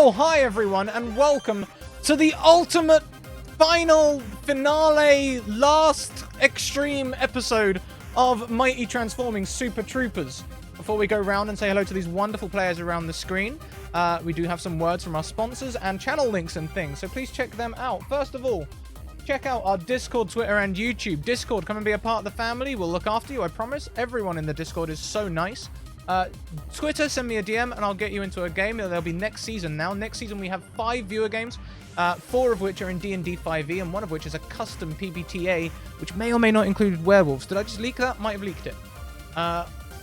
Oh, hi everyone, and welcome to the ultimate final finale last Xtreme episode of Mighty Transforming Super Troopers. Before we go around and say hello to these wonderful players around the screen, we do have some words from our sponsors and channel links and things, so please check them out. First of all, check out our Discord, Twitter, and YouTube. Discord, come and be a part of the family. We'll look after you, I promise. Everyone in the Discord is so nice. Twitter, send me a DM and I'll get you into a game. There'll be next season now. Next season we have 5 viewer games, 4 of which are in D&D 5e and 1 of which is a custom PBTA, which may or may not include werewolves. Did I just leak that? Might have leaked it.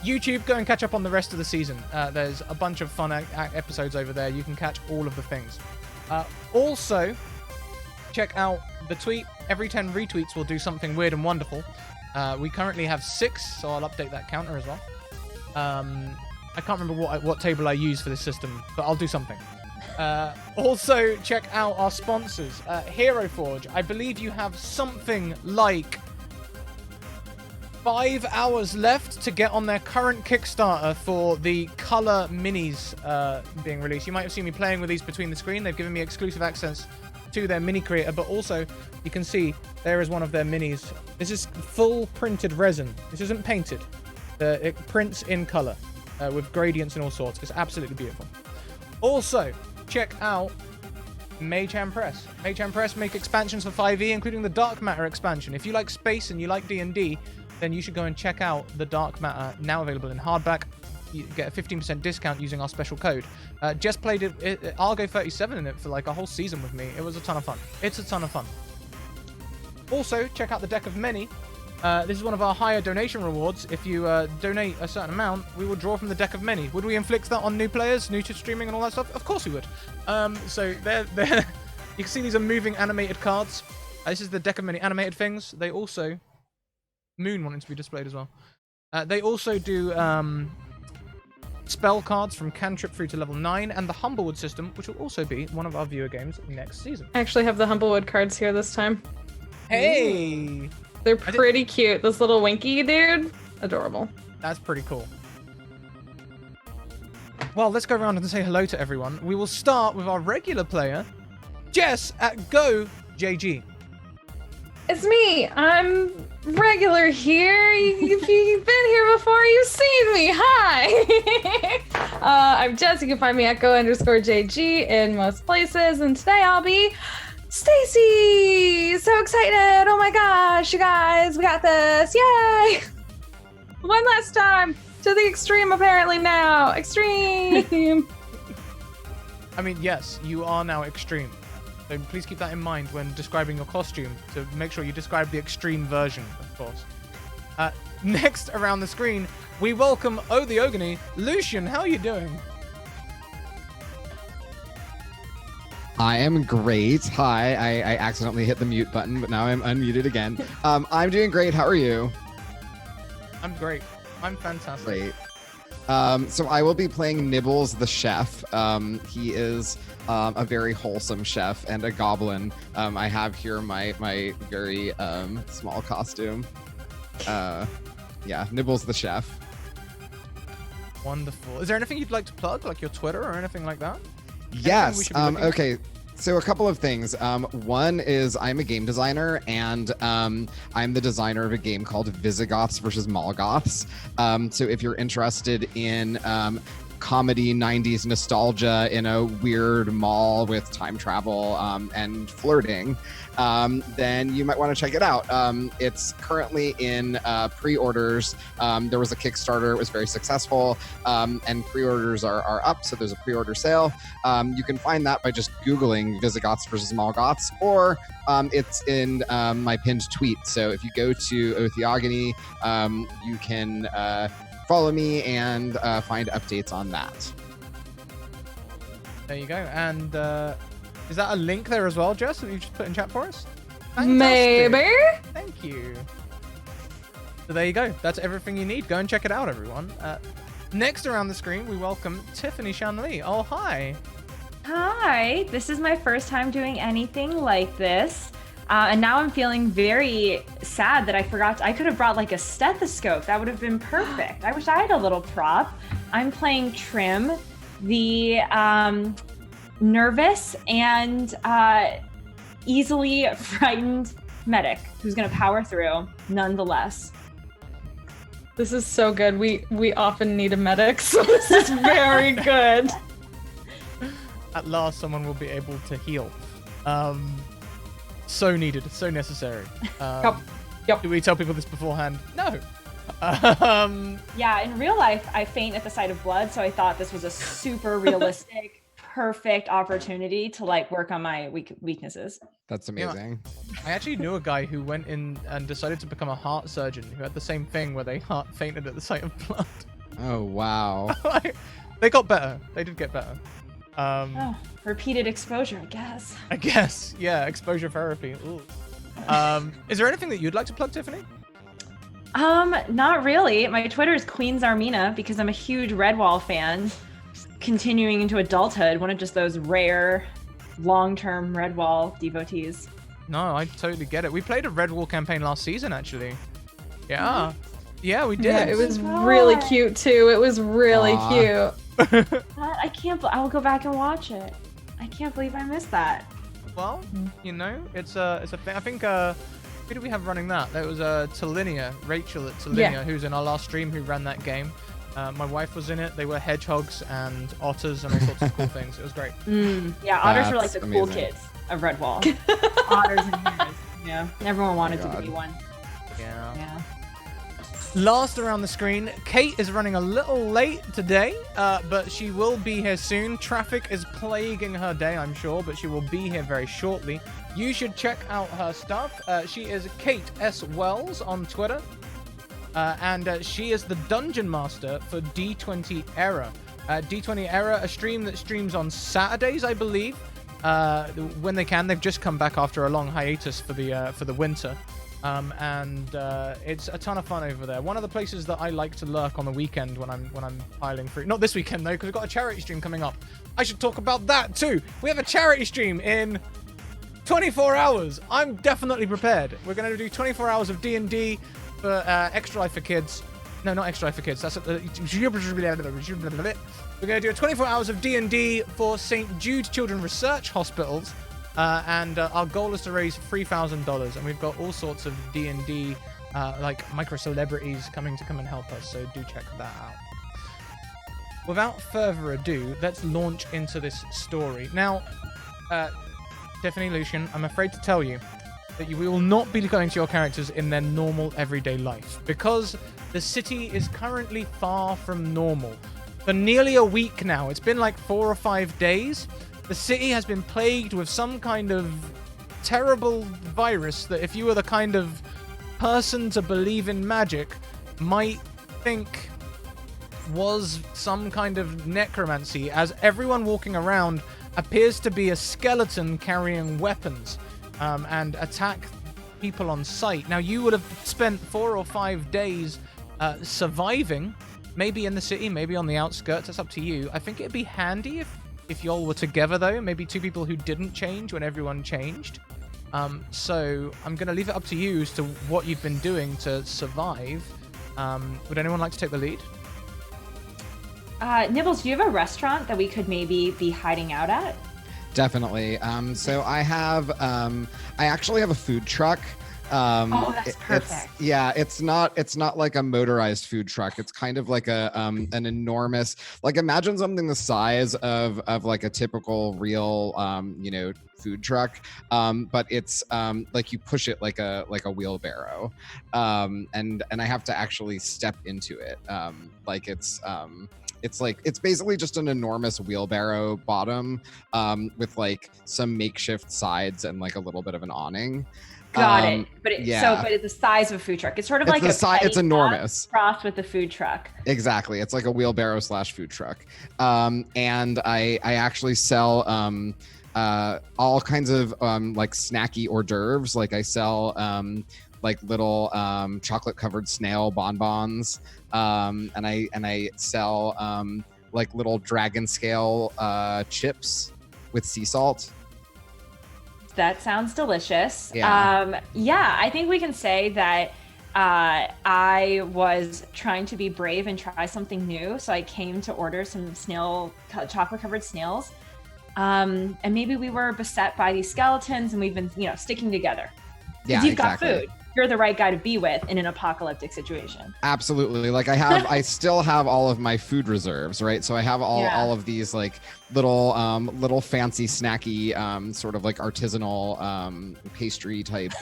YouTube, go and catch up on the rest of the season. There's a bunch of fun episodes over there. You can catch all of the things. Also, check out the tweet. Every 10 retweets will do something weird and wonderful. We currently have 6, so I'll update that counter as well. I can't remember what table I use for this system, but I'll do something. Also, check out our sponsors. Hero Forge, I believe you have something like 5 hours left to get on their current Kickstarter for the color minis being released. You might have seen me playing with these between the screen. They've given me exclusive access to their mini creator, but also you can see there is one of their minis. This is full printed resin. This isn't painted. It prints in color with gradients and all sorts. It's absolutely beautiful. Also, check out Mayhem Press. Mayhem Press make expansions for 5e, including the Dark Matter expansion. If you like space and you like D&D, then you should go and check out the Dark Matter, now available in hardback. You get a 15% discount using our special code. Just played it, Argo 37 in it for like a whole season with me. It was a ton of fun. It's a ton of fun. Also, check out the Deck of Many. This is one of our higher donation rewards. If you donate a certain amount, we will draw from the Deck of Many. Would we inflict that on new players, new to streaming and all that stuff? Of course we would. So there, you can see these are moving animated cards. This is the Deck of Many animated things. They also... Moon wanting to be displayed as well. They also do spell cards from cantrip through to level 9 and the Humblewood system, which will also be one of our viewer games next season. I actually have the Humblewood cards here this time. Hey! They're pretty cute. This little Winky dude, adorable. That's pretty cool. Well, let's go around and say hello to everyone. We will start with our regular player, Jess at Go JG. It's me. I'm regular here. If you've been here before, you've seen me. Hi. I'm Jess. You can find me at Go_JG in most places, and today I'll be Stacy! So excited! Oh my gosh, you guys, we got this! Yay! One last time to the Xtreme apparently now. Xtreme! I mean, yes, you are now Xtreme. So please keep that in mind when describing your costume, to make sure you describe the Xtreme version, of course. Next around the screen, we welcome the Ogony. Lucian, how are you doing? I am great. Hi, I accidentally hit the mute button, but now I'm unmuted again. I'm doing great. How are you? I'm great. I'm fantastic. Great. So I will be playing Nibbles the chef. He is a very wholesome chef and a goblin. I have here my very small costume. Yeah, Nibbles the chef. Wonderful. Is there anything you'd like to plug, like your Twitter or anything like that? Yes. Okay. So a couple of things. One is I'm a game designer, and I'm the designer of a game called Visigoths versus Molgoths. So if you're interested in comedy 90s nostalgia in a weird mall with time travel and flirting, then you might want to check it out. It's currently in pre-orders. There was a Kickstarter. It was very successful, and pre-orders are up, so there's a pre-order sale. You can find that by just Googling Visigoths versus Molgoths, or it's in my pinned tweet. So if you go to Otheogony, you can follow me and find updates on that. There you go. And is that a link there as well, Jess, that you just put in chat for us? Fantastic. Maybe. Thank you. So there you go. That's everything you need. Go and check it out, everyone. Next around the screen, we welcome Tiffany Shanley. Oh, hi. Hi. This is my first time doing anything like this. And now I'm feeling very sad that I forgot. I could have brought like a stethoscope. That would have been perfect. I wish I had a little prop. I'm playing Trim, the nervous and easily frightened medic who's gonna power through nonetheless. This is so good. We often need a medic, so this is very good. At last, someone will be able to heal. So needed, so necessary. Yep. Do we tell people this beforehand? No. Yeah, in real life, I faint at the sight of blood, so I thought this was a super realistic, perfect opportunity to like work on my weaknesses. That's amazing. I actually knew a guy who went in and decided to become a heart surgeon who had the same thing where they heart fainted at the sight of blood. Oh, wow. They got better. They did get better. Repeated exposure, I guess. I guess, yeah, exposure therapy. Ooh. Is there anything that you'd like to plug, Tiffany? Not really. My Twitter is Queens Armina because I'm a huge Redwall fan. Continuing into adulthood, one of just those rare, long-term Redwall devotees. No, I totally get it. We played a Redwall campaign last season, actually. Yeah. Yeah, we did. Yeah, it was really cute too. It was really cute. I can't. I will go back and watch it. I can't believe I missed that. Well, you know, it's a thing. I think who do we have running that? That was Talinia, Rachel at Talinia, who's in our last stream, who ran that game. My wife was in it. They were hedgehogs and otters and all sorts of cool things. It was great. Yeah, otters were like the amazing. cool kids of Redwall. Otters and hares. Yeah, everyone wanted to be one. Yeah. Last around the screen, Kate is running a little late today, but she will be here soon. Traffic is plaguing her day, I'm sure, but she will be here very shortly. You should check out her stuff. She is Kate S. Wells on Twitter, and she is the Dungeon Master for D20 Era. D20 Era, a stream that streams on Saturdays, I believe, when they can. They've just come back after a long hiatus for the winter. And it's a ton of fun over there. One of the places that I like to lurk on the weekend when I'm piling through. Not this weekend though, because we've got a charity stream coming up. I should talk about that too. We have a charity stream in 24 hours. I'm definitely prepared. We're going to do 24 hours of D&D for Extra Life for Kids. No, not Extra Life for Kids. That's we're going to do 24 hours of D&D for St. Jude Children Research Hospitals. And our goal is to raise $3,000, and we've got all sorts of D&D like micro celebrities coming to come and help us, so do check that out. Without further ado, let's launch into this story. Now, Tiffany, Lucian, I'm afraid to tell you that we will not be going to your characters in their normal everyday life, because the city is currently far from normal. For nearly a week now, it's been like 4 or 5 days. The city has been plagued with some kind of terrible virus that, if you were the kind of person to believe in magic, might think was some kind of necromancy, as everyone walking around appears to be a skeleton carrying weapons and attack people on sight. Now, you would have spent 4 or 5 days surviving, maybe in the city, maybe on the outskirts. It's up to you. I think it'd be handy if y'all were together, though, maybe 2 people who didn't change when everyone changed. So I'm going to leave it up to you as to what you've been doing to survive. Would anyone like to take the lead? Nibbles, do you have a restaurant that we could maybe be hiding out at? Definitely. So I actually have a food truck. That's perfect. It's not like a motorized food truck. It's kind of like an enormous, like, imagine something the size of like a typical real food truck, but it's like you push it like a wheelbarrow, and I have to actually step into it. It's basically just an enormous wheelbarrow bottom with like some makeshift sides and like a little bit of an awning. Got it. But it's the size of a food truck. It's sort of like it's enormous crossed with the food truck. Exactly. It's like a wheelbarrow / food truck. And I actually sell all kinds of like snacky hors d'oeuvres. Like I sell like little chocolate covered snail bonbons. And I sell like little dragon scale chips with sea salt. That sounds delicious. Yeah. I think we can say that I was trying to be brave and try something new. So I came to order some chocolate covered snails. And maybe we were beset by these skeletons and we've been, sticking together. Yeah, Because you've exactly. got food. You're the right guy to be with in an apocalyptic situation. Absolutely. Like I still have all of my food reserves, right? So I have all of these like little fancy snacky sort of like artisanal pastry type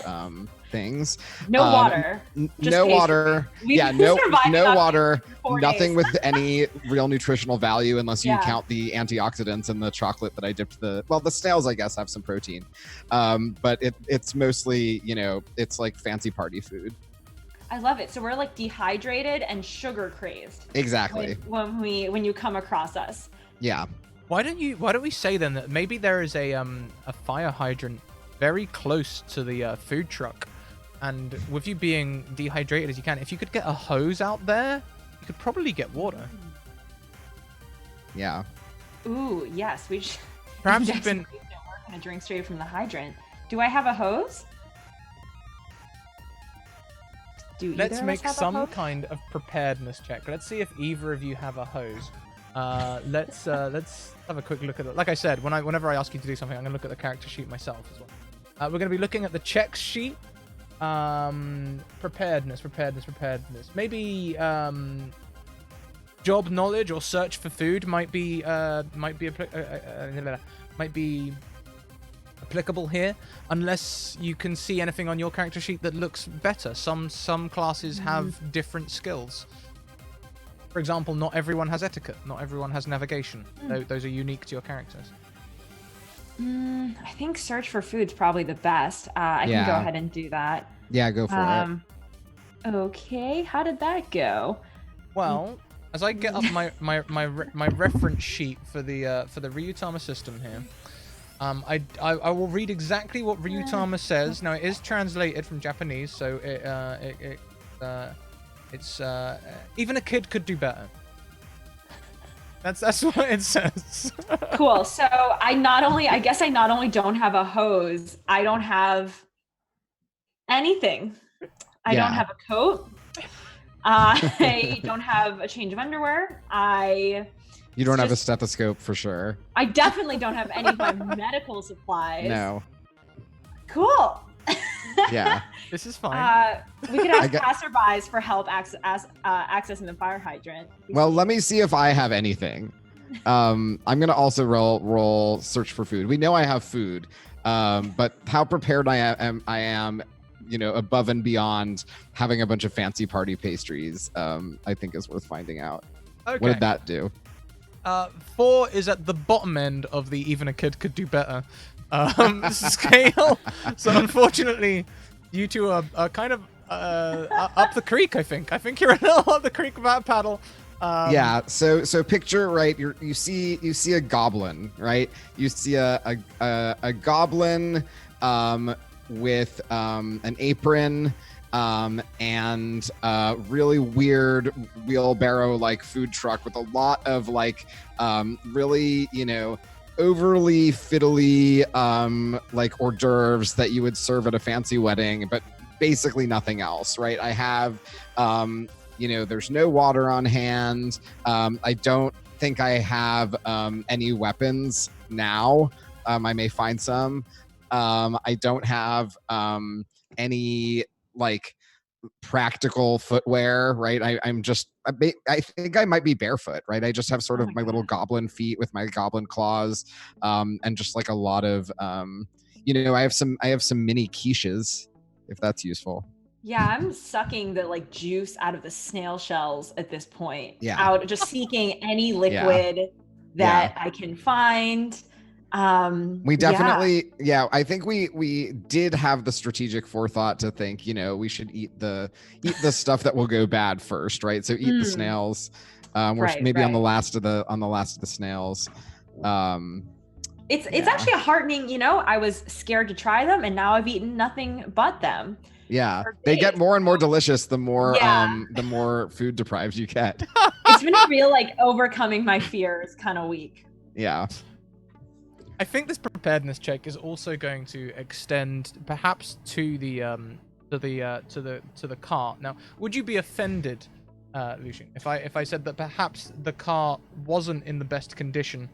things. No water. No water. Yeah, no water. Nothing days. with any real nutritional value unless you count the antioxidants and the chocolate that I dipped the snails I guess have some protein. But it's mostly, it's like fancy party food. I love it. So we're like dehydrated and sugar crazed. Exactly. When you come across us. Yeah. Why don't we say then that maybe there is a fire hydrant very close to the food truck, and with you being dehydrated as you can, if you could get a hose out there, you could probably get water. Yeah. Ooh, yes. Perhaps you've been. We're gonna drink straight from the hydrant. Do I have a hose? Let's make some kind of preparedness check. Let's see if either of you have a hose. Let's have a quick look at it. Like I said, whenever I ask you to do something, I'm gonna look at the character sheet myself as well. We're gonna be looking at the checks sheet. Preparedness. Maybe job knowledge or search for food might be applicable here, unless you can see anything on your character sheet that looks better. Some classes have different skills. For example, not everyone has etiquette, not everyone has navigation. Those are unique to your characters. I think search for food's probably the best. I can go ahead and do that. Yeah, go for it. Okay, how did that go? Well, as I get up my reference sheet for the Ryutama system here, I will read exactly what Ryutama says. Now it is translated from Japanese, so it's even a kid could do better. That's what it says. Cool. So I not only don't have a hose, I don't have anything. I don't have a coat. I don't have a change of underwear. You don't have a stethoscope for sure. I definitely don't have any of my medical supplies. No. Cool. Yeah. This is fine. We could ask passerbys for help accessing the fire hydrant. Well, let me see if I have anything. I'm gonna also roll search for food. We know I have food, but how prepared I am, above and beyond having a bunch of fancy party pastries, I think is worth finding out. Okay. What did that do? 4 is at the bottom end of the even a kid could do better scale. So unfortunately, you two are kind of up the creek. I think you're a little up the creek without a paddle. Yeah. So picture, right? You see a goblin, right? You see a goblin with an apron and really weird wheelbarrow like food truck with a lot of like really overly fiddly like hors d'oeuvres that you would serve at a fancy wedding, but basically nothing else, right? I have there's no water on hand. I don't think I have any weapons now. I may find some. I don't have any like practical footwear, right? I think I might be barefoot, right? I just have sort of my little goblin feet with my goblin claws, and just like a lot of I have some mini quiches, if that's useful. Yeah, I'm sucking the like juice out of the snail shells at this point. Yeah. Out just seeking any liquid that I can find. We definitely, I think we did have the strategic forethought to think, we should eat the stuff that will go bad first, right? So eat the snails. We're maybe on the last of the snails. It's actually a heartening, I was scared to try them and now I've eaten nothing but them. Yeah, they get more and more delicious the more food deprived you get. It's been a real like overcoming my fears kind of week. Yeah. I think this preparedness check is also going to extend perhaps to the cart. Now, would you be offended, Lucian, if I said that perhaps the cart wasn't in the best condition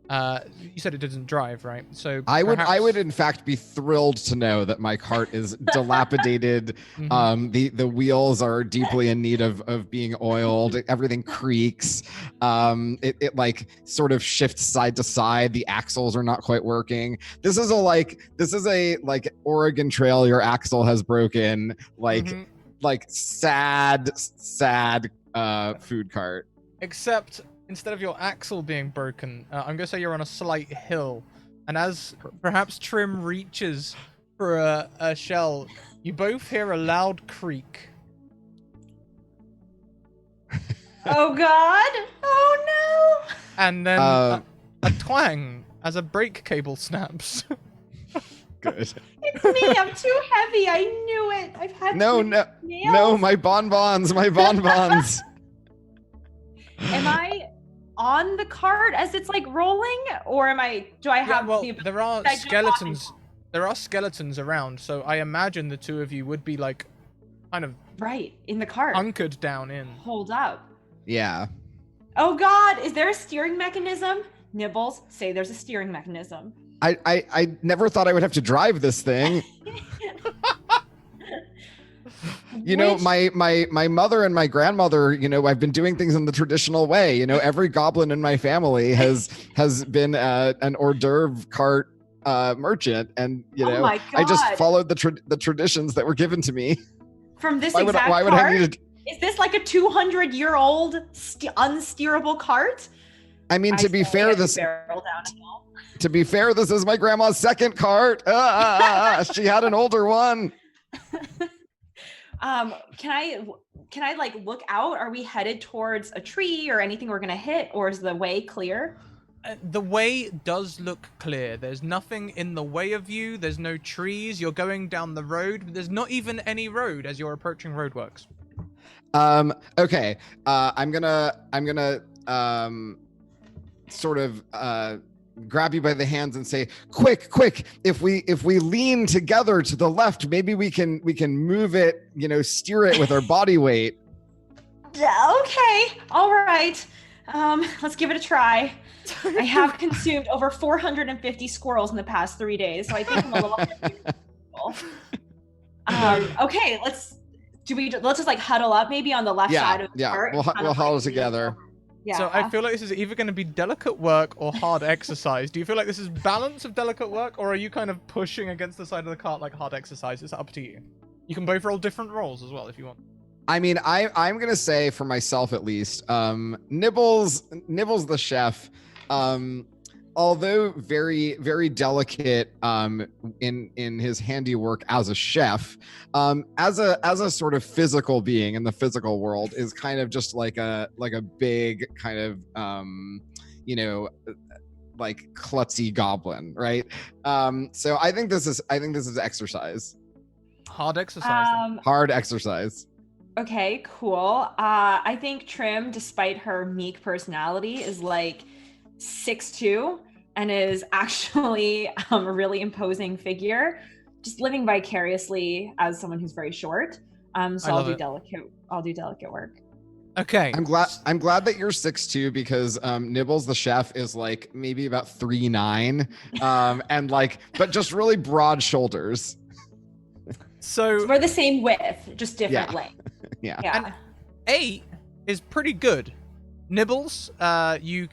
You said it doesn't drive, right? So I perhaps- would in fact be thrilled to know that my cart is dilapidated. The wheels are deeply in need of being oiled. Everything creaks. It like sort of shifts side to side. The axles are not quite working. This is a Oregon Trail. Your axle has broken. Like sad food cart. Except instead of your axle being broken, I'm gonna say you're on a slight hill, and as perhaps Trim reaches for a shell, you both hear a loud creak. Oh God! Oh no! And then a twang as a brake cable snaps. Good. It's me. I'm too heavy. I knew it. I've had No, my bonbons. Am I on the cart as it's like rolling, or do I have the ability? There are I jump off and- skeletons. There are skeletons around, so I imagine the two of you would be like, kind of right in the cart. hunkered down in. Hold up. Yeah. Oh God! Is there a steering mechanism? Nibbles, say there's a steering mechanism. I never thought I would have to drive this thing. You know, my mother and my grandmother, you know, I've been doing things in the traditional way. You know, every goblin in my family has been an hors d'oeuvre cart merchant, and you know, I just followed the traditions that were given to me. From this why would cart? I need to? Is this like a 200-year-old unsteerable cart? I mean, to be fair, this is my grandma's second cart. She had an older one. Can I like look out? Are we headed towards a tree or anything we're gonna hit, or is the way clear? The way does look clear. There's nothing in the way of you. There's no trees. You're going down the road. But there's not even any road as you're approaching roadworks. Okay. I'm gonna sort of grab you by the hands and say, quick, if we lean together to the left, maybe we can move it, you know, steer it with our body weight. Okay, all right. Let's give it a try. I have consumed over 450 squirrels in the past 3 days, so I think I'm a little okay, let's just like huddle up maybe on the left side of the cart. We'll huddle together. Yeah. So I feel like this is either going to be delicate work or hard exercise. Do you feel like this is balance of delicate work, or are you kind of pushing against the side of the cart like hard exercise? It's up to you. You can both roll different rolls as well if you want. I mean, I'm gonna say for myself at least, Nibbles the chef, although very, very delicate in his handiwork as a chef, as a sort of physical being in the physical world, is kind of just like a big kind of you know, like klutzy goblin, right? So I think this is exercise. Hard exercise. Hard exercise. Okay, cool. I think Trim, despite her meek personality, is like 6'2" and is actually a really imposing figure, just living vicariously as someone who's very short. So I'll do delicate work. Okay. I'm glad that you're 6'2" because Nibbles the chef is like maybe about 3'9", and like, but just really broad shoulders. So we're the same width, just different length. Yeah. And 8 is pretty good. Nibbles, you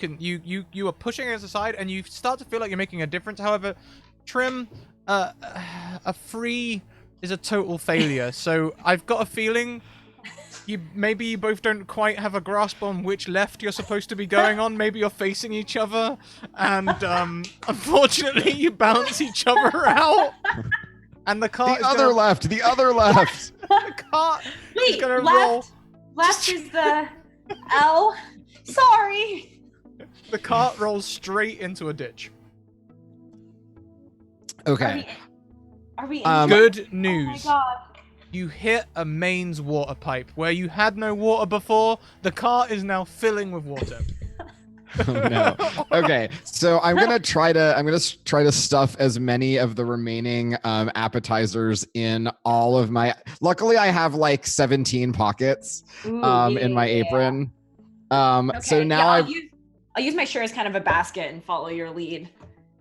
are pushing it aside, and you start to feel like you're making a difference. However, Trim, a 3 is a total failure. So I've got a feeling you both don't quite have a grasp on which left you're supposed to be going on. Maybe you're facing each other, and unfortunately, you balance each other out. And the cart the other left. The cart is gonna roll. Left is the L. Sorry. The cart rolls straight into a ditch. Okay. Are we good news. Oh my God. You hit a mains water pipe where you had no water before. The cart is now filling with water. Oh, no. Okay, so I'm gonna try to stuff as many of the remaining appetizers in all of my. Luckily, I have like 17 pockets in my apron. So now I'll use my share as kind of a basket and follow your lead.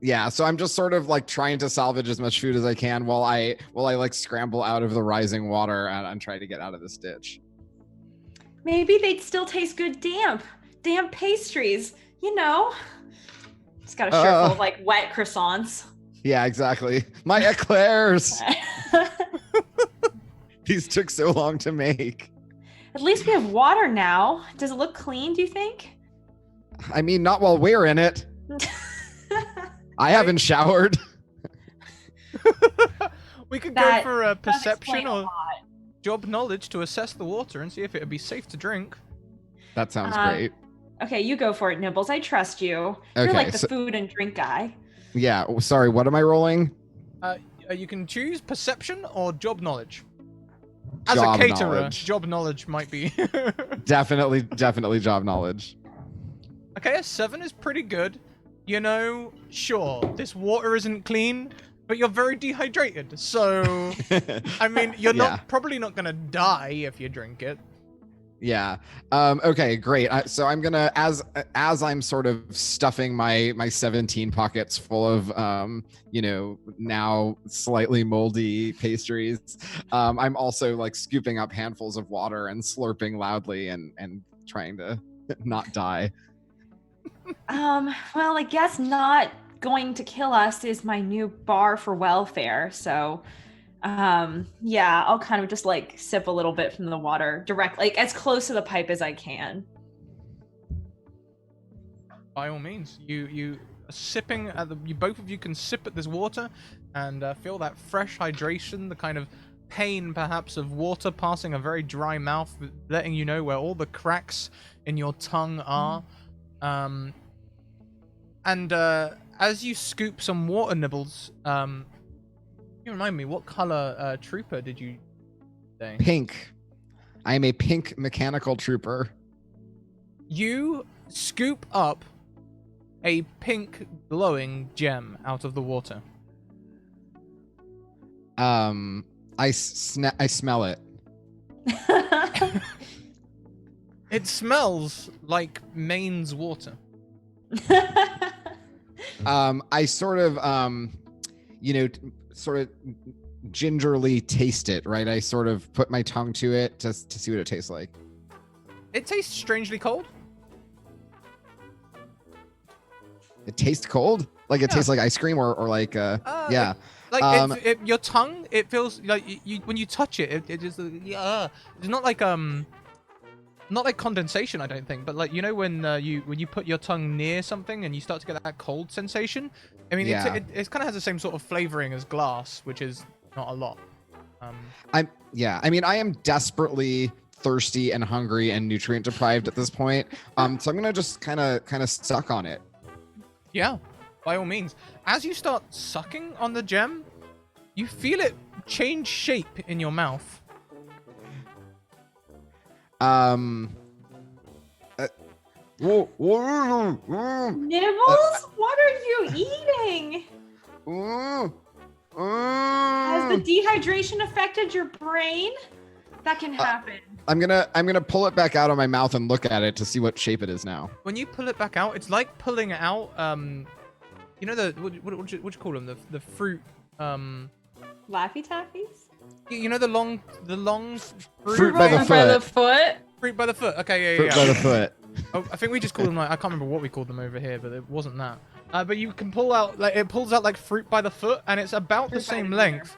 Yeah, so I'm just sort of like trying to salvage as much food as I can while I like scramble out of the rising water and try to get out of this ditch. Maybe they'd still taste good damp pastries, you know. Just got a shirt full of like wet croissants. Yeah, exactly. My eclairs. These took so long to make. At least we have water now. Does it look clean, do you think? I mean, not while we're in it. I haven't showered. We could go for a perception or job knowledge to assess the water and see if it would be safe to drink. That sounds great. Okay, you go for it, Nibbles. I trust you. Okay, You're like the food and drink guy. Yeah, sorry, what am I rolling? You can choose perception or job knowledge. As Job a caterer, knowledge. job knowledge might be. Definitely job knowledge. Okay, a 7 is pretty good. You know, sure, this water isn't clean, but you're very dehydrated. So, I mean, you're probably not going to die if you drink it. Yeah. Okay, great. So I'm gonna, as I'm sort of stuffing my 17 pockets full of, now slightly moldy pastries, I'm also like scooping up handfuls of water and slurping loudly and trying to not die. Well, I guess not going to kill us is my new bar for welfare. So, yeah, I'll kind of just like sip a little bit from the water directly, like as close to the pipe as I can. By all means, you sipping at both of you can sip at this water and feel that fresh hydration, the kind of pain perhaps of water passing a very dry mouth, letting you know where all the cracks in your tongue are. And as you scoop some water, Nibbles, you remind me, what color trooper did you say? Pink. I am a pink mechanical trooper. You scoop up a pink glowing gem out of the water. I smell it. It smells like Maine's water. I sort of, sort of gingerly taste it, right? I sort of put my tongue to it to see what it tastes like. It tastes strangely cold. It tastes cold? Like it tastes like ice cream or like, yeah. Like your tongue, it feels like you when you touch it, it just, it's not like condensation, I don't think, but like, you know, when you put your tongue near something and you start to get that cold sensation. I mean, it kind of has the same sort of flavoring as glass, which is not a lot. I mean, I am desperately thirsty and hungry and nutrient deprived at this point. So I'm gonna just kind of suck on it. Yeah, by all means. As you start sucking on the gem, you feel it change shape in your mouth. Nibbles, what are you eating? Has the dehydration affected your brain? That can happen. I'm gonna pull it back out of my mouth and look at it to see what shape it is now. When you pull it back out, it's like pulling out you know the what do you call them, the fruit Laffy Taffies? you know the long Fruit by the foot. Fruit by the foot. Okay, Fruit by the foot. Oh, I think we just called them, like, I can't remember what we called them over here, but it wasn't that. But you can pull out, like, it pulls out like fruit by the foot, and it's about the same length.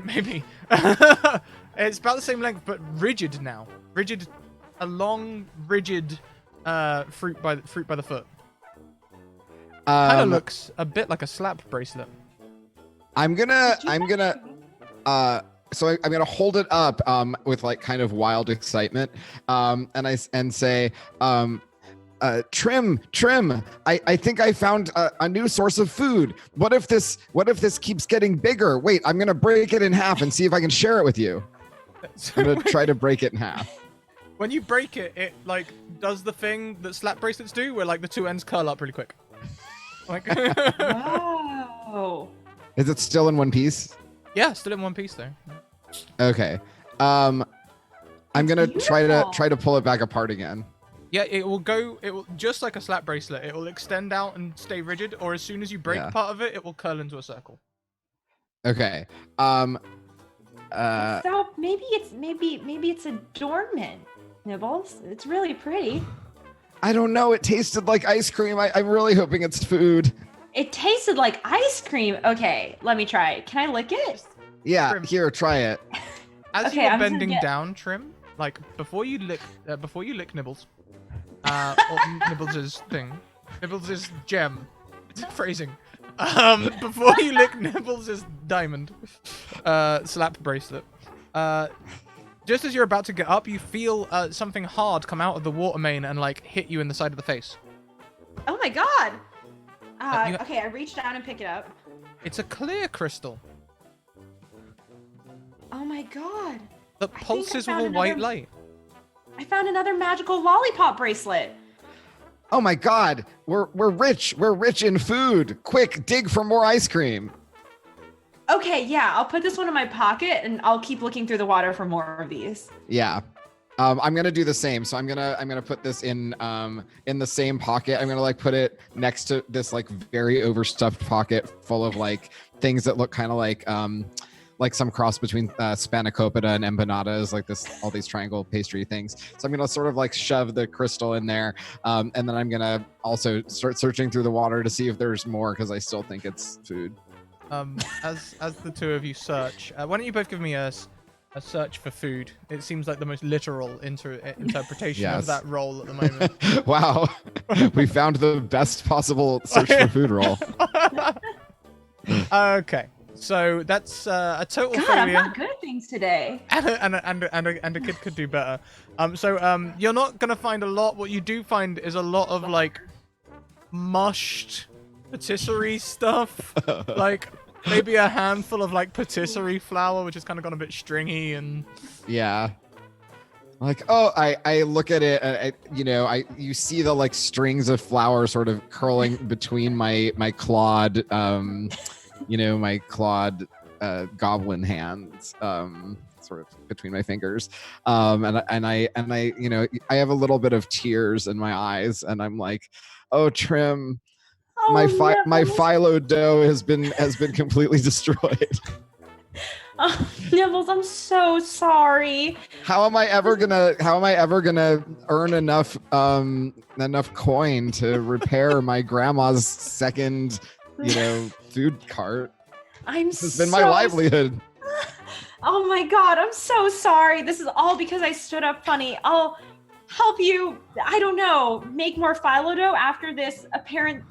Maybe. It's about the same length, but rigid now. Rigid, a long, rigid fruit by the foot. Kind of looks a bit like a slap bracelet. I'm gonna hold it up with like kind of wild excitement and say Trim, I think I found a new source of food. What if this keeps getting bigger? Wait, I'm gonna break it in half and see if I can share it with you. I'm gonna try to break it in half. When you break it, it like does the thing that slap bracelets do, where like the two ends curl up really quick. Like Wow. Is it still in one piece? Yeah, still in one piece though. Okay. I'm gonna try to pull it back apart again. Yeah, it will go. It will just like a slap bracelet. It will extend out and stay rigid, or as soon as you break part of it, it will curl into a circle. Okay. So maybe it's adornment, Nibbles. It's really pretty. I don't know. It tasted like ice cream. I'm really hoping it's food. It tasted like ice cream. Okay, let me try it. Can I lick it? Yeah, Trim. here, try it. As Okay, you are I'm just bending gonna get- down, Trim, like before you lick Nibbles, or Nibbles' thing, Nibbles' gem, phrasing. Before you lick Nibbles' diamond, slap bracelet, just as you're about to get up, you feel something hard come out of the water main and like hit you in the side of the face. Oh my god. You- Okay, I reach down and pick it up. It's a clear crystal Oh my god. that I think I pulses with found a white another- light. I found another magical lollipop bracelet. Oh my God, we're rich. We're rich in food. Quick, dig for more ice cream. Okay, yeah, I'll put this one in my pocket and I'll keep looking through the water for more of these. Yeah. I'm gonna do the same. So I'm gonna put this in the same pocket. I'm gonna like put it next to this like very overstuffed pocket full of like things that look kind of like some cross between spanakopita and empanadas, like all these triangle pastry things. So I'm gonna sort of like shove the crystal in there, and then I'm gonna also start searching through the water to see if there's more because I still think it's food. As the two of you search, why don't you both give me a search for food? It seems like the most literal interpretation of Yes. that role at the moment. Wow, we found the best possible search for food roll. Okay, so that's a total God, I'm failure. not good at things today. And a kid could do better. So you're not gonna find a lot. What you do find is a lot of like mushed patisserie stuff, like maybe a handful of like patisserie flour, which has kind of gone a bit stringy and. Yeah. Like, oh, I look at it, you see the like strings of flour sort of curling between my clawed, my clawed goblin hands, sort of between my fingers. And I have a little bit of tears in my eyes and I'm like, oh, Trim, Oh, my Nibbles. phyllo dough has been completely destroyed. Oh, Nibbles, I'm so sorry. How am I ever gonna earn enough coin to repair my grandma's second, food cart? This It's been my livelihood. Oh my god, I'm so sorry. This is all because I stood up funny. I'll help you, I don't know, make more phyllo dough after this apparent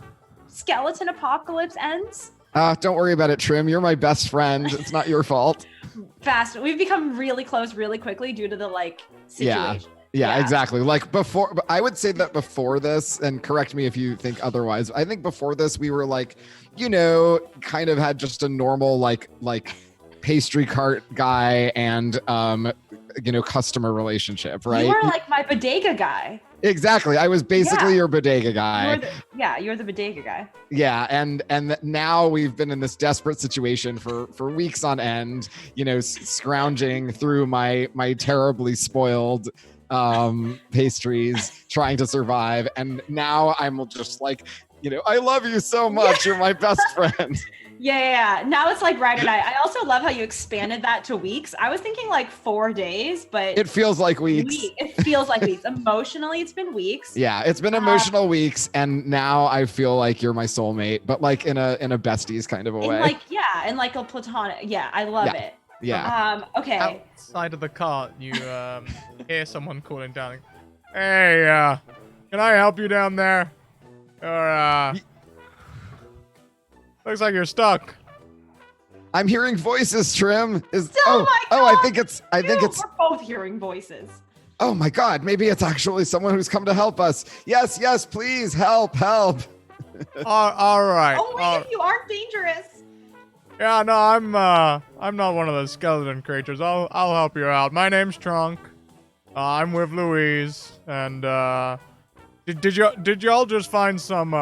skeleton apocalypse ends. Don't worry about it, Trim. You're my best friend. It's not your fault. Fast. We've become really close really quickly due to the situation. Yeah, exactly. Like before, I would say that before this, and correct me if you think otherwise. I think before this, we were like, kind of had just a normal like pastry cart guy and customer relationship, right? You are like my bodega guy. Exactly. I was basically your bodega guy. You're the bodega guy. Yeah, and now we've been in this desperate situation for weeks on end, scrounging through my terribly spoiled pastries, trying to survive. And now I'm just like, I love you so much. You're my best friend. Yeah. Now it's like ride or die. I also love how you expanded that to weeks. I was thinking like 4 days, but It feels like weeks. It feels like weeks. Emotionally, it's been weeks. Yeah, it's been emotional weeks, and now I feel like you're my soulmate, but like in a besties kind of a way. And like a platonic. Yeah, I love it. Yeah. Okay. Outside of the cart, you hear someone calling down. Hey, can I help you down there? Or looks like you're stuck. I'm hearing voices, Trim. Oh my I God, think it's We're both hearing voices. oh my God, maybe it's actually someone who's come to help us. Yes, please help. All right. Oh wait, you aren't dangerous. Yeah, no, I'm not one of those skeleton creatures. I'll help you out. My name's Trunk. I'm with Louise, and did y'all just find some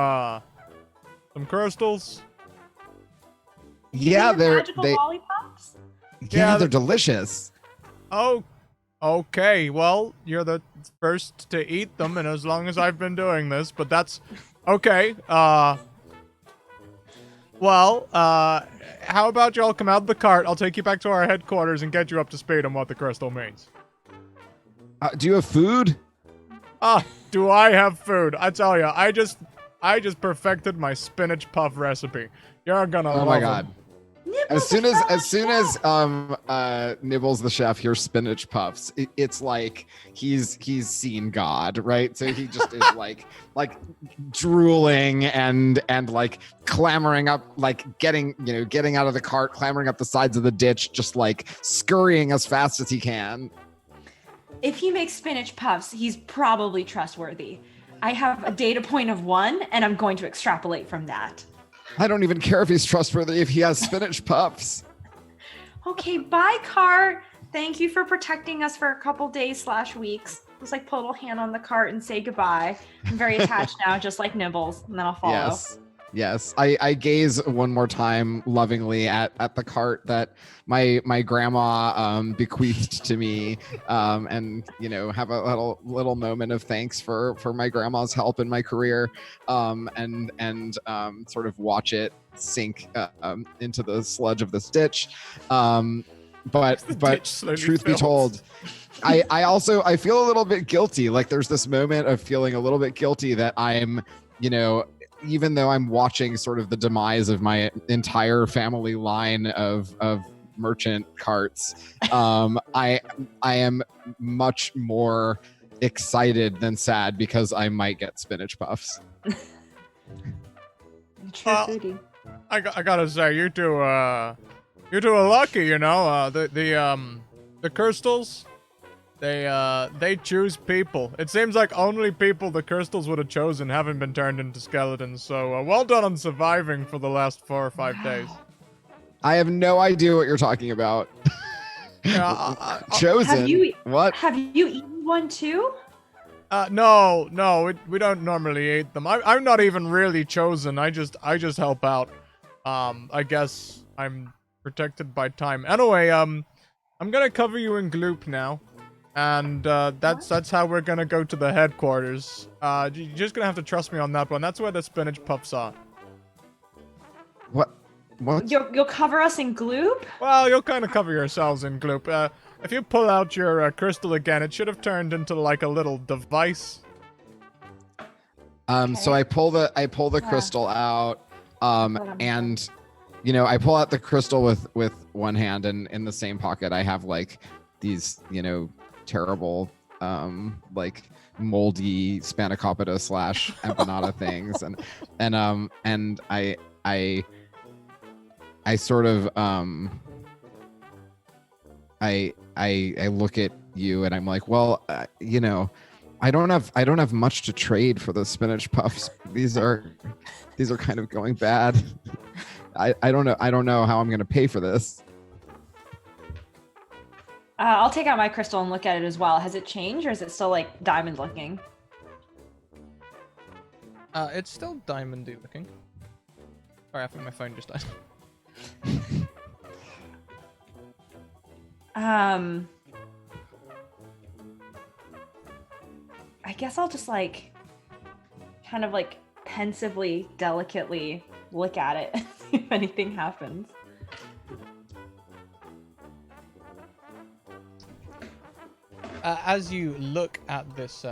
crystals? Yeah, Magical lollipops. they're delicious. Oh, Okay, well, you're the first to eat them, and as long as I've been doing this, but that's okay. How about y'all come out of the cart? I'll take you back to our headquarters and get you up to speed on what the crystal means. Do you have food? Do I have food? I tell you, I just perfected my spinach puff recipe. You're gonna love Oh my god. them. As soon as Nibbles the chef hears spinach puffs, it's like he's seen God, right? So he just is like drooling and like clambering up, like getting out of the cart, clambering up the sides of the ditch, just like scurrying as fast as he can. If he makes spinach puffs, he's probably trustworthy. I have a data point of 1, and I'm going to extrapolate from that. I don't even care if he's trustworthy if he has spinach puffs. Okay, bye, cart. Thank you for protecting us for a couple days/weeks. Just like put a little hand on the cart and say goodbye. I'm very attached now, just like Nibbles, and then I'll follow. Yes. I gaze one more time lovingly at the cart that my grandma bequeathed to me, and have a little moment of thanks for my grandma's help in my career, and sort of watch it sink into the sludge of this ditch. But truth be told, I feel a little bit guilty. Like there's this moment of feeling a little bit guilty that I'm, even though I'm watching sort of the demise of my entire family line of merchant carts, I am much more excited than sad because I might get spinach puffs. I gotta say, you're too lucky, the crystals. They choose people. It seems like only people the crystals would have chosen haven't been turned into skeletons, so well done on surviving for the last 4 or 5 days. I have no idea what you're talking about. Chosen? What? Have you eaten one too? No, we don't normally eat them. I'm not even really chosen. I just help out. I guess I'm protected by time. Anyway, I'm gonna cover you in gloop now. And that's how we're gonna go to the headquarters. You're just gonna have to trust me on that one. That's where the spinach puffs are. What? You'll cover us in gloop? Well, you'll kind of cover yourselves in gloop. If you pull out your crystal again, it should have turned into like a little device. Okay. So I pull the crystal out, and I pull out the crystal with one hand, and in the same pocket I have like these terrible like moldy spanakopita / empanada things, and I sort of I look at you and I'm like, well, I don't have much to trade for the spinach puffs. These are kind of going bad. I don't know how I'm gonna pay for this. I'll take out my crystal and look at it as well. Has it changed, or is it still like diamond looking? It's still diamondy looking. Sorry, I think my phone just died. I guess I'll just like kind of like pensively, delicately look at it and see if anything happens. As you look at this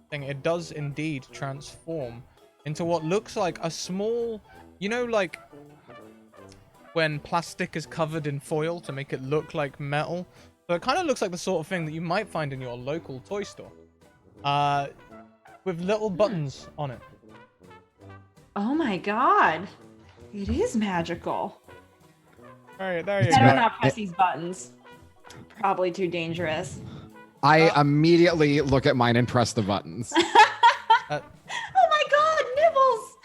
thing, it does indeed transform into what looks like a small, like when plastic is covered in foil to make it look like metal. So it kind of looks like the sort of thing that you might find in your local toy store, with little buttons on it. Oh my god, it is magical. All right, there you I go. better not press these buttons. Probably too dangerous. I immediately look at mine and press the buttons. Oh my god, Nibbles!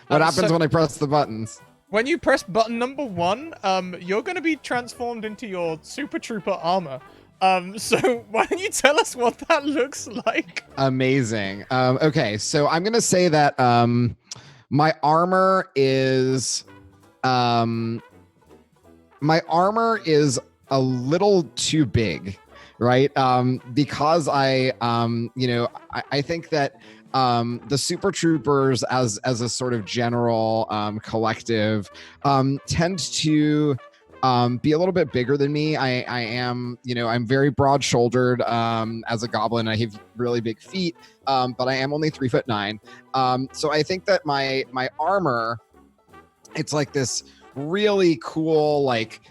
What happens when I press the buttons? When you press button number 1, you're going to be transformed into your Super Trooper armor. So why don't you tell us what that looks like? Amazing. Okay, so I'm going to say that my armor is a little too big, right? Because I think that the Super Troopers as a sort of general collective tend to be a little bit bigger than me. I am, I'm very broad shouldered as a goblin. I have really big feet, but I am only 3'9". So I think that my armor, it's like this really cool, like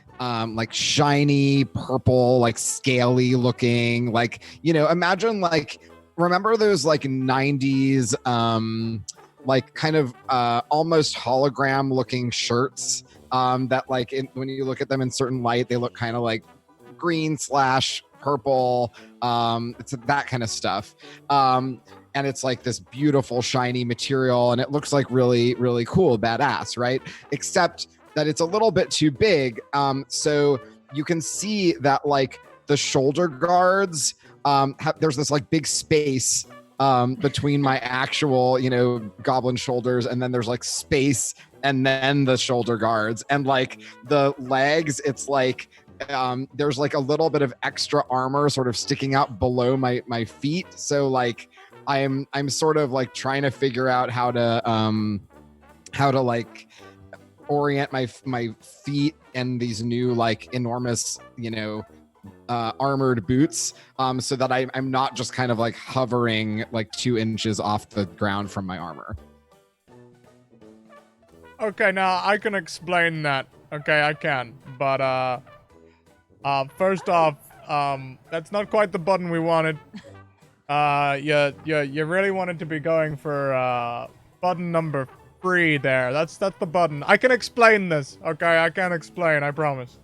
shiny purple, like scaly looking, like, imagine like, remember those like 90s, like kind of almost hologram looking shirts that like when you look at them in certain light, they look kind of like green/purple. It's that kind of stuff. And it's like this beautiful shiny material and it looks like really, really cool, badass, right? Except that it's a little bit too big. So you can see that like the shoulder guards, there's this like big space between my actual, goblin shoulders, and then there's like space and then the shoulder guards, and like the legs, it's like there's like a little bit of extra armor sort of sticking out below my feet. So like I'm sort of like trying to figure out how to like orient my feet and these new like enormous, armored boots, so that I'm not just kind of like hovering like 2 inches off the ground from my armor. Okay, now I can explain that. Okay, I can. But first off, that's not quite the button we wanted. You really wanted to be going for button number 3 there. That's the button. I can explain this. Okay, I can explain, I promise.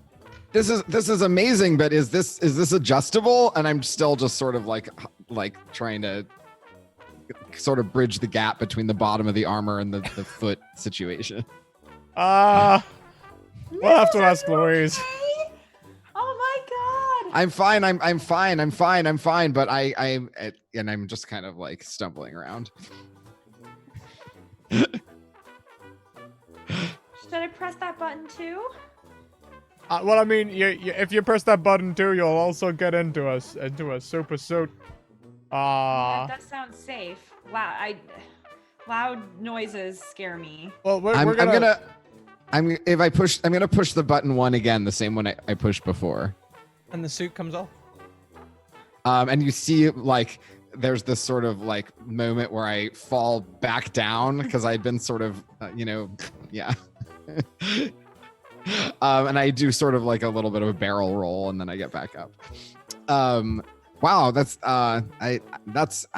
This is amazing, but is this adjustable? And I'm still just sort of like trying to sort of bridge the gap between the bottom of the armor and the foot situation. We'll have to ask Louise. Okay? Oh my god. I'm fine, but I'm just kind of like stumbling around. Should I press that button too? Well, I mean, if you press that button too, you'll also get into a super suit. That sounds safe. Loud noises scare me. Well, I'm gonna push the button 1 again, the same one I pushed before. And the suit comes off. And you see like there's this sort of like moment where I fall back down because I'd been sort of, yeah. And I do sort of like a little bit of a barrel roll and then I get back up. Wow, that's I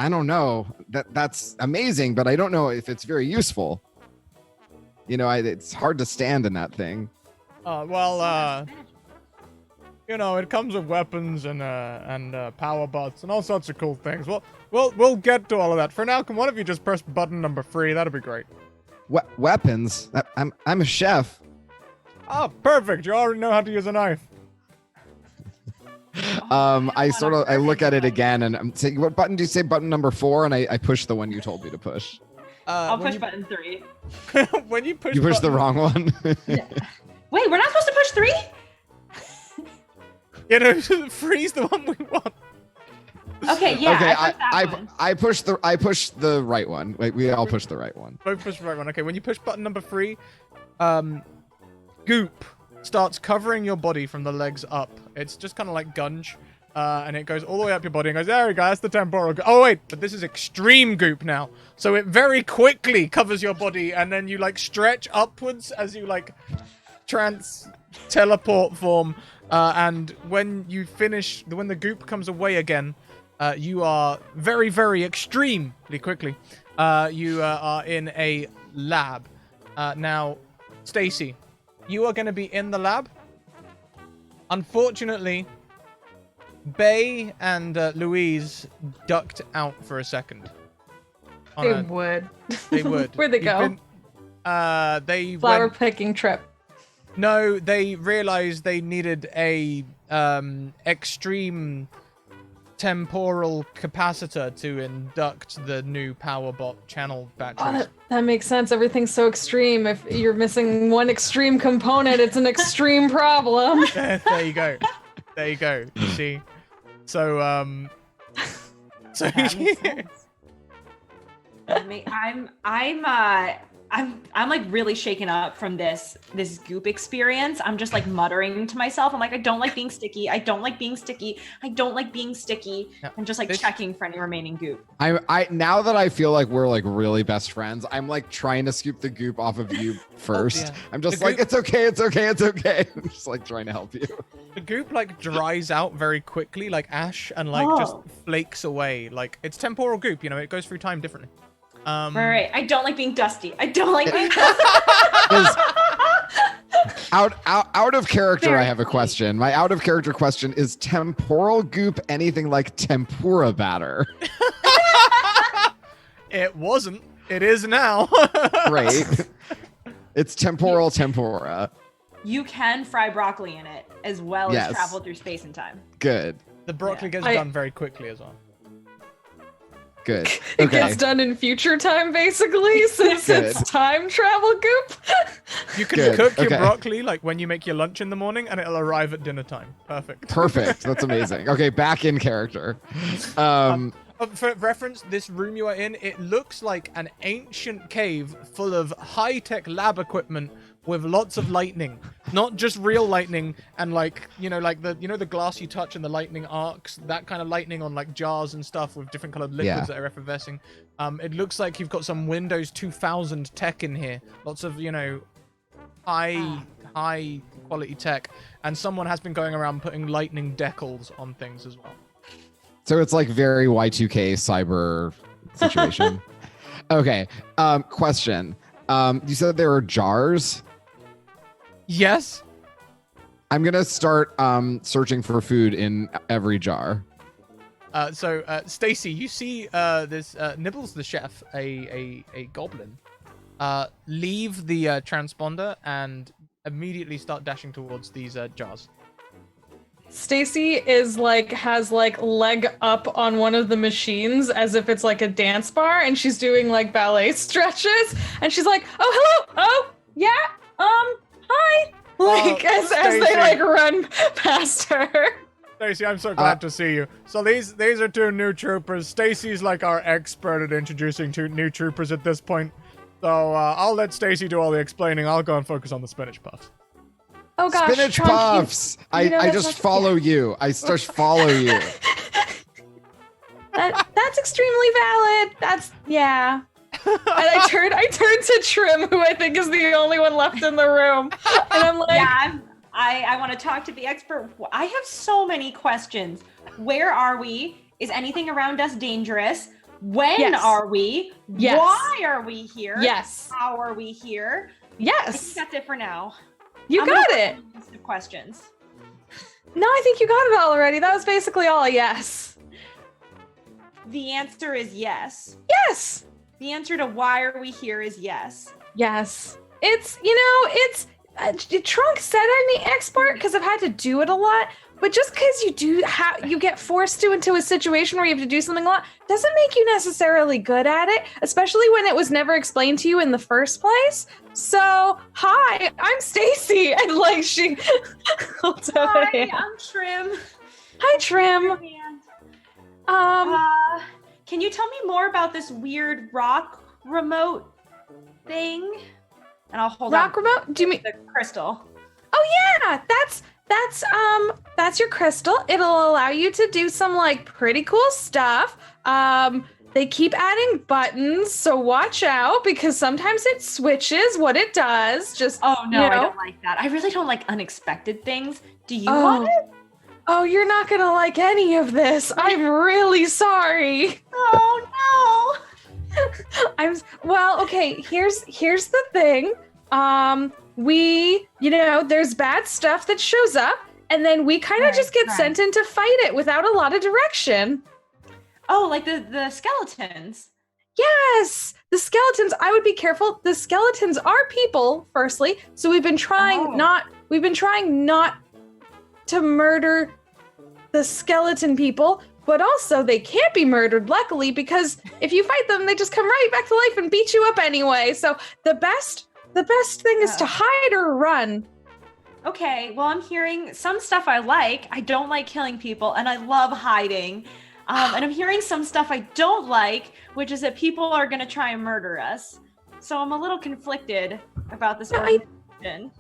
don't know. That's amazing, but I don't know if it's very useful. It's hard to stand in that thing. It comes with weapons and power bots and all sorts of cool things. We'll get to all of that. For now, can one of you just press button number 3? That'd be great. Weapons? I'm a chef. Oh, perfect. You already know how to use a knife. I look at it again and I'm saying, what button do you say? Button number 4, and I push the one you told me to push. I'll push button 3. When you push the wrong one. Wait, we're not supposed to push 3? Freeze the one we want. Okay, yeah. Okay, I push the right one. Wait, we all push the right one. Both push the right one. Okay, when you push button number 3, goop starts covering your body from the legs up. It's just kind of like gunge, and it goes all the way up your body and goes, there we go, that's the temporal goop. Oh wait, but this is extreme goop now. So it very quickly covers your body, and then you like stretch upwards as you like teleport form. And when you finish, when the goop comes away again, you are very, very extremely quickly. You are in a lab. Now, Stacy, you are going to be in the lab. Unfortunately, Bay and Louise ducked out for a second. They would. They would. Where'd they go? They Flower picking trip. No, they realized they needed a extreme temporal capacitor to induct the new power bot channel batteries. Oh, that makes sense. Everything's so extreme. If you're missing one extreme component, it's an extreme problem. There you go. There you go. You see? So, so That makes sense. I'm like really shaken up from this goop experience. I'm just like muttering to myself. I'm like, I don't like being sticky. I don't like being sticky. I don't like being sticky. Yeah. I'm just like checking for any remaining goop. I now that I feel like we're like really best friends, I'm like trying to scoop the goop off of you first. yeah. I'm just The like, goop- it's okay. I'm just like trying to help you. the goop like dries out very quickly, like ash, and like just flakes away. Like it's temporal goop, you know, it goes through time differently. Right. I don't like being dusty. I don't like being dusty. Out of character, Very I have a question. My out of character question is: temporal goop anything like tempura batter? It wasn't. It is now. Great. It's temporal tempura. You can fry broccoli in it as well Yes. as travel through space and time. Good. The broccoli gets I- done very quickly as well. Good. It Okay. gets done in future time, basically, since Good. it's time travel goop. You can Good, cook your okay. broccoli like when you make your lunch in the morning, and it'll arrive at dinner time. Perfect. Perfect. That's amazing. Okay, back in character. For reference, this room you are in, it looks like an ancient cave full of high-tech lab equipment with lots of lightning. Not just real lightning and like, like the glass you touch and the lightning arcs, that kind of lightning on like jars and stuff with different colored liquids Yeah. that are effervescing. It looks like you've got some Windows 2000 tech in here. Lots of, high quality tech. And someone has been going around putting lightning decals on things as well. So it's like very Y2K cyber situation. Okay. Question. You said there were jars. Yes. I'm gonna start searching for food in every jar. So Stacy, you see this Nibbles the chef, a goblin, leave the transponder and immediately start dashing towards these jars. Stacy has leg up on one of the machines as if it's like a dance bar, and she's doing like ballet stretches, and she's like, "Oh, hello, oh yeah, hi," as they Stacy. like run past her. Stacy, I'm so glad to see you. So these are two new troopers. Stacy's like our expert at introducing two new troopers at this point. So I'll let Stacy do all the explaining. I'll go and focus on the spinach puffs. Oh gosh, Spinach Trunk, puffs. I that's just not- follow you. I just follow you. That's extremely valid. That's yeah. And I turned to Trim, who I think is the only one left in the room, and I'm like, Yeah, I want to talk to the expert. I have so many questions. Where are we? Is anything around us dangerous? When Yes. are we? Yes. Why are we here? yes, How are we here? I think yes, that's it for now. you I'm got gonna it. have a list of questions. No, I think you got it already. That was basically all a yes. The answer is yes. Yes. The answer to why are we here is yes. Yes. It's, Trunk said I'm the expert because I've had to do it a lot, but just because you get forced into a situation where you have to do something a lot doesn't make you necessarily good at it, especially when it was never explained to you in the first place. So, hi, I'm Stacy, and like she holds out a Hi, hand. I'm Trim. Hi, Trim. Can you tell me more about this weird rock remote thing? And I'll hold Rock on remote? Do you mean? the crystal. Oh yeah, that's your crystal. It'll allow you to do some like pretty cool stuff. They keep adding buttons, so watch out because sometimes it switches what it does. Just Oh no, you I know? don't like that. I really don't like unexpected things. Do you Oh. want it? Oh, you're not gonna like any of this. I'm really sorry. Oh Okay, here's the thing. There's bad stuff that shows up, and then we kind of just get right. sent in to fight it without a lot of direction. no. Oh, like the skeletons. Yes, the skeletons. I would be careful. The skeletons are people, firstly. So we've been trying not to murder the skeleton people, but also they can't be murdered, luckily, because if you fight them, they just come right back to life and beat you up anyway. So the best thing is to hide or run. Okay, well, I'm hearing some stuff I like. I don't like killing people, and I love hiding. And I'm hearing some stuff I don't like, which is that people are going to try and murder us. So I'm a little conflicted about this organization.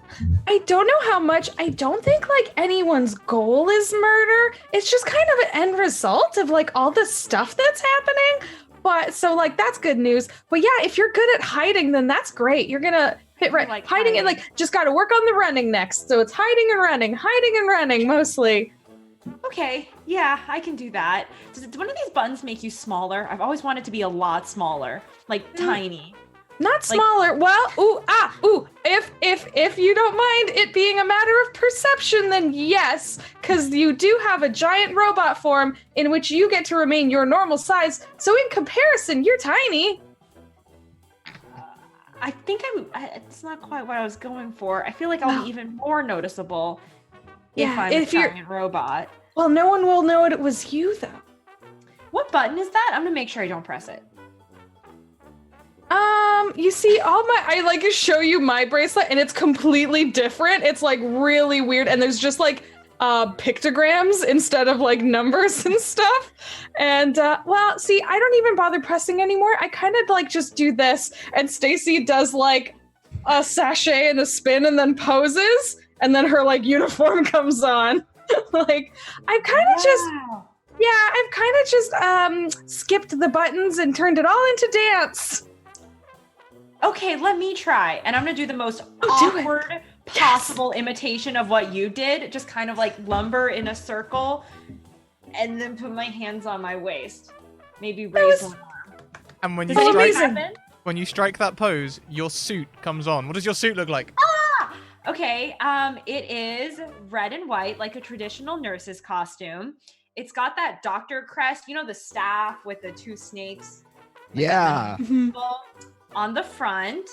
I don't know how much. I don't think like anyone's goal is murder. It's just kind of an end result of like all the stuff that's happening. But so like that's good news. But yeah, if you're good at hiding, then that's great. You're gonna hit right. Like hiding and like just got to work on the running next. So it's hiding and running mostly. Okay, yeah, I can do that. Do one of these buttons make you smaller? I've always wanted to be a lot smaller, like tiny. Not Like- smaller. Well, if you don't mind it being a matter of perception, then yes, because you do have a giant robot form in which you get to remain your normal size. So in comparison, you're tiny. I think it's not quite what I was going for. I feel like I'll be even more noticeable if I'm a giant robot. Well, no one will know it was you, though. What button is that? I'm gonna make sure I don't press it. You see, I like to show you my bracelet, and it's completely different. It's like really weird, and there's just like pictograms instead of like numbers and stuff. And well, see, I don't even bother pressing anymore. I kind of like just do this, and Stacy does like a sachet and a spin, and then poses, and then her like uniform comes on. Like I've kind of just skipped the buttons and turned it all into dance. Okay, let me try. And I'm gonna do the most Do it. awkward possible imitation of what you did. Just kind of like lumber in a circle and then put my hands on my waist. Maybe raise one arm. And when Does you anything strike, happen? when you strike that pose, your suit comes on. What does your suit look like? Okay, it is red and white, like a traditional nurse's costume. It's got that doctor crest, you know, the staff with the two snakes. Yeah. On the front.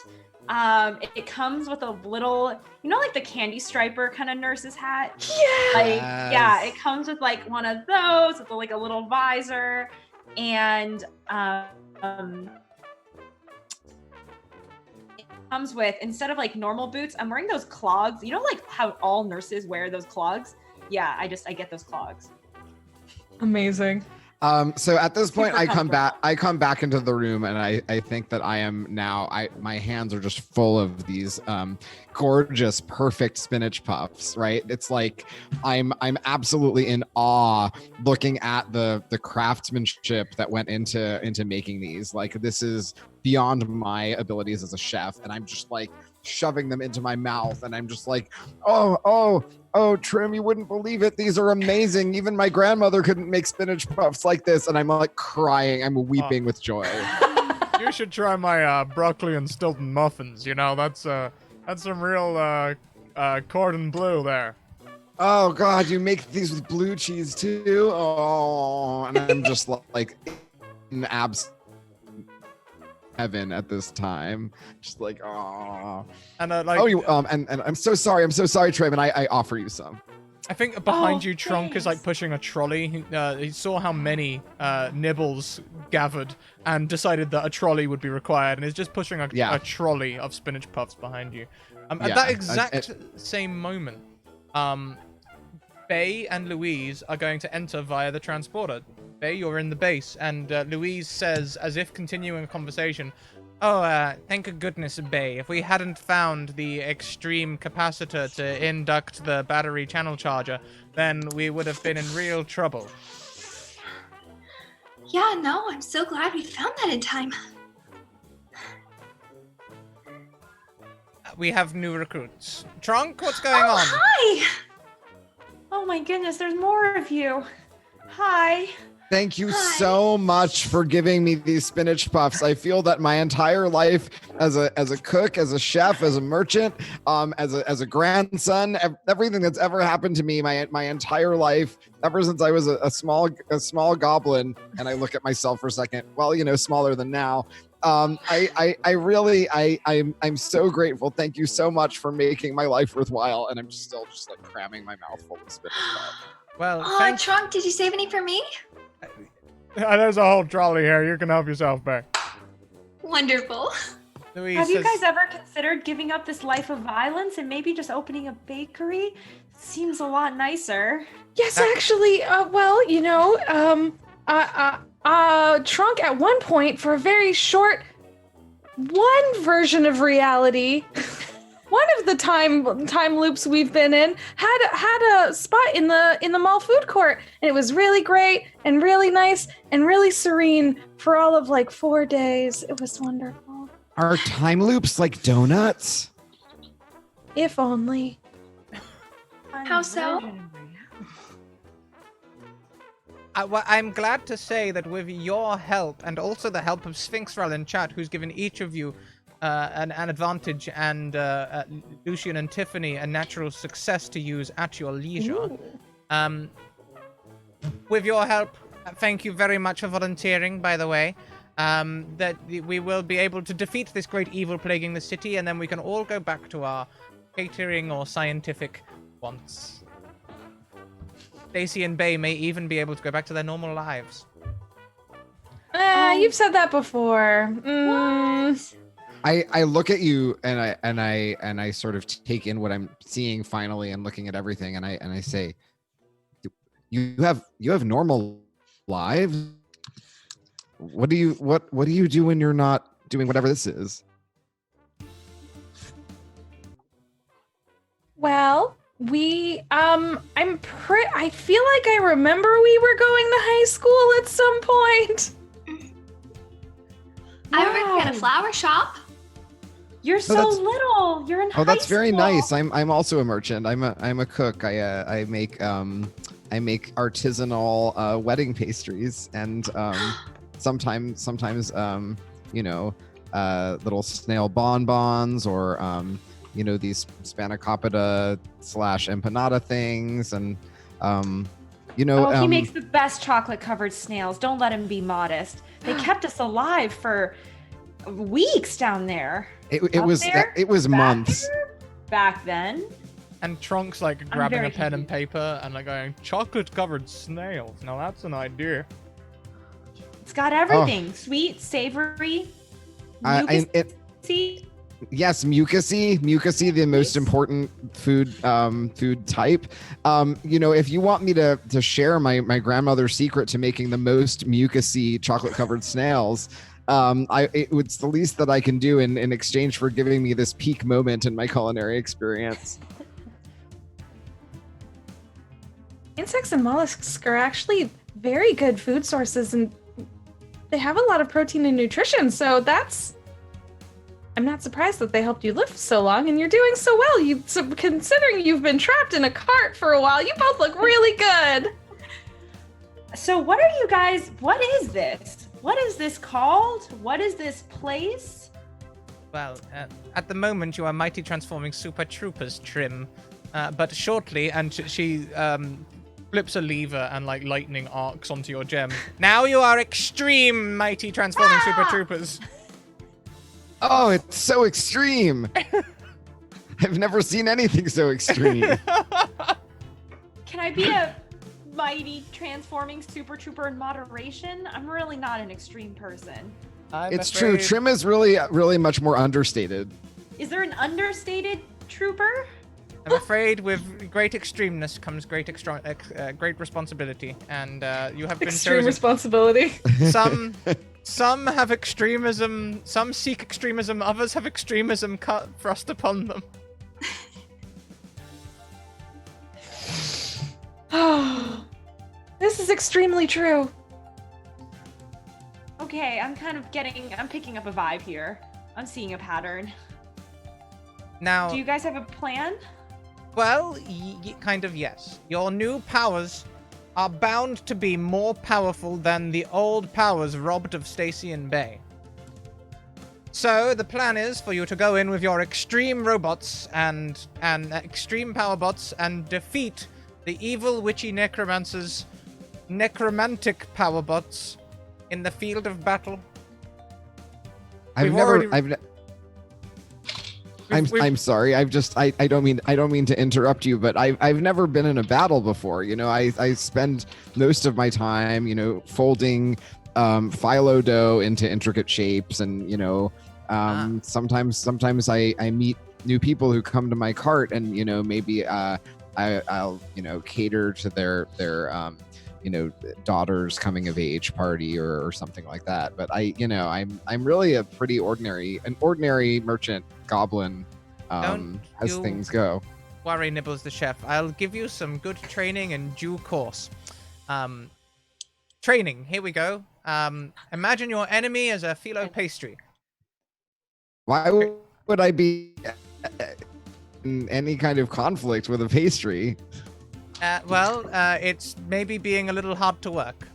It comes with a little, you know, like the candy striper kind of nurse's hat. Yeah. Like, yeah, it comes with like one of those with like a little visor, and it comes with, instead of like normal boots, I'm wearing those clogs. You know, like how all nurses wear those clogs. Yeah, I get those clogs. Amazing. So at this point, Super I come back into the room, and I think that I am now. My hands are just full of these gorgeous, perfect spinach puffs. Right? It's like I'm absolutely in awe looking at the craftsmanship that went into making these. Like this is beyond my abilities as a chef, and I'm just like shoving them into my mouth, and I'm just like, oh, Trim, you wouldn't believe it. These are amazing. Even my grandmother couldn't make spinach puffs like this. And I'm like crying. I'm weeping with joy. You should try my broccoli and Stilton muffins. You know, that's some real cordon bleu there. Oh God, you make these with blue cheese too? Oh, and I'm just like in abs heaven at this time, just like oh. And like, and I'm so sorry, Trev, and I offer you some. I think behind Oh, you, Trunk is like thanks. pushing a trolley. He saw how many nibbles gathered and decided that a trolley would be required, and is just pushing a trolley of spinach puffs behind you. At that exact same moment, Faye and Louise are going to enter via the transporter. Faye, you're in the base, and Louise says, as if continuing a conversation, "Oh, thank goodness, Bay. If we hadn't found the Xtreme capacitor to induct the battery channel charger, then we would have been in real trouble." Yeah, no, I'm so glad we found that in time. We have new recruits. Trunk, what's going on? Hi! Oh my goodness, there's more of you. Hi. Thank you Hi. so much for giving me these spinach puffs. I feel that my entire life as a cook, as a chef, as a merchant, as a grandson, everything that's ever happened to me, my entire life, ever since I was a small goblin, and I look at myself for a second, well, you know, smaller than now. I'm so grateful. Thank you so much for making my life worthwhile, and I'm still just like cramming my mouth full of spinach puffs. Well, Oh, Trunk, did you save any for me? There's a whole trolley here. You can help yourself, Bay. Wonderful. Louise Have you says, guys ever considered giving up this life of violence and maybe just opening a bakery? Seems a lot nicer. Yes, actually, well, Trunk at one point for a very short one version of reality, one of the time loops we've been in had a spot in the mall food court, and it was really great and really nice and really serene for all of like 4 days. It was wonderful. Are time loops like donuts? If only. How so? well, I'm glad to say that with your help, and also the help of Sphinxrel in chat, who's given each of you an advantage, and Lucian and Tiffany a natural success to use at your leisure. With your help, thank you very much for volunteering, by the way, that we will be able to defeat this great evil plaguing the city, and then we can all go back to our catering or scientific wants. Stacy and Bay may even be able to go back to their normal lives. You've said that before. I look at you and I sort of take in what I'm seeing finally and looking at everything, and I say, you have normal lives? What do you do when you're not doing whatever this is? Well, I feel like I remember we were going to high school at some point. I work at a flower shop. You're so little. You're in high Oh, that's very school. nice. I'm also a merchant. I'm a cook. I make artisanal wedding pastries, and sometimes little snail bonbons, or these spanakopita / empanada things, and he makes the best chocolate-covered snails. Don't let him be modest. They kept us alive for weeks down there. It was months back then. And Trunk's like grabbing a pen and paper and like going, chocolate-covered snails. Now that's an idea. It's got everything: sweet, savory, mucusy. Yes, mucusy, the most important food type. If you want me to share my grandmother's secret to making the most mucusy chocolate-covered snails, it's the least that I can do in exchange for giving me this peak moment in my culinary experience. Insects and mollusks are actually very good food sources, and they have a lot of protein and nutrition, so I'm not surprised that they helped you live so long, and you're doing so well. Considering you've been trapped in a cart for a while, you both look really good. So what is this? What is this called? What is this place? Well, at the moment you are mighty transforming super troopers, Trim. But shortly, and she flips a lever and like lightning arcs onto your gem. Now you are extreme mighty transforming super troopers. Oh, it's so extreme. I've never seen anything so extreme. Can I be a mighty transforming super trooper in moderation? I'm really not an extreme person. It's true. Trim is really, really much more understated. Is there an understated trooper? I'm afraid with great extremeness comes great responsibility, and you have been Extreme chosen. responsibility. Some have extremism, some seek extremism, others have extremism thrust upon them. Oh, this is extremely true. Okay, I'm picking up a vibe here. I'm seeing a pattern. Now, do you guys have a plan? Well, kind of, yes. Your new powers are bound to be more powerful than the old powers robbed of Stacy and Bay. So the plan is for you to go in with your extreme robots and extreme power bots and defeat the evil witchy necromancer's necromantic power bots in the field of battle. I'm sorry. I don't mean to interrupt you, but I've never been in a battle before. I spend most of my time, folding phyllo dough into intricate shapes and Sometimes I meet new people who come to my cart, and maybe I'll cater to their daughter's coming of age party or something like that. But I'm really an ordinary merchant goblin as things go. Worry, Nibbles the chef. I'll give you some good training in due course. Training, here we go. Imagine your enemy as a phyllo pastry. Why would I be in any kind of conflict with a pastry? It's maybe being a little hard to work.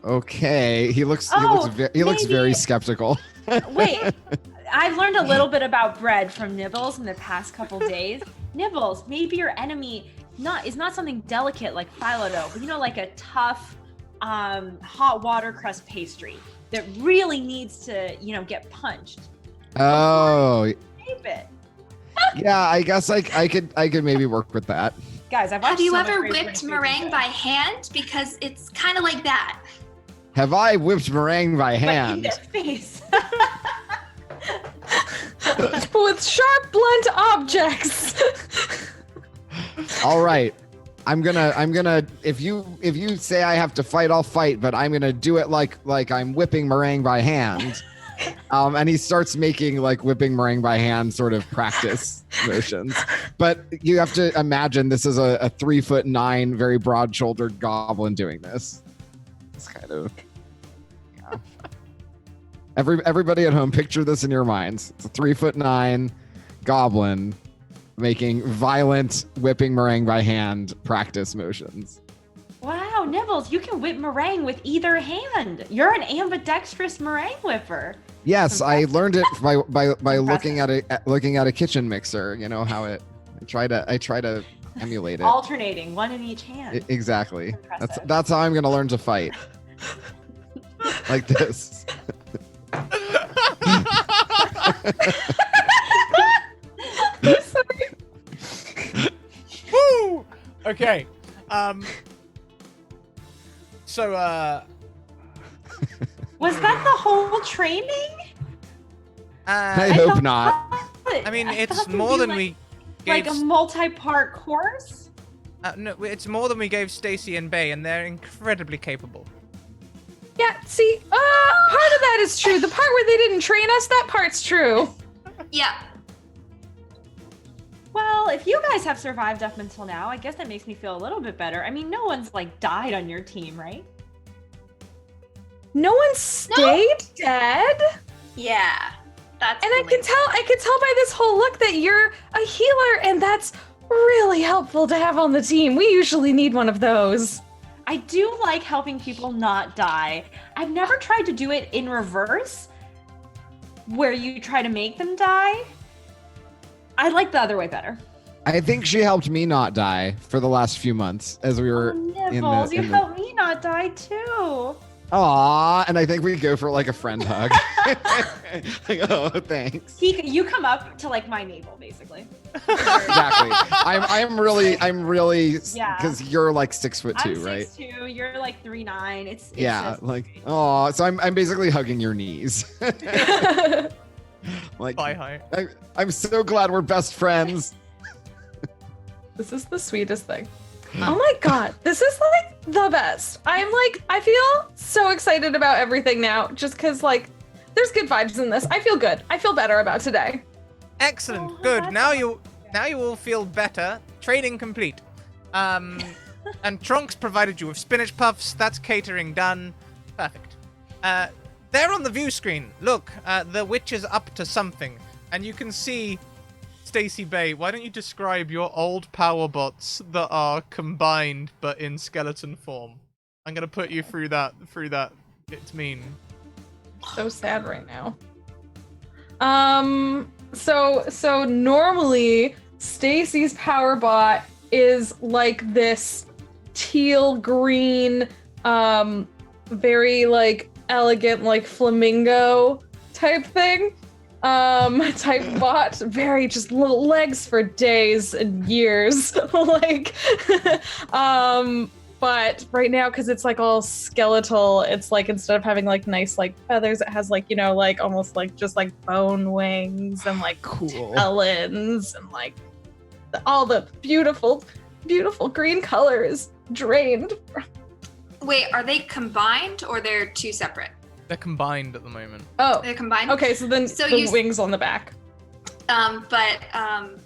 Okay, he looks very skeptical. Wait, I've learned a little bit about bread from Nibbles in the past couple days. Nibbles, maybe your enemy is not something delicate like phyllo dough, but like a tough hot water crust pastry that really needs to get punched. Oh. Shape it. Yeah, I guess I could maybe work with that. Guys, I've watched Have you so much ever Great whipped British meringue Baking by hand? Because it's kind of like that. Have I whipped meringue by Show, but in hand? their face. With sharp, blunt objects. All right. I'm gonna if you say I have to fight, I'll fight, but I'm gonna do it like I'm whipping meringue by hand. And he starts making like whipping meringue by hand sort of practice motions. But you have to imagine this is a 3'9", very broad-shouldered goblin doing this. It's kind of Everybody at home, picture this in your minds. It's a 3'9" goblin making violent whipping meringue by hand practice motions. Wow, Nibbles, you can whip meringue with either hand. You're an ambidextrous meringue whipper. Yes, I learned it by looking at a kitchen mixer. You know how it. I try to emulate it. Alternating, one in each hand. Exactly. Impressive. That's how I'm gonna learn to fight. Like this. Woo! Okay. So, Was that the whole training? I hope thought- not. I mean, I it's thought more you than like- we gave. Like a multi-part course? No, it's more than we gave Stacy and Bay, and they're incredibly capable. Yeah, see, part of that is true. The part where they didn't train us, that part's true. Yeah. Well, if you guys have survived up until now, I guess that makes me feel a little bit better. I mean, no one's like died on your team, right? No one stayed dead. Yeah. That's And I could tell by this whole look that you're a healer, and that's really helpful to have on the team. We usually need one of those. I do like helping people not die. I've never tried to do it in reverse, where you try to make them die. I like the other way better. I think she helped me not die for the last few months as we were Nibbles, you helped me not die too. Aw, and I think we go for like a friend hug. Like, oh, thanks. You come up to like my navel, basically. Exactly. I'm really Yeah. because you're like 6'2", I'm right? 6'2", you're like 3'9". It's Yeah, just like great. oh, so I'm basically hugging your knees. Like Bye, hi. I'm so glad we're best friends. This is the sweetest thing. Oh my god, this is like the best. I feel so excited about everything now, just because like there's good vibes in this. I feel good. I feel better about today. Excellent. Oh, Good. that's Now you all feel better. Training complete. And Trunks provided you with spinach puffs. That's catering done. Perfect. There on the view screen, look, the witch is up to something, and you can see Stacy Bay. Why don't you describe your old power bots that are combined but in skeleton form? I'm gonna put you through that. It's mean. So sad right now. So normally Stacy's power bot is like this teal green, very like elegant, like flamingo type thing. Type bot, very just little legs for days and years. Like, But right now, because it's like all skeletal, it's like instead of having like nice like feathers, it has like, you know, like almost like just like bone wings and like Cool. talons and like all the beautiful, beautiful green colors drained. Wait, are they combined or they're two separate? They're combined at the moment. Oh, They're combined. okay. So then So the you- wings on the back. But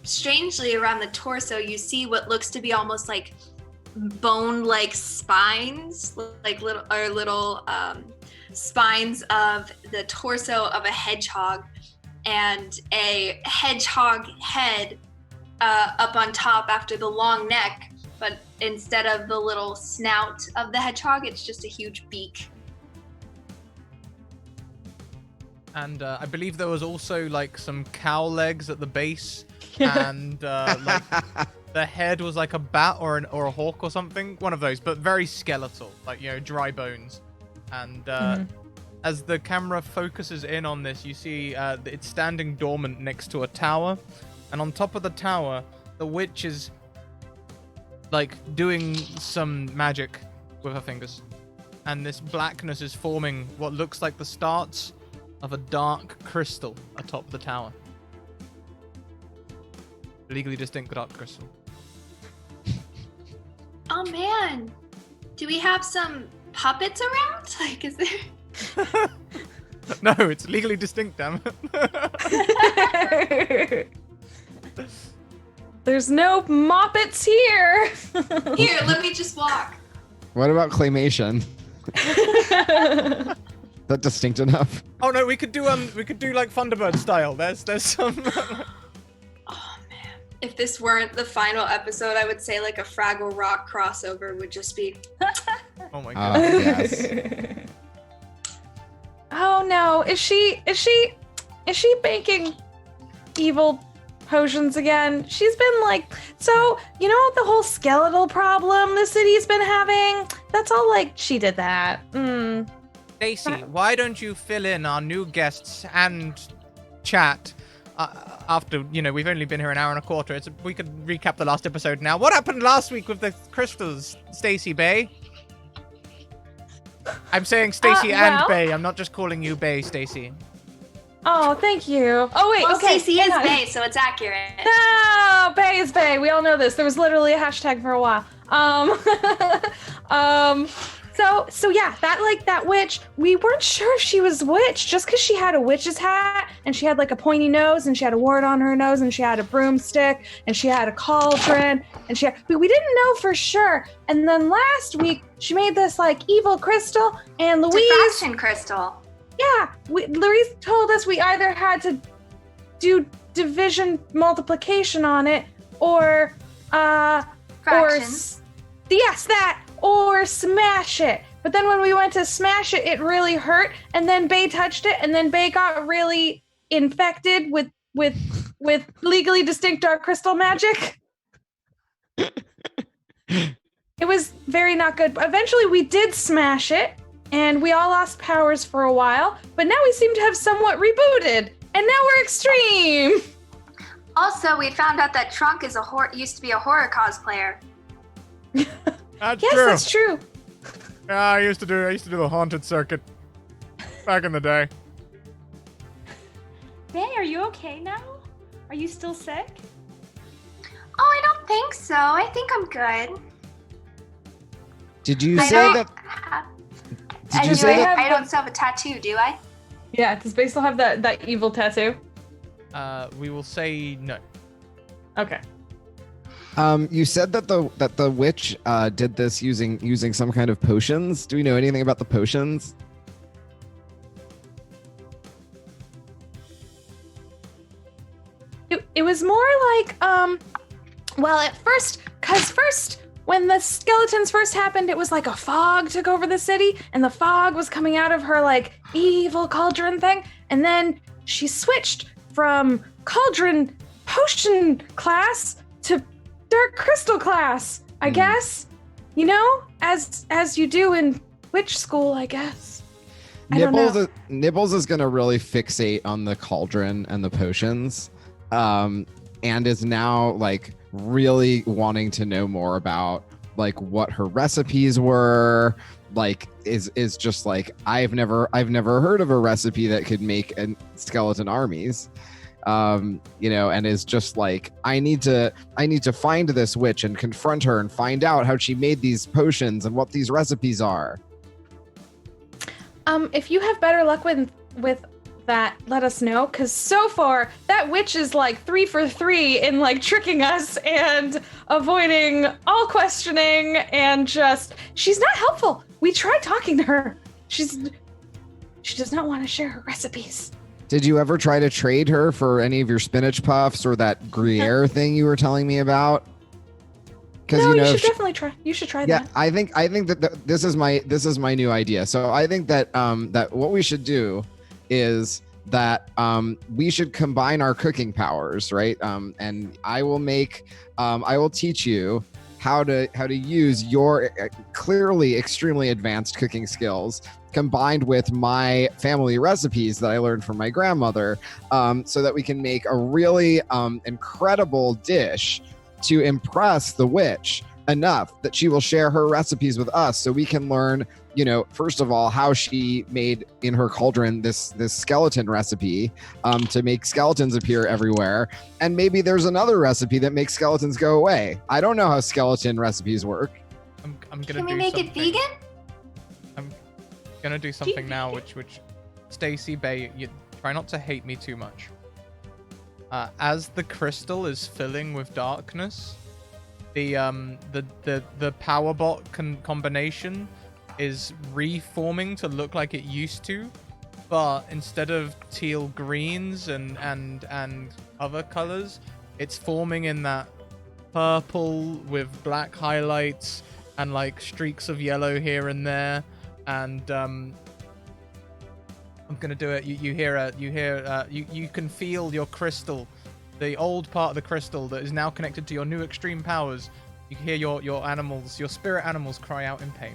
strangely around the torso, you see what looks to be almost like bone-like spines, like little spines of the torso of a hedgehog, and a hedgehog head up on top after the long neck. But instead of the little snout of the hedgehog, it's just a huge beak. And I believe there was also like some cow legs at the base, and like the head was like a bat or a hawk or something, one of those, but very skeletal, like, you know, dry bones. And as the camera focuses in on this, you see it's standing dormant next to a tower, and on top of the tower, the witch is like doing some magic with her fingers, and this blackness is forming what looks like the starts of a dark crystal atop the tower. Legally distinct dark crystal. Oh man, do we have some puppets around? Like, is there? No, it's legally distinct, damn it. There's no moppets here. Here, let me just walk. What about claymation? That distinct enough? Oh no, we could do like Thunderbird style. There's some. Oh man, if this weren't the final episode, I would say like a Fraggle Rock crossover would just be. Oh my god. Yes. Oh no, is she baking evil potions again? She's been like, so you know the whole skeletal problem the city's been having? That's all like she did that. Stacy, why don't you fill in our new guests and chat after, you know, we've only been here an hour and a quarter. We could recap the last episode now. What happened last week with the crystals, Stacy Bay? I'm saying Stacy and well- Bay. I'm not just calling you Bay, Stacy. Oh, thank you. Oh wait, Well, okay. Stacey hang is on. Bay, so it's accurate. No, Bay is Bay. We all know this. There was literally a hashtag for a while. So yeah, that witch, we weren't sure if she was witch just because she had a witch's hat and she had like a pointy nose and she had a wart on her nose and she had a broomstick and she had a cauldron and we didn't know for sure. And then last week she made this like evil crystal and Louise, Diffraction crystal. yeah, Louise told us we either had to do division multiplication on it or Fractions. yes, that, or smash it. But then when we went to smash it, it really hurt, and then Bay touched it, and then Bay got really infected with legally distinct dark crystal magic. It was very not good. But eventually we did smash it, and we all lost powers for a while, but now we seem to have somewhat rebooted, and now we're extreme. Also, we found out that Trunk is used to be a horror cosplayer. That's Yes, true. that's true. Yeah, I used to do the haunted circuit back in the day. Bay, are you okay now? Are you still sick? Oh, I don't think so. I think I'm good. Did you I say don't that? have- Did you do say that? I don't still have a tattoo, do I? Yeah, does Bay still have that evil tattoo? We will say no. Okay. You said that the witch did this using some kind of potions. Do we know anything about the potions? It was more like well, at first when the skeletons first happened, it was like a fog took over the city, and the fog was coming out of her like evil cauldron thing, and then she switched from cauldron potion class to dark crystal class, I guess. You know, as you do in witch school, I guess. I don't know. Nibbles is gonna really fixate on the cauldron and the potions, and is now like really wanting to know more about like what her recipes were. Like is just like I've never heard of a recipe that could make skeleton armies. You know, and is just like I need to find this witch and confront her and find out how she made these potions and what these recipes are. If you have better luck with that, let us know, because so far that witch is like 3 for 3 in like tricking us and avoiding all questioning, and just she's not helpful. We tried talking to her. She does not want to share her recipes. Did you ever try to trade her for any of your spinach puffs or that Gruyere thing you were telling me about? No, you should definitely try. You should try that. Yeah, I think that this is my new idea. So I think that that what we should do is that we should combine our cooking powers, right? And I will teach you how to use your clearly extremely advanced cooking skills combined with my family recipes that I learned from my grandmother, so that we can make a really incredible dish to impress the witch enough that she will share her recipes with us, so we can learn, you know, first of all, how she made in her cauldron this skeleton recipe to make skeletons appear everywhere. And maybe there's another recipe that makes skeletons go away. I don't know how skeleton recipes work. I'm gonna Can we make it vegan? I'm gonna do something now, which Stacy Bay, you try not to hate me too much. As the crystal is filling with darkness, the power bot combination is reforming to look like it used to, but instead of teal greens and other colors, it's forming in that purple with black highlights and like streaks of yellow here and there. And I'm gonna do it. You can feel your crystal, the old part of the crystal that is now connected to your new extreme powers. You can hear your animals, your spirit animals, cry out in pain.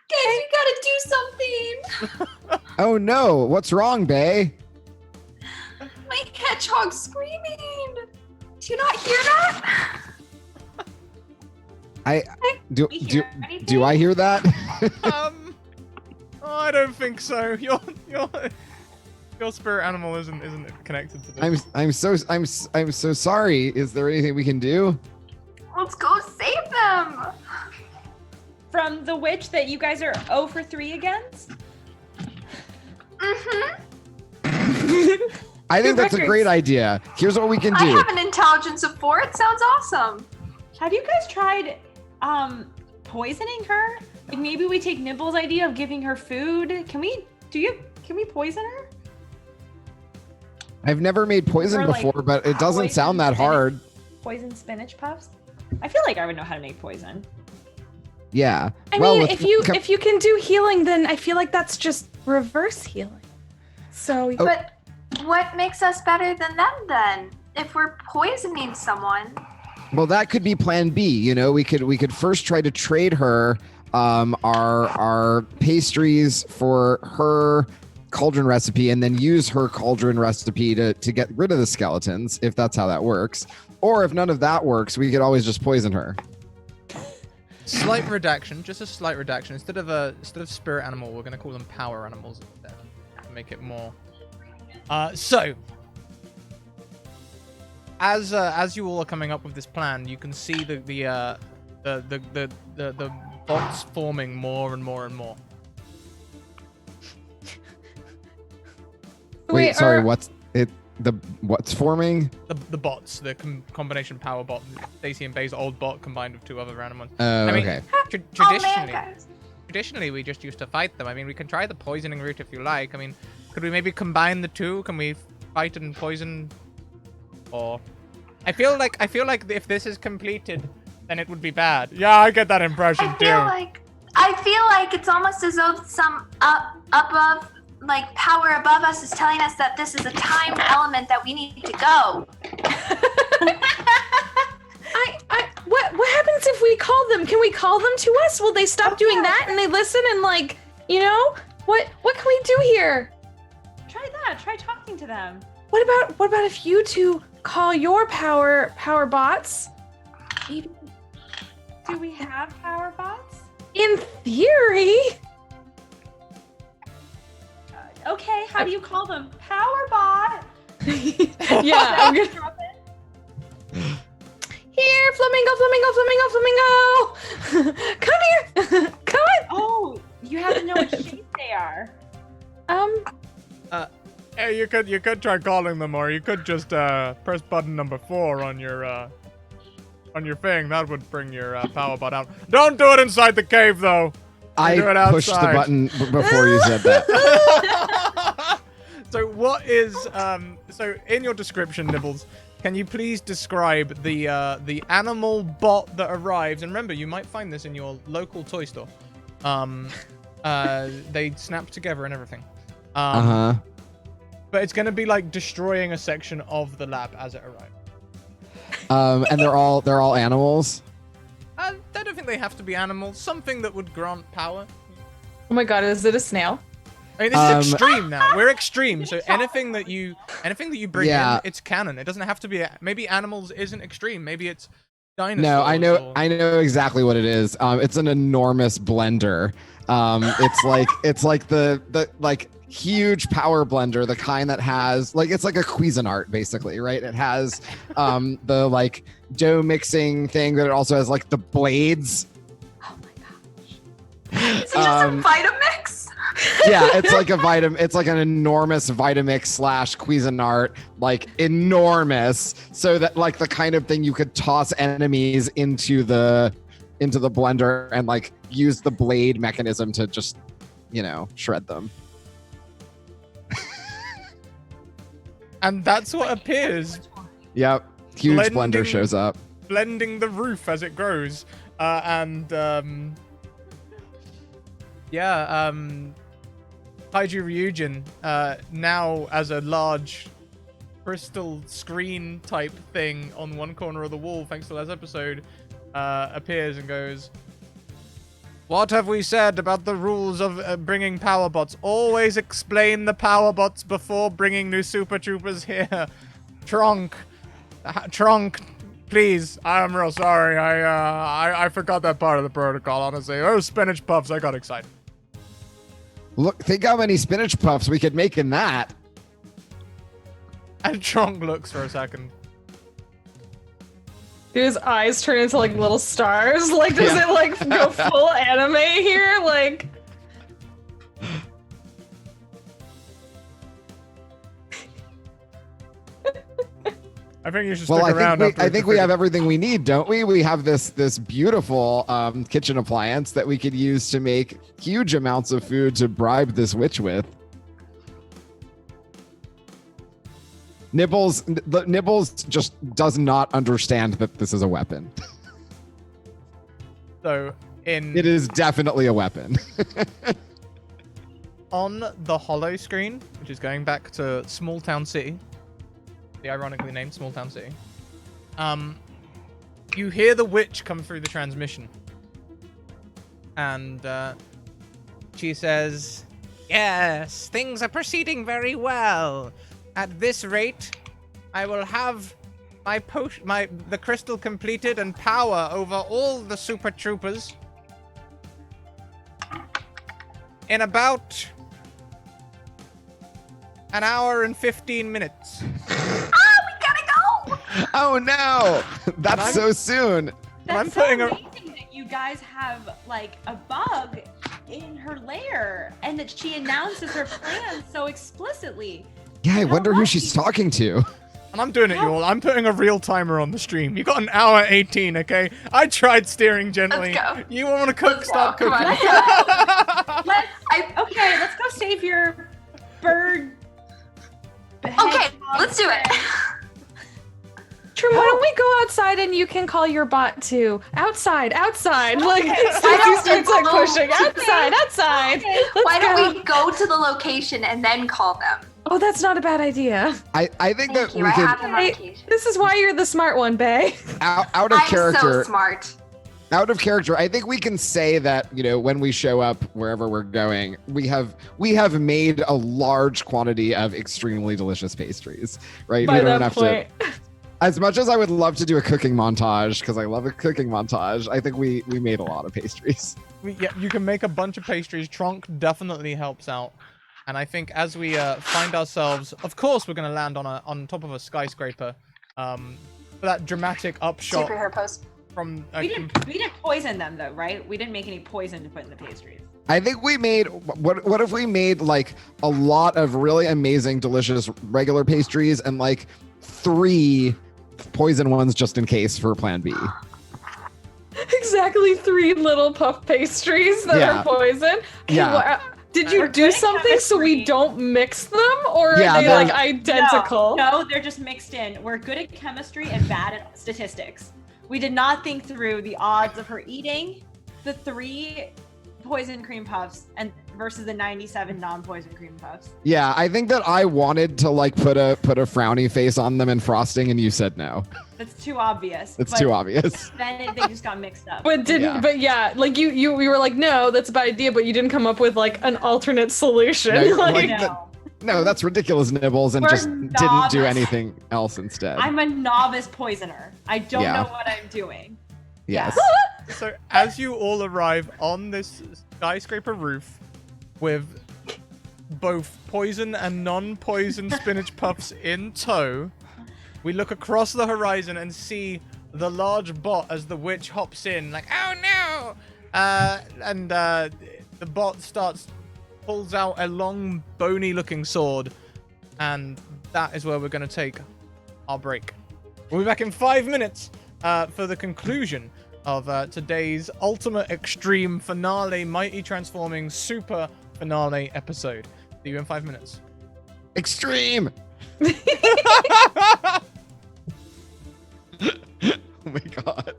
Guys, we gotta do something. Oh no, what's wrong, Bay? My hedgehog's screaming. Do you not hear that? Do I hear that? I don't think so. Your spirit animal isn't connected to this. I'm so sorry. Is there anything we can do? Let's go save them. From the witch that you guys are 0 for 3 against? Mm-hmm. I think that's a great idea. Here's what we can do. I have an intelligence of 4. It sounds awesome. Have you guys tried poisoning her? Like maybe we take Nibble's idea of giving her food. Can we poison her? I've never made poison Or, like, before, but it doesn't poison sound that spinach- hard. Poison spinach puffs? I feel like I would know how to make poison. Yeah. I mean, if you can do healing, then I feel like that's just reverse healing. So, But what makes us better than them then? If we're poisoning someone. Well, that could be plan B. You know, we could first try to trade her our pastries for her cauldron recipe, and then use her cauldron recipe to get rid of the skeletons, if that's how that works. Or if none of that works, we could always just poison her. Slight redaction, just a slight redaction. Instead of spirit animal, we're gonna call them power animals instead to make it more. So, as you all are coming up with this plan, you can see the bots forming more and more and more. Wait, sorry, what's forming? The bots, the combination power bot, Stacy and Bay's old bot combined with 2 other animals. Oh, I mean, okay. Traditionally, we just used to fight them. I mean, we can try the poisoning route if you like. I mean, could we maybe combine the 2? Can we fight and poison? Or I feel like if this is completed, then it would be bad. Yeah, I get that impression too. I feel like it's almost as though some above, like power above us, is telling us that this is a time element that we need to go. What happens if we call them? Can we call them to us? Will they stop doing that and they listen and, like, you know, what can we do here? try that. Try talking to them. What about if you two call your power bots? Maybe. Do we have power bots? In theory. Okay, how do you call them? Power bot. Yeah, I'm gonna drop it. Here, flamingo. Come here. Come on. Oh, you have to know what shape they are. Hey, you could try calling them, or you could just press button number 4 on your thing. That would bring your power bot out. Don't do it inside the cave, though. I Do it pushed the outside. button before you said that. So what is so in your description, Nibbles, can you please describe the animal bot that arrives? And remember, you might find this in your local toy store. They snap together and everything. But it's gonna be like destroying a section of the lab as it arrives. And they're all animals. I don't think they have to be animals. Something that would grant power. Oh my god, is it a snail? I mean, this is extreme now. We're extreme, so anything that you bring Yeah. in, it's canon. It doesn't have to be. Maybe animals isn't extreme. Maybe it's dinosaurs. No, I know or- exactly what it is. It's an enormous blender. It's like the like huge power blender, the kind that has like it's like a Cuisinart basically, right? It has the like dough mixing thing, but it also has like the blades. Oh my gosh. Is it just a Vitamix? Yeah, it's like it's like an enormous Vitamix / Cuisinart, like enormous, so that like the kind of thing you could toss enemies into the blender and like use the blade mechanism to just, shred them. And that's what appears, Yep. Huge Blending- blender shows up. blending the roof as it grows. Kaiju Ryujin, now as a large crystal screen type thing on one corner of the wall, thanks to last episode, appears and goes, "What have we said about the rules of bringing power bots? Always explain the power bots before bringing new Super Troopers here. Tronk, please. I'm real sorry. I forgot that part of the protocol, honestly. Oh, spinach puffs. I got excited." Look, think how many spinach puffs we could make in that. And Tronk looks for a second. Do his eyes turn into like little stars? Like, does Yeah. it like go full anime here? Like, I think you should Well, stick around. I think we have everything we need, don't we? We have this beautiful kitchen appliance that we could use to make huge amounts of food to bribe this witch with. Nibbles just does not understand that this is a weapon. So, It is definitely a weapon. on the hollow screen, which is going back to Small Town City, the ironically named Small Town City, you hear the witch come through the transmission. And she says, "Yes, things are proceeding very well. At this rate, I will have the crystal completed and power over all the Super Troopers in about an hour and 15 minutes. Oh no, I'm- that's so soon. I'm That's putting so a- amazing that you guys have like a bug in her lair and that she announces her plans so explicitly. Yeah, I You know wonder who what? she's talking to. And I'm doing it, you all. I'm putting a real timer on the stream. You got an hour 18, okay? I tried steering gently. Let's go. You want to cook? Let's Start go. cooking. Come on. Okay, let's go save your bird. Okay, let's do it. Trim, why don't we go outside and you can call your bot too? Outside. Like, Why Stacey don't starts we like go- pushing. Outside. Okay. Let's Why go. don't we go to the location and then call them? Oh, that's not a bad idea. I think that Thank you. we I could have the Hey, location. this is why you're the smart one, Bae. out of I'm character. so smart. out of character, I think we can say that, you know, when we show up wherever we're going, we have made a large quantity of extremely delicious pastries, right? By we don't that have point. to. As much as I would love to do a cooking montage, because I love a cooking montage, I think we made a lot of pastries. Yeah, you can make a bunch of pastries. Trunk definitely helps out. And I think as we find ourselves, of course, we're going to land on top of a skyscraper. For that dramatic upshot Superhero pose. from. We didn't poison them though, right? We didn't make any poison to put in the pastries. I think we made what if we made like a lot of really amazing, delicious regular pastries and like 3 poison ones just in case for Plan B. Exactly 3 little puff pastries that Yeah. are poison. Okay, Yeah. did you We're do good at something so we chemistry. don't mix them, or Yeah, are they they're- like identical? No, they're just mixed in. We're good at chemistry and bad at statistics. We did not think through the odds of her eating the 3 poison cream puffs and versus the 97 non-poison cream puffs. Yeah, I think that I wanted to like put a frowny face on them in frosting, and you said no. That's too obvious. It's but too obvious. Then they just got mixed up. But didn't. Yeah. But yeah, like you were like, no, that's a bad idea. But you didn't come up with like an alternate solution. No, like, like- No. No, that's ridiculous, Nibbles, and We're just didn't do novice. anything else instead. I'm a novice poisoner. I don't Yeah. know what I'm doing. yes. So as you all arrive on this skyscraper roof with both poison and non-poison spinach puffs in tow, we look across the horizon and see the large bot as the witch hops in, like, oh no! And the bot pulls out a long, bony-looking sword, and that is where we're going to take our break. We'll be back in 5 minutes for the conclusion of today's Ultimate Extreme Finale, Mighty Transforming Super Finale episode. See you in 5 minutes. Extreme. Oh my god.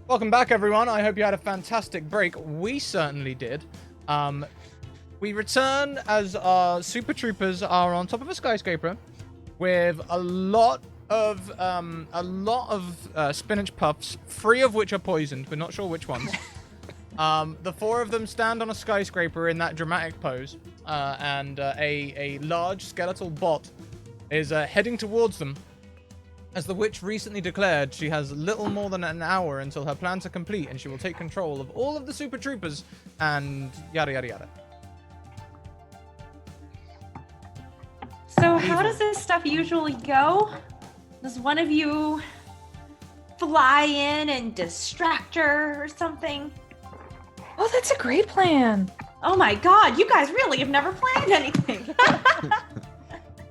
Welcome back, everyone. I hope you had a fantastic break. We certainly did. We return as our Super Troopers are on top of a skyscraper with a lot of spinach puffs, 3 of which are poisoned. We're not sure which ones. The 4 of them stand on a skyscraper in that dramatic pose, and a large skeletal bot is heading towards them. As the witch recently declared, she has little more than an hour until her plans are complete, and she will take control of all of the Super Troopers, and yada yada yada. So how does this stuff usually go? Does one of you fly in and distract her or something? Oh, that's a great plan. Oh my god, you guys really have never planned anything.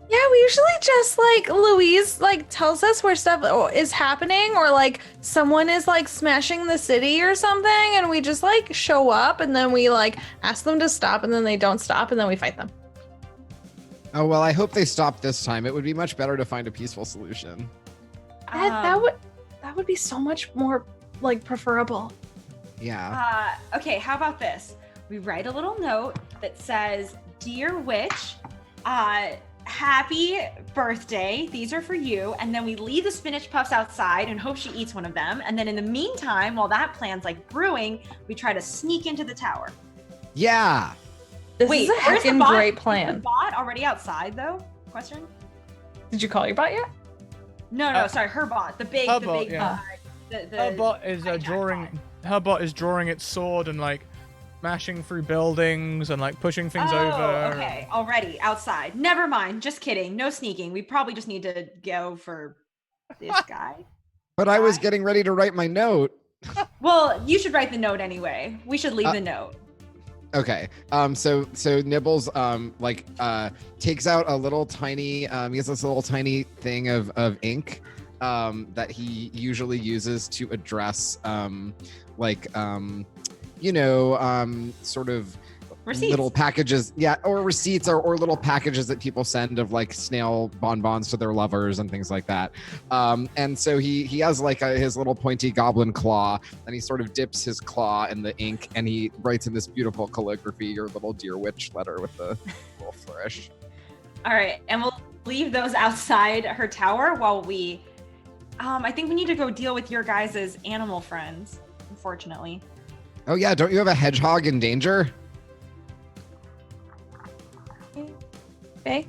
Yeah, we usually just like Louise like tells us where stuff is happening, or like someone is like smashing the city or something, and we just like show up and then we like ask them to stop, and then they don't stop, and then we fight them. Oh, well, I hope they stop this time. It would be much better to find a peaceful solution. That would be so much more like preferable. Yeah. Okay, how about this? We write a little note that says, "Dear Witch, happy birthday. These are for you." And then we leave the spinach puffs outside and hope she eats one of them. And then in the meantime, while that plan's like brewing, we try to sneak into the tower. Yeah. This Wait, is a where's the heckin' bot? great Is plan. the bot already outside though? Question? Did you call your bot yet? No, sorry, her bot. The big, Her the bot, big, yeah. the Her bot is drawing. Her bot is drawing its sword and like smashing through buildings and like pushing things over. Okay, already outside. Never mind. Just kidding. No sneaking. We probably just need to go for this guy. But I was Why? getting ready to write my note. Well, you should write the note anyway. We should leave the note. Okay. So Nibbles takes out a little tiny he has this little tiny thing of ink that he usually uses to address sort of Receipts. little packages, or receipts or little packages that people send of like snail bonbons to their lovers and things like that. And so he has like his little pointy goblin claw, and he sort of dips his claw in the ink, and he writes in this beautiful calligraphy your little dear witch letter with the little flourish. All right, and we'll leave those outside her tower while we. I think we need to go deal with your guys' animal friends. Unfortunately. Oh yeah, don't you have a hedgehog in danger? Okay.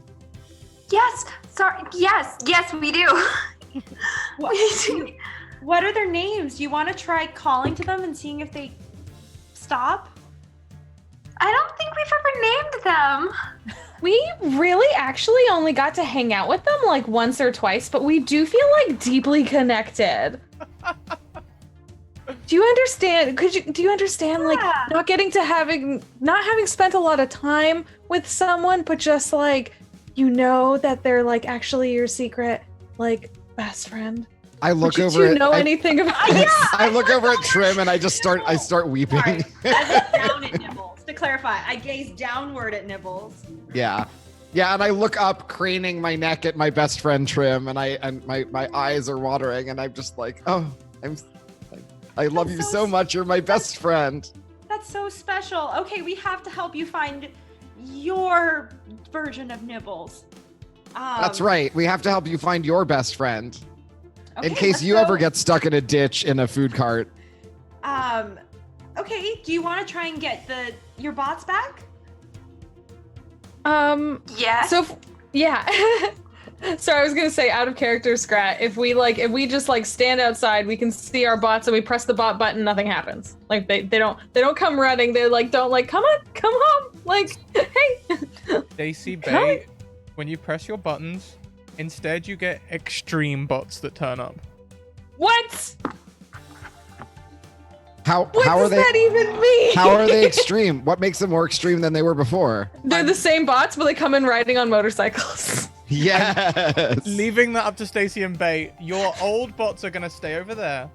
Yes. Sorry. Yes, we do. What are their names? Do you want to try calling to them and seeing if they stop? I don't think we've ever named them. We really actually only got to hang out with them like once or twice, but we do feel like deeply connected. Do you understand? Do you understand like not having spent a lot of time with someone, but just like that they're like actually your secret like best friend? I look over Do you at know anything about I look over at Trim and I start weeping. Sorry. I look down at Nibbles. To clarify, I gaze downward at Nibbles. Yeah, and I look up, craning my neck at my best friend Trim, and my eyes are watering, and I'm just like, oh, I love you so much. You're my best friend. That's so special. Okay, we have to help you find your version of Nibbles. That's right. We have to help you find your best friend. Okay, in case let's you go. ever get stuck in a ditch in a food cart. Okay, do you want to try and get your bots back? Yes. So I was gonna say, out of character, Scrat, if we just like stand outside, we can see our bots and we press the bot button, nothing happens. Like they don't come running. They like don't like come home. Like hey. Daisy Bay, when you press your buttons, instead you get Xtreme bots that turn up. What? How What are does they? that even mean? How are they extreme? What makes them more extreme than they were before? They're the same bots, but they come in riding on motorcycles. Yes. Leaving that up to Stacy and Bay, your old bots are gonna stay over there.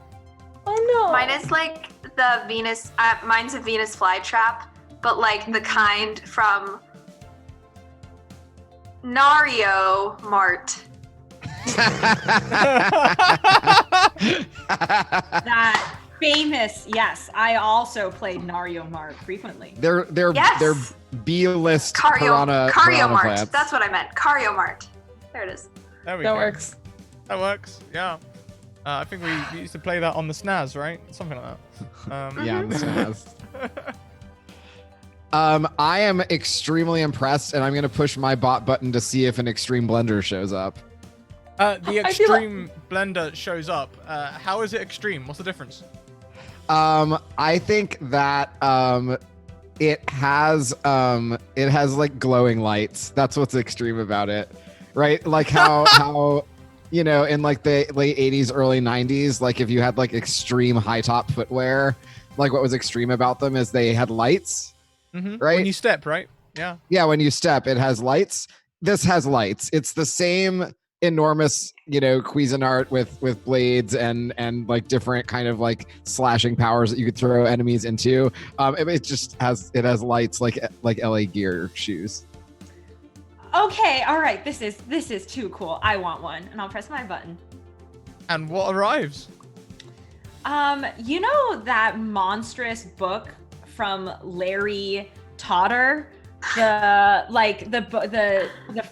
Oh no. Mine is like the Venus. Mine's a Venus flytrap, but like the kind from Nario Mart. famous. Yes, I also played Nario Mart frequently. They're Yes. B-list Cario piranha Mart. plants. That's what I meant. Cario Mart. There it is. There we That go. works. That works. Yeah. I think we used to play that on the SNES, right? Something like that. Yeah, the SNES. I am extremely impressed, and I'm gonna push my bot button to see if an Xtreme blender shows up. The I feel like- Xtreme blender shows up. How is it extreme? What's the difference? I think that it has like glowing lights. That's what's extreme about it, right? Like how you know, in like the late 80s, early 90s, like if you had like extreme high top footwear, like what was extreme about them is they had lights, right? When you step, right? Yeah. Yeah, when you step, it has lights. This has lights. It's the same enormous, you know, Cuisinart with blades and like different kind of like slashing powers that you could throw enemies into. It just has lights like LA Gear shoes. Okay, all right. This is too cool. I want one, and I'll press my button. And what arrives? You know that monstrous book from Larry Totter, the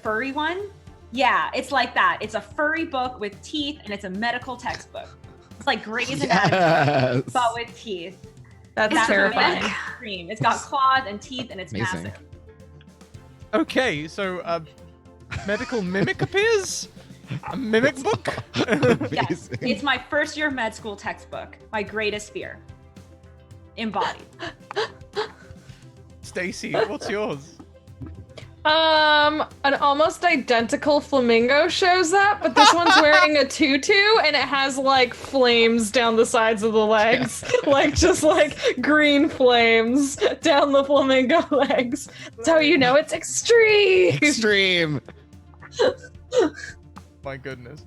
furry one? Yeah, it's like that. It's a furry book with teeth, and it's a medical textbook. It's like Grey's Anatomy, Yes. but with teeth. That's That's terrifying. Extreme. It's got claws and teeth, and it's Amazing. massive. Okay, so medical mimic appears? A mimic book? Yes, Amazing. it's my first year med school textbook. My greatest fear. Embodied. Stacy, what's yours? An almost identical flamingo shows up, but this one's wearing a tutu and it has like flames down the sides of the legs. Like just like green flames down the flamingo legs. That's how you know it's extreme. Extreme. My goodness.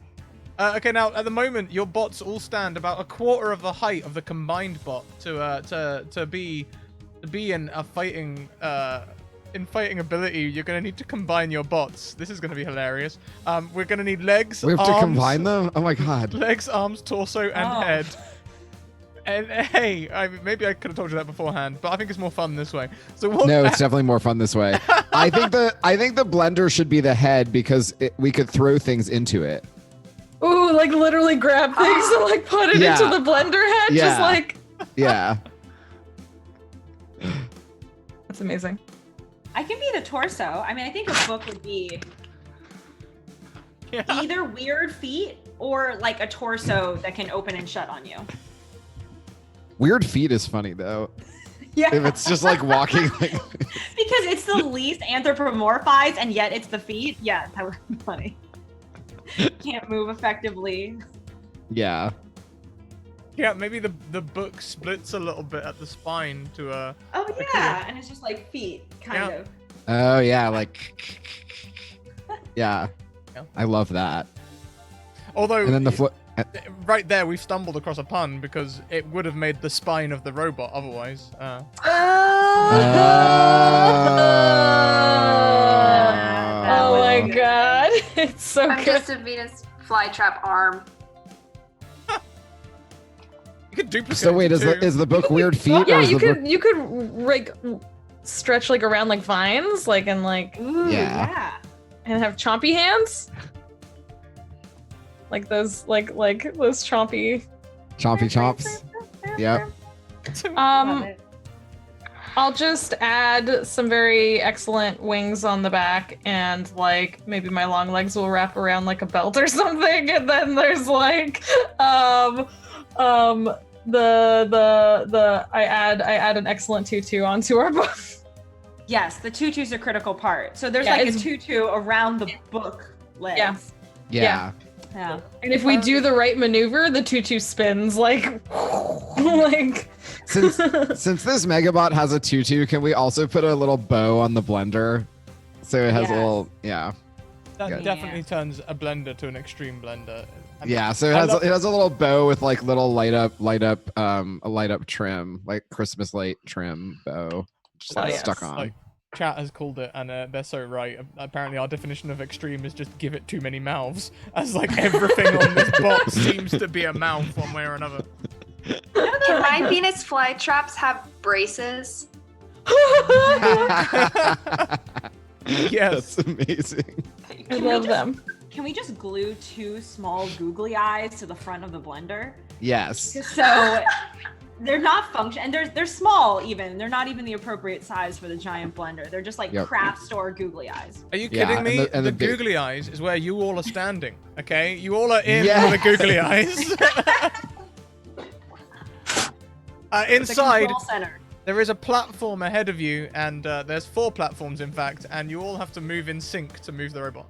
Okay, now at the moment your bots all stand about a quarter of the height of the combined bot to be in a fighting ability. You're gonna need to combine your bots. This is gonna be hilarious. We're gonna need legs. We have arms, to combine them? Oh my god. Legs, arms, torso, and Oh. head. And hey, maybe I could have told you that beforehand, but I think it's more fun this way. So what? No, it's definitely more fun this way. I think the blender should be the head because we could throw things into it. Ooh, like literally grab things and like put it Yeah. into the blender head. Yeah. Just like Yeah. that's amazing. I can be the torso. I mean, I think a book would be Yeah. either weird feet or like a torso that can open and shut on you. Weird feet is funny though. Yeah. If it's just like walking like Because it's the least anthropomorphized and yet it's the feet. Yeah, that would be funny. Can't move effectively. yeah. Yeah, maybe the book splits a little bit at the spine to Oh yeah, and it's just like feet, kind Yeah. of. Oh yeah, like yeah. Yeah. I love that. Although And then the foot right there we've stumbled across a pun because it would have made the spine of the robot otherwise. Oh. That Oh was my good. god, it's so I'm good. just a Venus flytrap arm. You could duplicate. So wait, it too. is the book weird feet? Yeah, or is you the could you could like stretch like around like vines, like and like Ooh, Yeah. yeah. and have chompy hands, like those those chompy. chompy chomps? Yep. Um, Love it. I'll just add some very excellent wings on the back, and like maybe my long legs will wrap around like a belt or something, and then there's like the I add an excellent tutu onto our book. Yes, the tutu's a critical part. So there's Yeah, like a it's- tutu around the book legs. Yeah. Yeah. Yeah. And if we do the right maneuver, the tutu spins like like. Since this Megabot has a tutu, can we also put a little bow on the blender? So it has a Yes. little That Good. definitely turns a blender to an extreme blender. And so it I has love- it has a little bow with like little light up trim, like Christmas light trim bow. Just Oh, stuck yes. on. Like, chat has called it, and they're so right. Apparently, our definition of extreme is just give it too many mouths, as like everything on this box seems to be a mouth one way or another. You know Can my Venus flytraps have braces? Yes. That's amazing. I love them. Can we just glue 2 small googly eyes to the front of the blender? Yes. So they're not function, and they're small even. They're not even the appropriate size for the giant blender. They're just like craft store googly eyes. Are you Yeah, kidding me? and the the big- googly eyes is where you all are standing. Okay, you all are in Yes. the googly eyes. The Inside, control center. there is a platform ahead of you, and there's 4 platforms in fact, and you all have to move in sync to move the robot.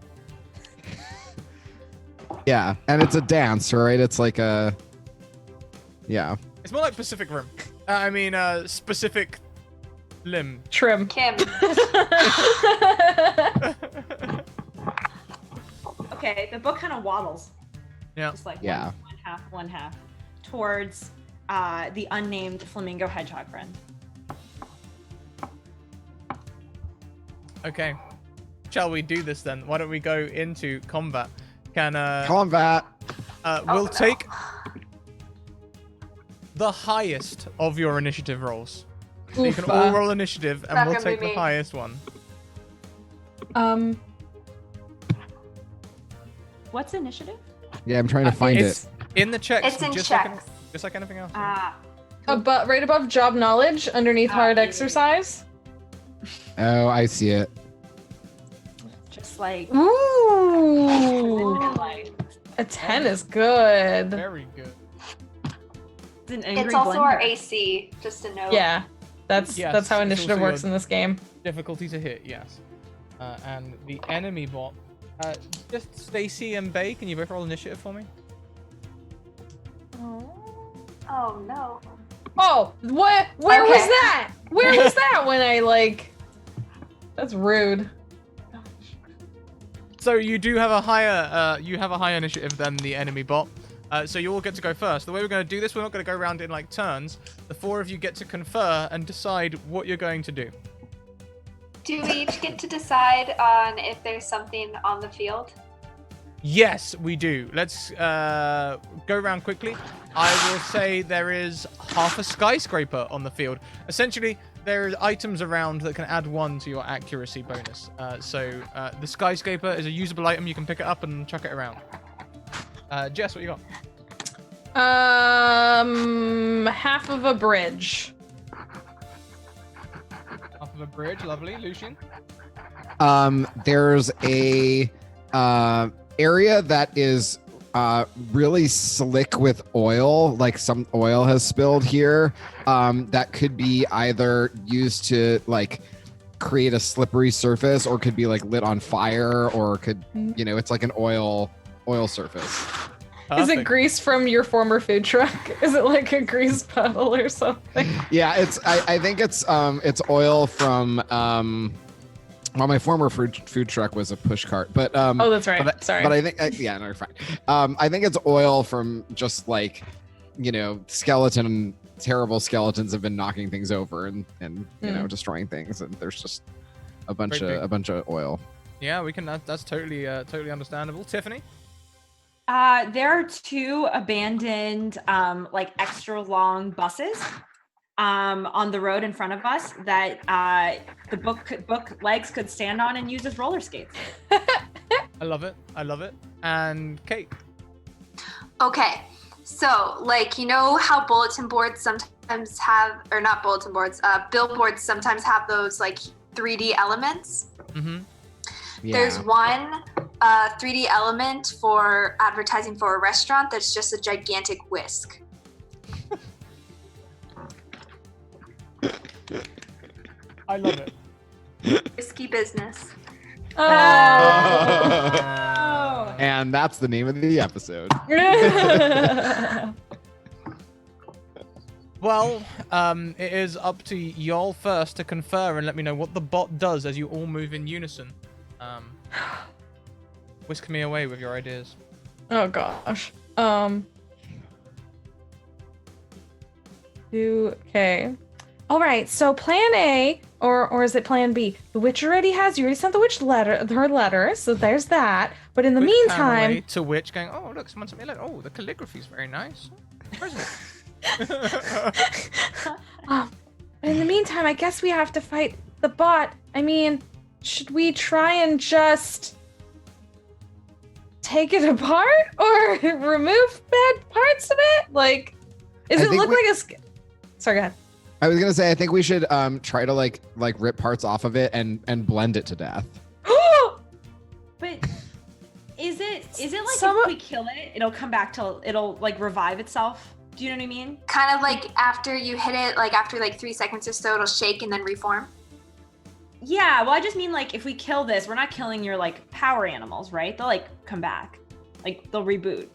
Yeah, and it's a dance, right? It's like a. Yeah. It's more like Pacific Rim. Specific limb. Trim. Kim. Okay, the book kind of waddles. Yeah. Just like Yeah. one half towards the unnamed flamingo hedgehog friend. Okay. Shall we do this then? Why don't we go into combat? Combat. We'll take the highest of your initiative rolls. So you can all roll initiative, and Not we'll gonna take be the me. highest one. What's initiative? Yeah, I'm trying to find It's it. in the checks. It's in just checks. like anything else. Right above job knowledge, underneath hard yeah. exercise. Oh, I see it. Just like Ooh. like A 10 is good. Very good. it's an angry It's also our blender. AC, just a note. Yeah. That's Yes, how it's initiative also works your- in this game. Difficulty to hit, yes. And the enemy bot. Just Stacy and Bay, can you both roll initiative for me? Oh no. Oh, what? Where was Okay. that? Where was that when I That's rude. So you do have a higher, higher initiative than the enemy bot. So you all get to go first. The way we're going to do this, we're not going to go around in like turns. The 4 of you get to confer and decide what you're going to do. Do we each get to decide on if there's something on the field? Yes, we do. Let's go around quickly. I will say there is half a skyscraper on the field. Essentially, there are items around that can add 1 to your accuracy bonus. The skyscraper is a usable item. You can pick it up and chuck it around. Jess, what you got? Half of a bridge. Half of a bridge, lovely. Lucian? There's a area that is really slick with oil, like some oil has spilled here. That could be either used to create a slippery surface, or could be lit on fire, or could it's like an oil surface. Is it Perfect. grease from your former food truck? Is it like a grease puddle or something? Yeah, I think it's oil from well, my former food truck was a push cart, but Oh, that's right. Sorry. But I think yeah, no, you're fine. I think it's oil from just terrible skeletons have been knocking things over and destroying things, and there's just a bunch of oil. Yeah, we can. That's totally understandable. Tiffany? There are 2 abandoned, extra long buses, on the road in front of us that the book legs could stand on and use as roller skates. I love it. And Kate? Okay. So, how bulletin boards sometimes have, or not bulletin boards, billboards sometimes have those 3D elements. Mm-hmm. Yeah. There's one 3D element for advertising for a restaurant that's just a gigantic whisk. I love it. Risky business. Oh. And that's the name of the episode. Well, it is up to y'all first to confer and let me know what the bot does as you all move in unison. Whisk me away with your ideas. Oh gosh. Okay. All right. So plan A, or is it plan B? The witch already has. You already sent the witch her letter. So there's that. But in the Quick pan away meantime, to witch going, oh look, someone sent me a letter. Oh, the calligraphy is very nice. Where is it? In the meantime, I guess we have to fight the bot. I mean, should we try and just take it apart or remove bad parts of it? Like, does it look like a? Sorry, go ahead. I was gonna say I think we should try to like rip parts off of it and blend it to death. But is it like if we kill it, it'll come back to it'll like revive itself? Do you know what I mean? Kind of like after you hit it, like after like 3 seconds or so, it'll shake and then reform. Yeah, well, I just mean like if we kill this, we're not killing your like power animals, right? They'll like come back, like they'll reboot.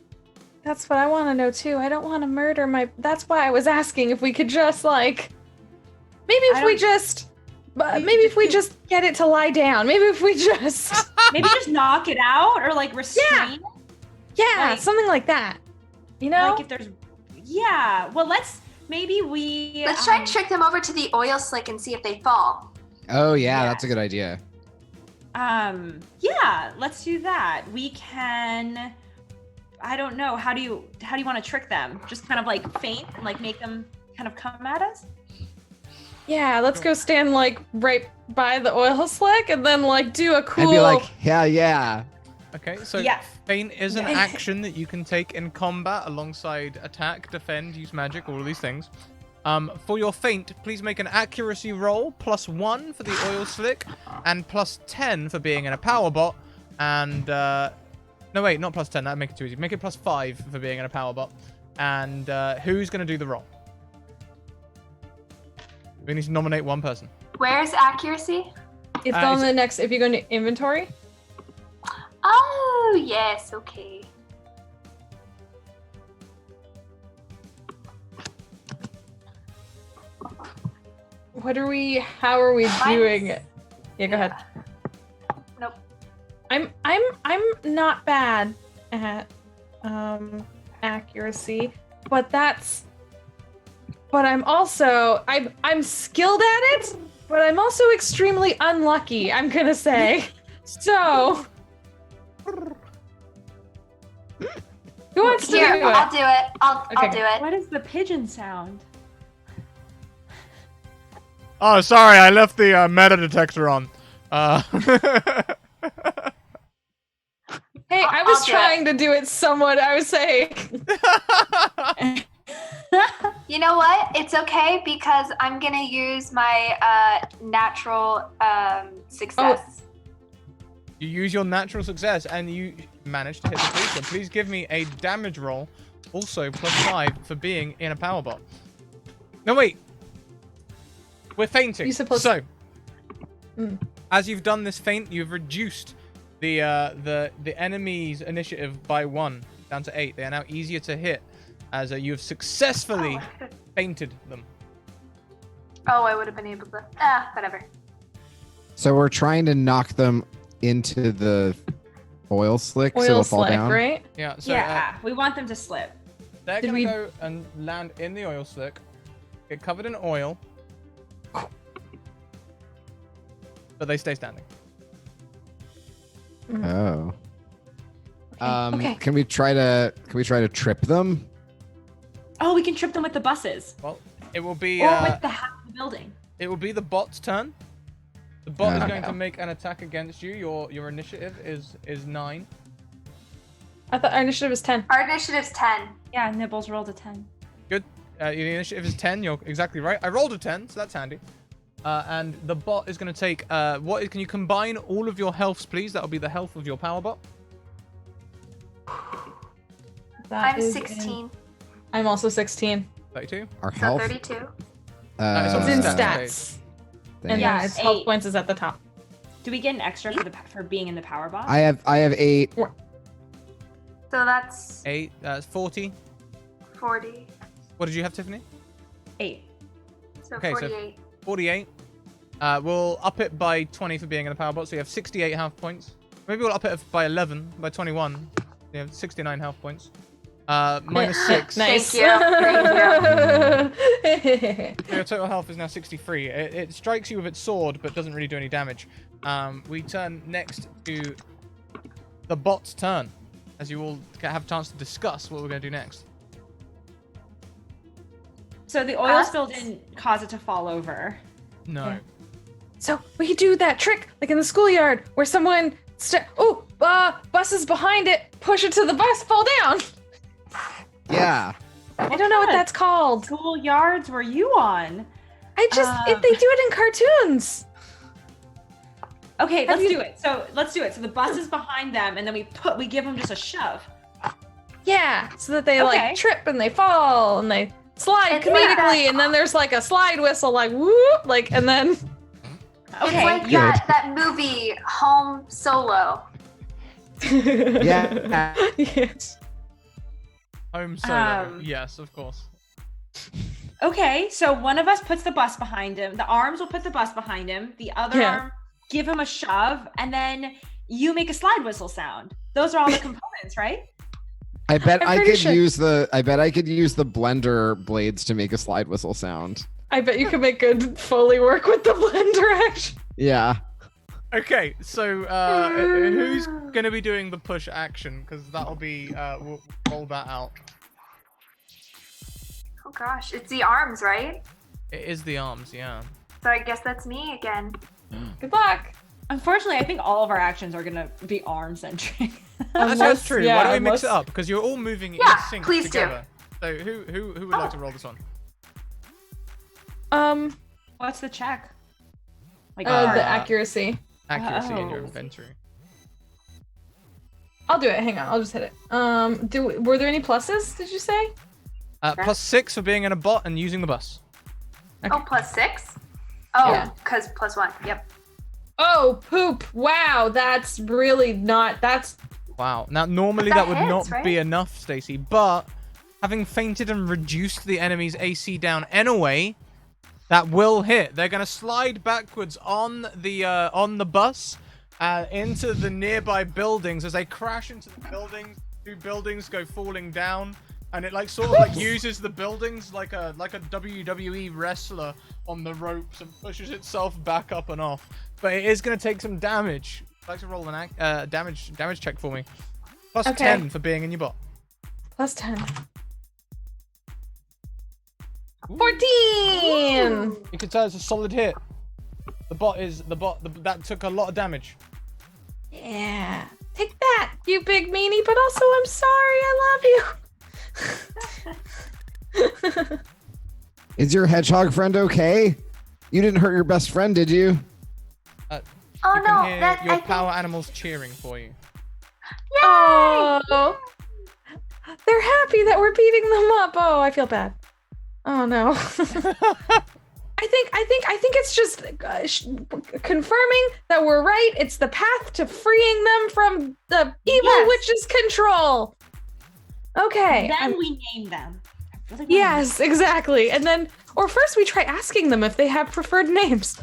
That's what I want to know too. I don't want to murder my. That's why I was asking if we could just like, maybe if we just get it to lie down. Maybe if we just maybe just knock it out or like restrain. Yeah, like, something like that. You know, like if there's. Yeah, well, let's try and trick them over to the oil slick and see if they fall. Oh yeah, that's a good idea. Yeah, let's do that. We can. I don't know. How do you want to trick them? Just kind of like feint and like make them kind of come at us? Yeah, let's go stand like right by the oil slick and then like do a cool. And be like, yeah. Okay, so Yeah. feint is an action that you can take in combat alongside attack, defend, use magic, all of these things. For your feint, please make an accuracy roll, +1 for the oil slick, and +10 for being in a power bot. And no, wait, not +10. That'd make it too easy. Make it +5 for being in a power bot. And who's gonna do the roll? We need to nominate one person. Where's accuracy? It's on the next. If you go into inventory. Oh, yes, okay. How are we doing it? Yeah, go ahead. Nope. I'm not bad at accuracy, but I'm also I'm skilled at it, but I'm also extremely unlucky, I'm gonna say. So who wants to do it? I'll do it. I'll do it. What is the pigeon sound? Oh, sorry, I left the meta detector on. Hey, I was trying to do it somewhat. I was saying. You know what? It's okay because I'm gonna use my natural success. You use your natural success and you managed to hit the creature. Please give me a damage roll, also +5 for being in a power bot. No, wait. We're fainting. So, as you've done this feint, you've reduced the enemy's initiative by 1 down to 8. They are now easier to hit as you have successfully feinted them. Oh, I would have been able to. Whatever. So we're trying to knock them into the oil slick so they'll fall down. Right? Yeah. So we want them to slip. they're gonna go and land in the oil slick, get covered in oil, but they stay standing. Oh. Okay. Can we try to trip them? Oh, we can trip them with the buses. Well, it will be Or with the half of the building. it will be the bot's turn. The bot is going to make an attack against you. Your initiative is 9. I thought our initiative was 10. Our initiative's 10. Yeah, Nibbles rolled a 10. Good. Your initiative is 10. You're exactly right. I rolled a 10, so that's handy. And the bot is going to take can you combine all of your healths, please? That'll be the health of your power bot. I'm 16. I'm also 16. 32. Our So health. 32. It's in stats stats. And Thanks. its health points is at the top. Do we get an extra for being in the power bot? I have 8. So that's 8. That's 40. 40. What did you have, Tiffany? 8. So Okay, so 48. 48. We'll up it by 20 for being in the power bot, so you have 68 health points. Maybe we'll up it by 11, by 21. You have 69 health points. Minus 6. Nice. Thank Your total health is now 63. It strikes you with its sword, but doesn't really do any damage. We turn next to the bot's turn, as you all have a chance to discuss what we're going to do next. So the oil spill didn't cause it to fall over. No. Yeah. So we do that trick, like in the schoolyard, where someone bus is behind it, push it to the bus, fall down. Yeah. I don't know what that's called. Schoolyards were you on? They do it in cartoons. Okay, let's do it. So the bus is behind them, and then we give them just a shove. Yeah, so that they like trip and they fall and they slide comedically, and then there's like a slide whistle, like whoop, like, and then. Okay. It's like that movie Home Solo. Yeah. Yes. Home Solo. Yes, of course. Okay, so one of us puts the bus behind him. The arms will put the bus behind him. The other arm, give him a shove, and then you make a slide whistle sound. Those are all the components, right? I bet I could use the blender blades to make a slide whistle sound. I bet you could make good Foley work with the blender action. Yeah. Okay, so who's gonna be doing the push action? Because that'll be we'll roll that out. Oh gosh, it's the arms, right? It is the arms, yeah. So I guess that's me again. Good luck. Unfortunately, I think all of our actions are gonna be arm centric. That's true. Why don't we mix it up? Because you're all moving in sync together. So who would like to roll this one? What's the check? Like the accuracy. Accuracy in your inventory. I'll do it. Hang on, I'll just hit it. Were there any pluses? Did you say? +6 for being in a bot and using the bus. Okay. Oh, +6? Oh, because +1. Yep. Oh, poop. Wow, that's really not. That's. Wow. Now, normally that would not be enough, Stacy, but having fainted and reduced the enemy's AC down anyway, that will hit. They're going to slide backwards on the bus into the nearby buildings. As they crash into the buildings, 2 buildings go falling down, and it like sort of like uses the buildings like a WWE wrestler on the ropes and pushes itself back up and off. But it is going to take some damage. I'd like to roll an damage check for me. +10 for being in your bot. +10. 14. You can tell it's a solid hit. That took a lot of damage. Yeah. Take that, you big meanie, but also I'm sorry, I love you. Is your hedgehog friend okay? You didn't hurt your best friend, did you? Oh you no, can hear that your power animals cheering for you. Yay! Oh. They're happy that we're beating them up. Oh, I feel bad. Oh no. I think it's just confirming that we're right. It's the path to freeing them from the evil witch's control. Okay. Then we name them. Yes, exactly. And then, or first we try asking them if they have preferred names.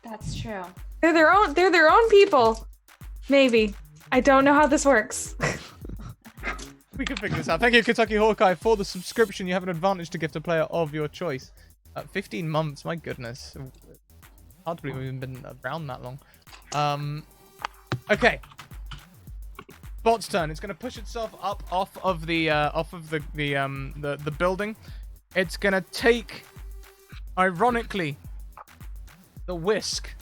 That's true. They're their own people. Maybe. I don't know how this works. We can figure this out. Thank you, Kentucky Hawkeye, for the subscription. You have an advantage to gift a player of your choice. 15 months, my goodness. Hard to believe we've been around that long. Okay. Bot's turn. It's going to push itself up off of the building. It's going to take, ironically, the whisk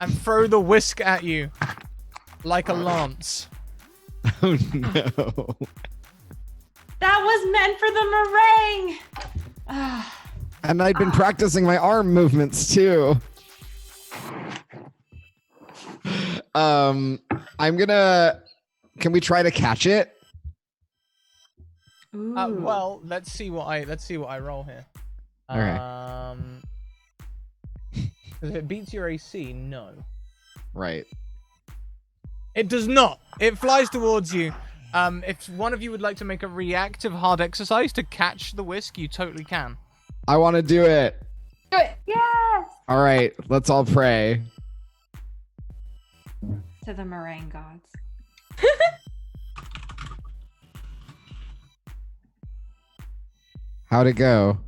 and throw the whisk at you like a lance. Oh no. That was meant for the meringue. And I'd been practicing my arm movements too. Can we try to catch it? Well, let's see what I roll here. Okay. If it beats your AC, no. Right. It does not. It flies towards you. If one of you would like to make a reactive hard exercise to catch the whisk, you totally can. I want to do it. Do it. Yes. All right, let's all pray. To the meringue gods. How'd it go?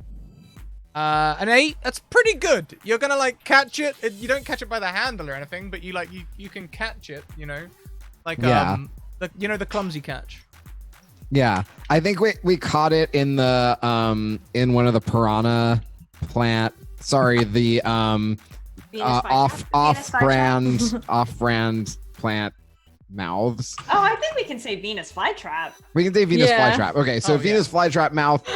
An 8. That's pretty good. You're gonna like catch it. You don't catch it by the handle or anything, but you can catch it. You know, like the clumsy catch. Yeah, I think we caught it in the in one of the piranha plant. Sorry, the Venus off-brand plant mouths. Oh, I think we can say Venus flytrap. We can say Venus Yeah. flytrap. Okay, so Venus flytrap mouth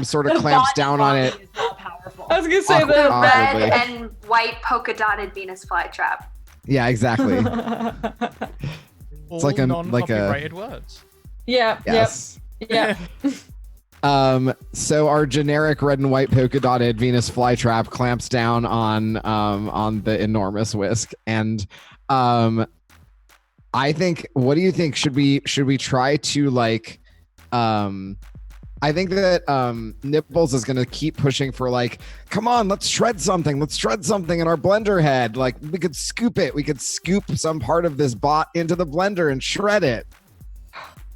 sort of clamps down on it. Is not powerful. I was gonna say Awkward. the Awkwardly. Red and white polka dotted Venus flytrap. Yeah, exactly. All like a- non-copyrighted words. Yeah. Yes. Yep. So our generic red and white polka dotted Venus flytrap clamps down on the enormous whisk, and I think. What do you think? Should we try to like? I think that Nibbles is gonna keep pushing for like, come on, let's shred something. Let's shred something in our blender head. Like we could scoop it. We could scoop some part of this bot into the blender and shred it.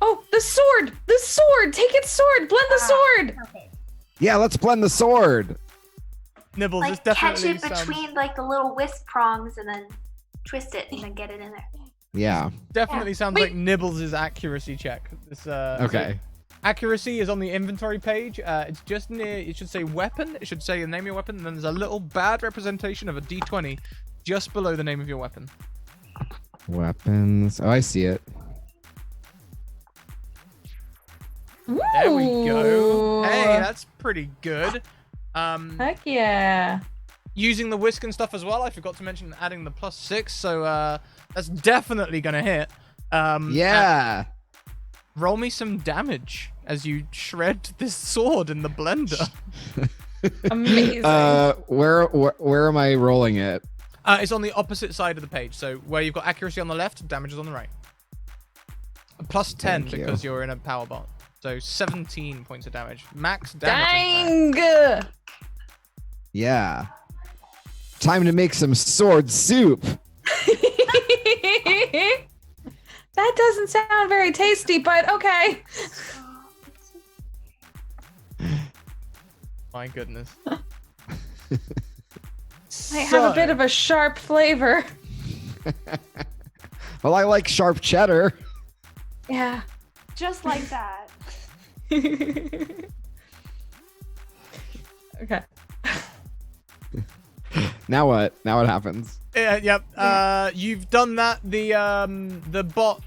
Oh, the sword! The sword! Take its sword! Blend the sword! Perfect. Yeah, let's blend the sword. Nibbles, this Like catch definitely it sounds, between like the little whisk prongs and then twist it and then get it in there. Yeah. definitely sounds Wait. like Nibbles' accuracy check. This, Okay. accuracy is on the inventory page. It's just near, it should say weapon. It should say the name of your weapon. And then there's a little bad representation of a D20 just below the name of your weapon. Weapons. Oh, I see it. There we go. Ooh. Hey, that's pretty good. Heck yeah. Using the whisk and stuff as well. I forgot to mention adding the +6. So that's definitely going to hit. Yeah. Roll me some damage as you shred this sword in the blender. Amazing. Where am I rolling it? It's on the opposite side of the page. So where you've got accuracy on the left, damage is on the right. +10 Thank you. because you're in a power bot. So 17 points of damage. Max damage. Dang! Yeah. Time to make some sword soup. That doesn't sound very tasty, but okay. My goodness. Might have a bit of a sharp flavor. Well, I like sharp cheddar. Yeah. Just like that. Okay. Now what? Now what happens? Yep. You've done that. The bot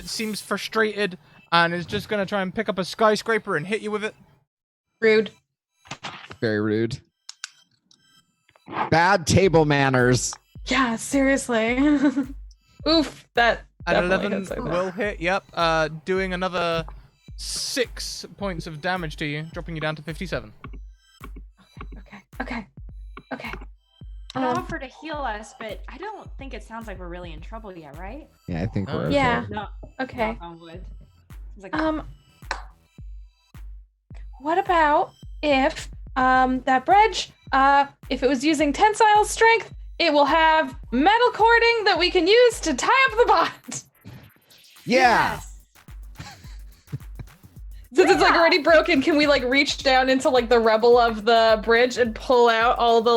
seems frustrated and is just gonna try and pick up a skyscraper and hit you with it. Rude. Very rude. Bad table manners. Yeah, seriously. Oof, that At definitely 11 hits like that. will hit. Yep. Doing another 6 points of damage to you, dropping you down to 57. Okay. I offer to heal us, but I don't think it sounds like we're really in trouble yet, right? Yeah, I think we're okay. Yeah. No. Okay. Knock on wood. Seems like What about if that bridge, if it was using tensile strength, it will have metal cording that we can use to tie up the bot. Yeah. Yes. Since it's like already broken, can we like reach down into like the rebel of the bridge and pull out all the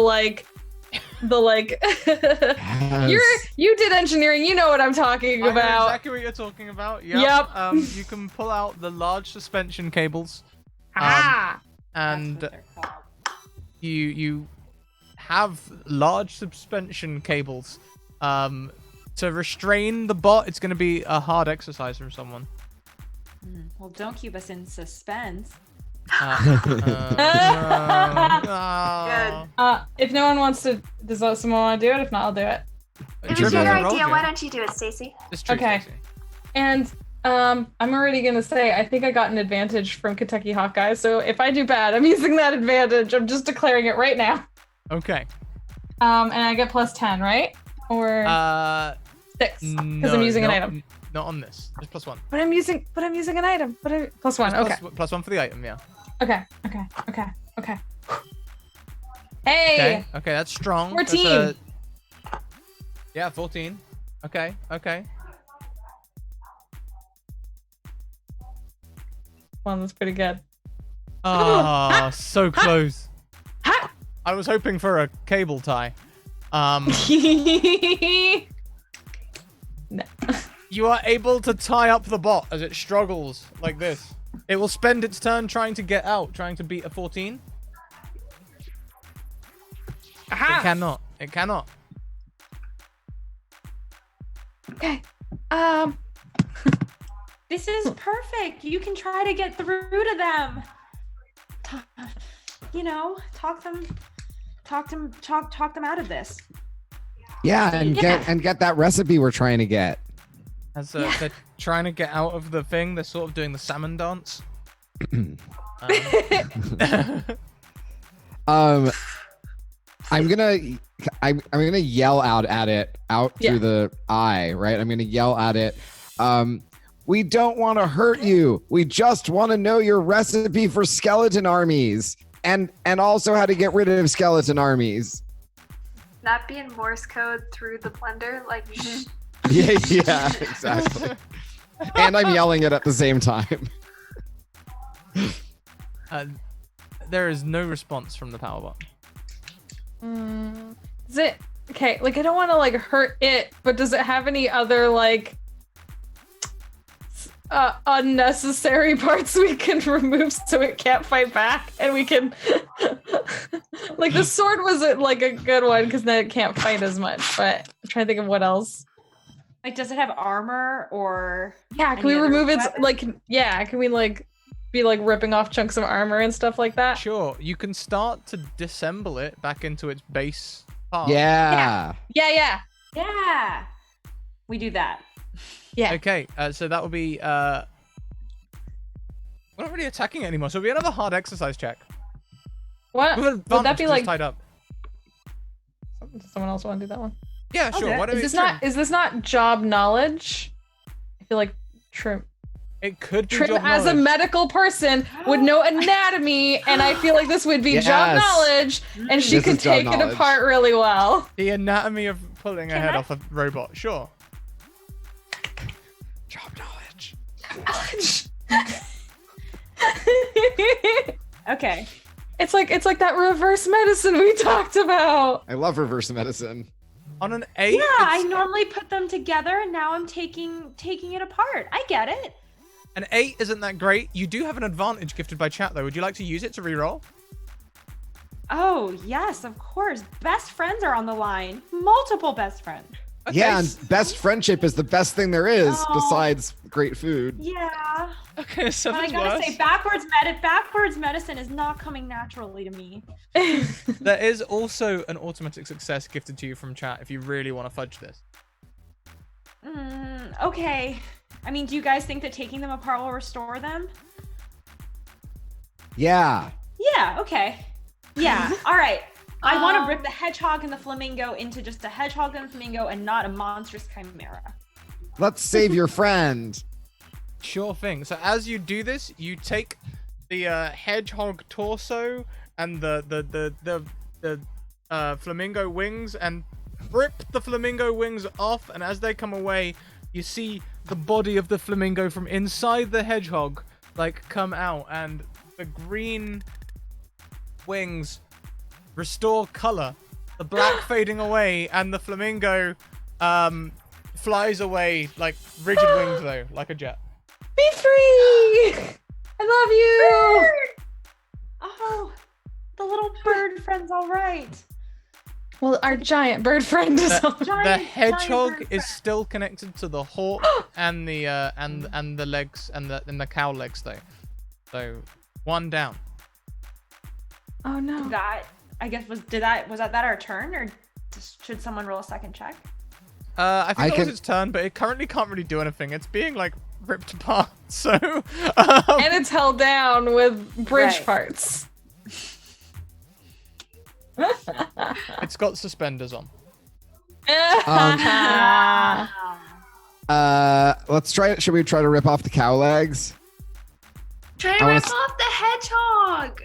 Yes. you did engineering, you know what I'm talking I know about. exactly what you're talking about. Yep. You can pull out the large suspension cables. Ah. And That's what they're called. you have large suspension cables. To restrain the bot, it's going to be a hard exercise from someone. Well, don't keep us in suspense. If no one wants to, does someone want to do it? If not, I'll do it. It was Trivia your hasn't rolled idea. yet. Why don't you do it, Stacey? It's true, Okay. Stacey. And I'm already gonna say I think I got an advantage from Kentucky Hawkeye. So if I do bad, I'm using that advantage. I'm just declaring it right now. Okay. And I get +10, right? Or 6 because No, I'm using an not- item. Not on this. Just +1. But I'm using an item. But +1. Okay. +1 for the item, yeah. Okay. Hey. Okay, that's strong. 14. Yeah, 14. Okay. Well, that's pretty good. Ah, so close. Ha! I was hoping for a cable tie. No. You are able to tie up the bot as it struggles like this. It will spend its turn trying to get out, trying to beat a 14. Aha! It cannot. It cannot. Okay. This is perfect. You can try to get through to them. You know, talk them out of this. Yeah, and get that recipe we're trying to get. As they're trying to get out of the thing, they're sort of doing the salmon dance. I'm gonna yell out at it through the eye, right? I'm gonna yell at it. We don't want to hurt you. We just want to know your recipe for skeleton armies, and also how to get rid of skeleton armies. That being Morse code through the blender, like. Yeah, exactly. And I'm yelling it at the same time. There is no response from the power bot. Is it okay? Like, I don't want to like hurt it, but does it have any other like unnecessary parts we can remove so it can't fight back, and we can like the sword wasn't like a good one because then it can't fight as much. But I'm trying to think of what else. Like, does it have armor or? Yeah, can we remove its like? Yeah, can we like be like ripping off chunks of armor and stuff like that? Sure, you can start to disassemble it back into its base part. Yeah. Yeah. Yeah. We do that. Yeah. Okay, so that will be we're not really attacking it anymore, so it'll be another hard exercise check. What? With Would that advantage be 'cause like it's tied up? Does someone else want to do that one? Yeah, sure. Okay. Why don't Is we this not job knowledge? I feel like Trim It could be job as a knowledge. medical person would know anatomy, and I feel like this would be job Yes. knowledge, and she This could is job take it knowledge. apart really well. The anatomy of pulling a Can head I? off a robot. Sure. Job knowledge. Okay. It's like that reverse medicine we talked about. I love reverse medicine. On an 8, Yeah, I it's- normally put them together, and now I'm taking it apart. I get it. an 8 isn't that great. You do have an advantage gifted by chat, though. Would you like to use it to reroll? Oh yes, of course. Best friends are on the line. Multiple best friends. Okay, Yeah, and best friendship is the best thing there is Oh. besides great food. Yeah. okay, so But I that's gotta worse. say, backwards medicine is not coming naturally to me. There is also an automatic success gifted to you from chat if you really want to fudge this. Okay. I mean, do you guys think that taking them apart will restore them? Yeah. Yeah, okay. Yeah, all right. I want to rip the hedgehog and the flamingo into just a hedgehog and a flamingo and not a monstrous chimera. Let's save your friend. Sure thing. So as you do this, you take the hedgehog torso and the flamingo wings and rip the flamingo wings off, and as they come away, you see the body of the flamingo from inside the hedgehog like come out, and the green wings restore color, the black fading away, and the flamingo flies away like rigid wings though, like a jet. Be free! I love you! Oh, the little bird friend's all right. Well, our giant bird friend is The, on. the hedgehog bird is friend. still connected to the hawk and the and the legs and the cow legs though. So one down. Oh no. That, I guess, was that our turn, or should someone roll a second check? I think that was can- its turn, but it currently can't really do anything. It's being like ripped apart. So And it's held down with bridge Right. parts. it's got suspenders on. Let's try it. Should we try to rip off the cow legs? Try to I wanna rip off the hedgehog.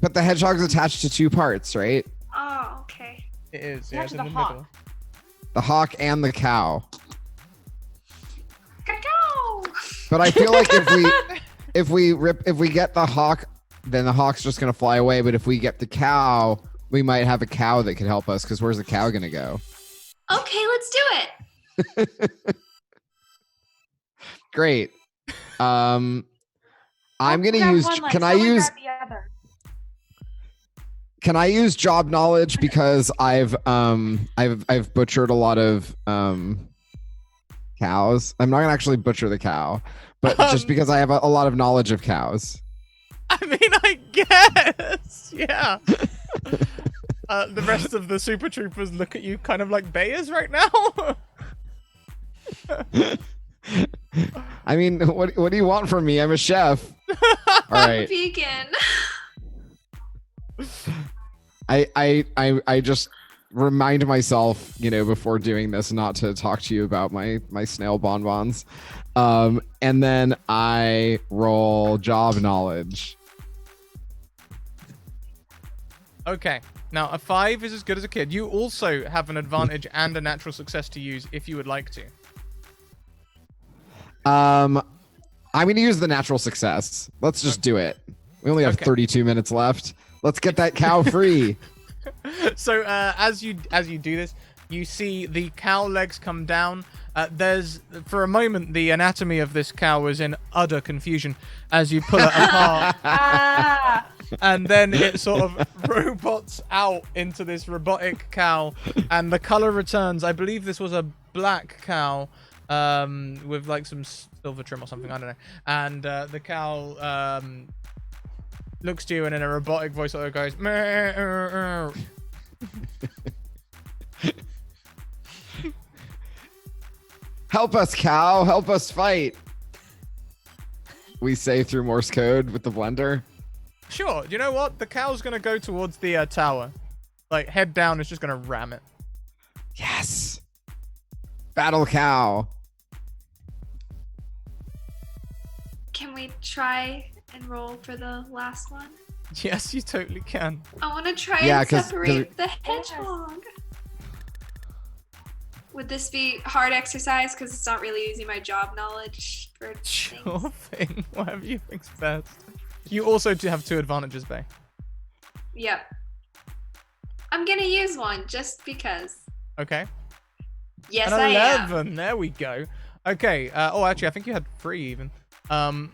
But the hedgehog's attached to two parts, right? Oh, okay. It is. Yeah, Yeah, it's to in the the hawk. middle. The hawk and the cow. Cacao. But I feel like if we get the hawk, then the hawk's just gonna fly away. But if we get the cow, we might have a cow that can help us. Because where's the cow gonna go? Okay, let's do it. Great. I'm gonna Grab use. one leg, Can I someone use? grab the other. Can I use job knowledge because I've butchered a lot of cows. I'm not gonna actually butcher the cow, but just because I have a lot of knowledge of cows. I mean, I guess. Yeah. The rest of the Super Troopers look at you kind of like Bayers right now. I mean, what do you want from me? I'm a chef. All right. Vegan. I just remind myself, before doing this, not to talk to you about my snail bonbons. And then I roll job knowledge. Okay. Now, a 5 is as good as a kid. You also have an advantage and a natural success to use if you would like to. I'm going to use the natural success. Let's just do it. We only have 32 minutes left. Let's get that cow free. So as you do this, you see the cow legs come down. For a moment, the anatomy of this cow is in utter confusion as you pull it apart. And then it sort of robots out into this robotic cow, and the color returns. I believe this was a black cow with like some silver trim or something. I don't know. And the cow looks to you and in a robotic voice sort of goes, meh. Help us, cow. Help us fight. We say through Morse code with the blender. Sure. You know what? The cow's going to go towards the tower. Like, head down is just going to ram it. Yes. Battle cow. Can we try and roll for the last one? Yes, you totally can. I want to try Yeah, and 'cause separate the hedgehog. Would this be hard exercise? Because it's not really using my job knowledge for Sure things. thing. Whatever you think's best. You also do have 2 advantages, Bay. Yep. I'm gonna use one just because. Okay. Yes, An I am. 11. There we go. Okay. Actually, I think you had 3 even. So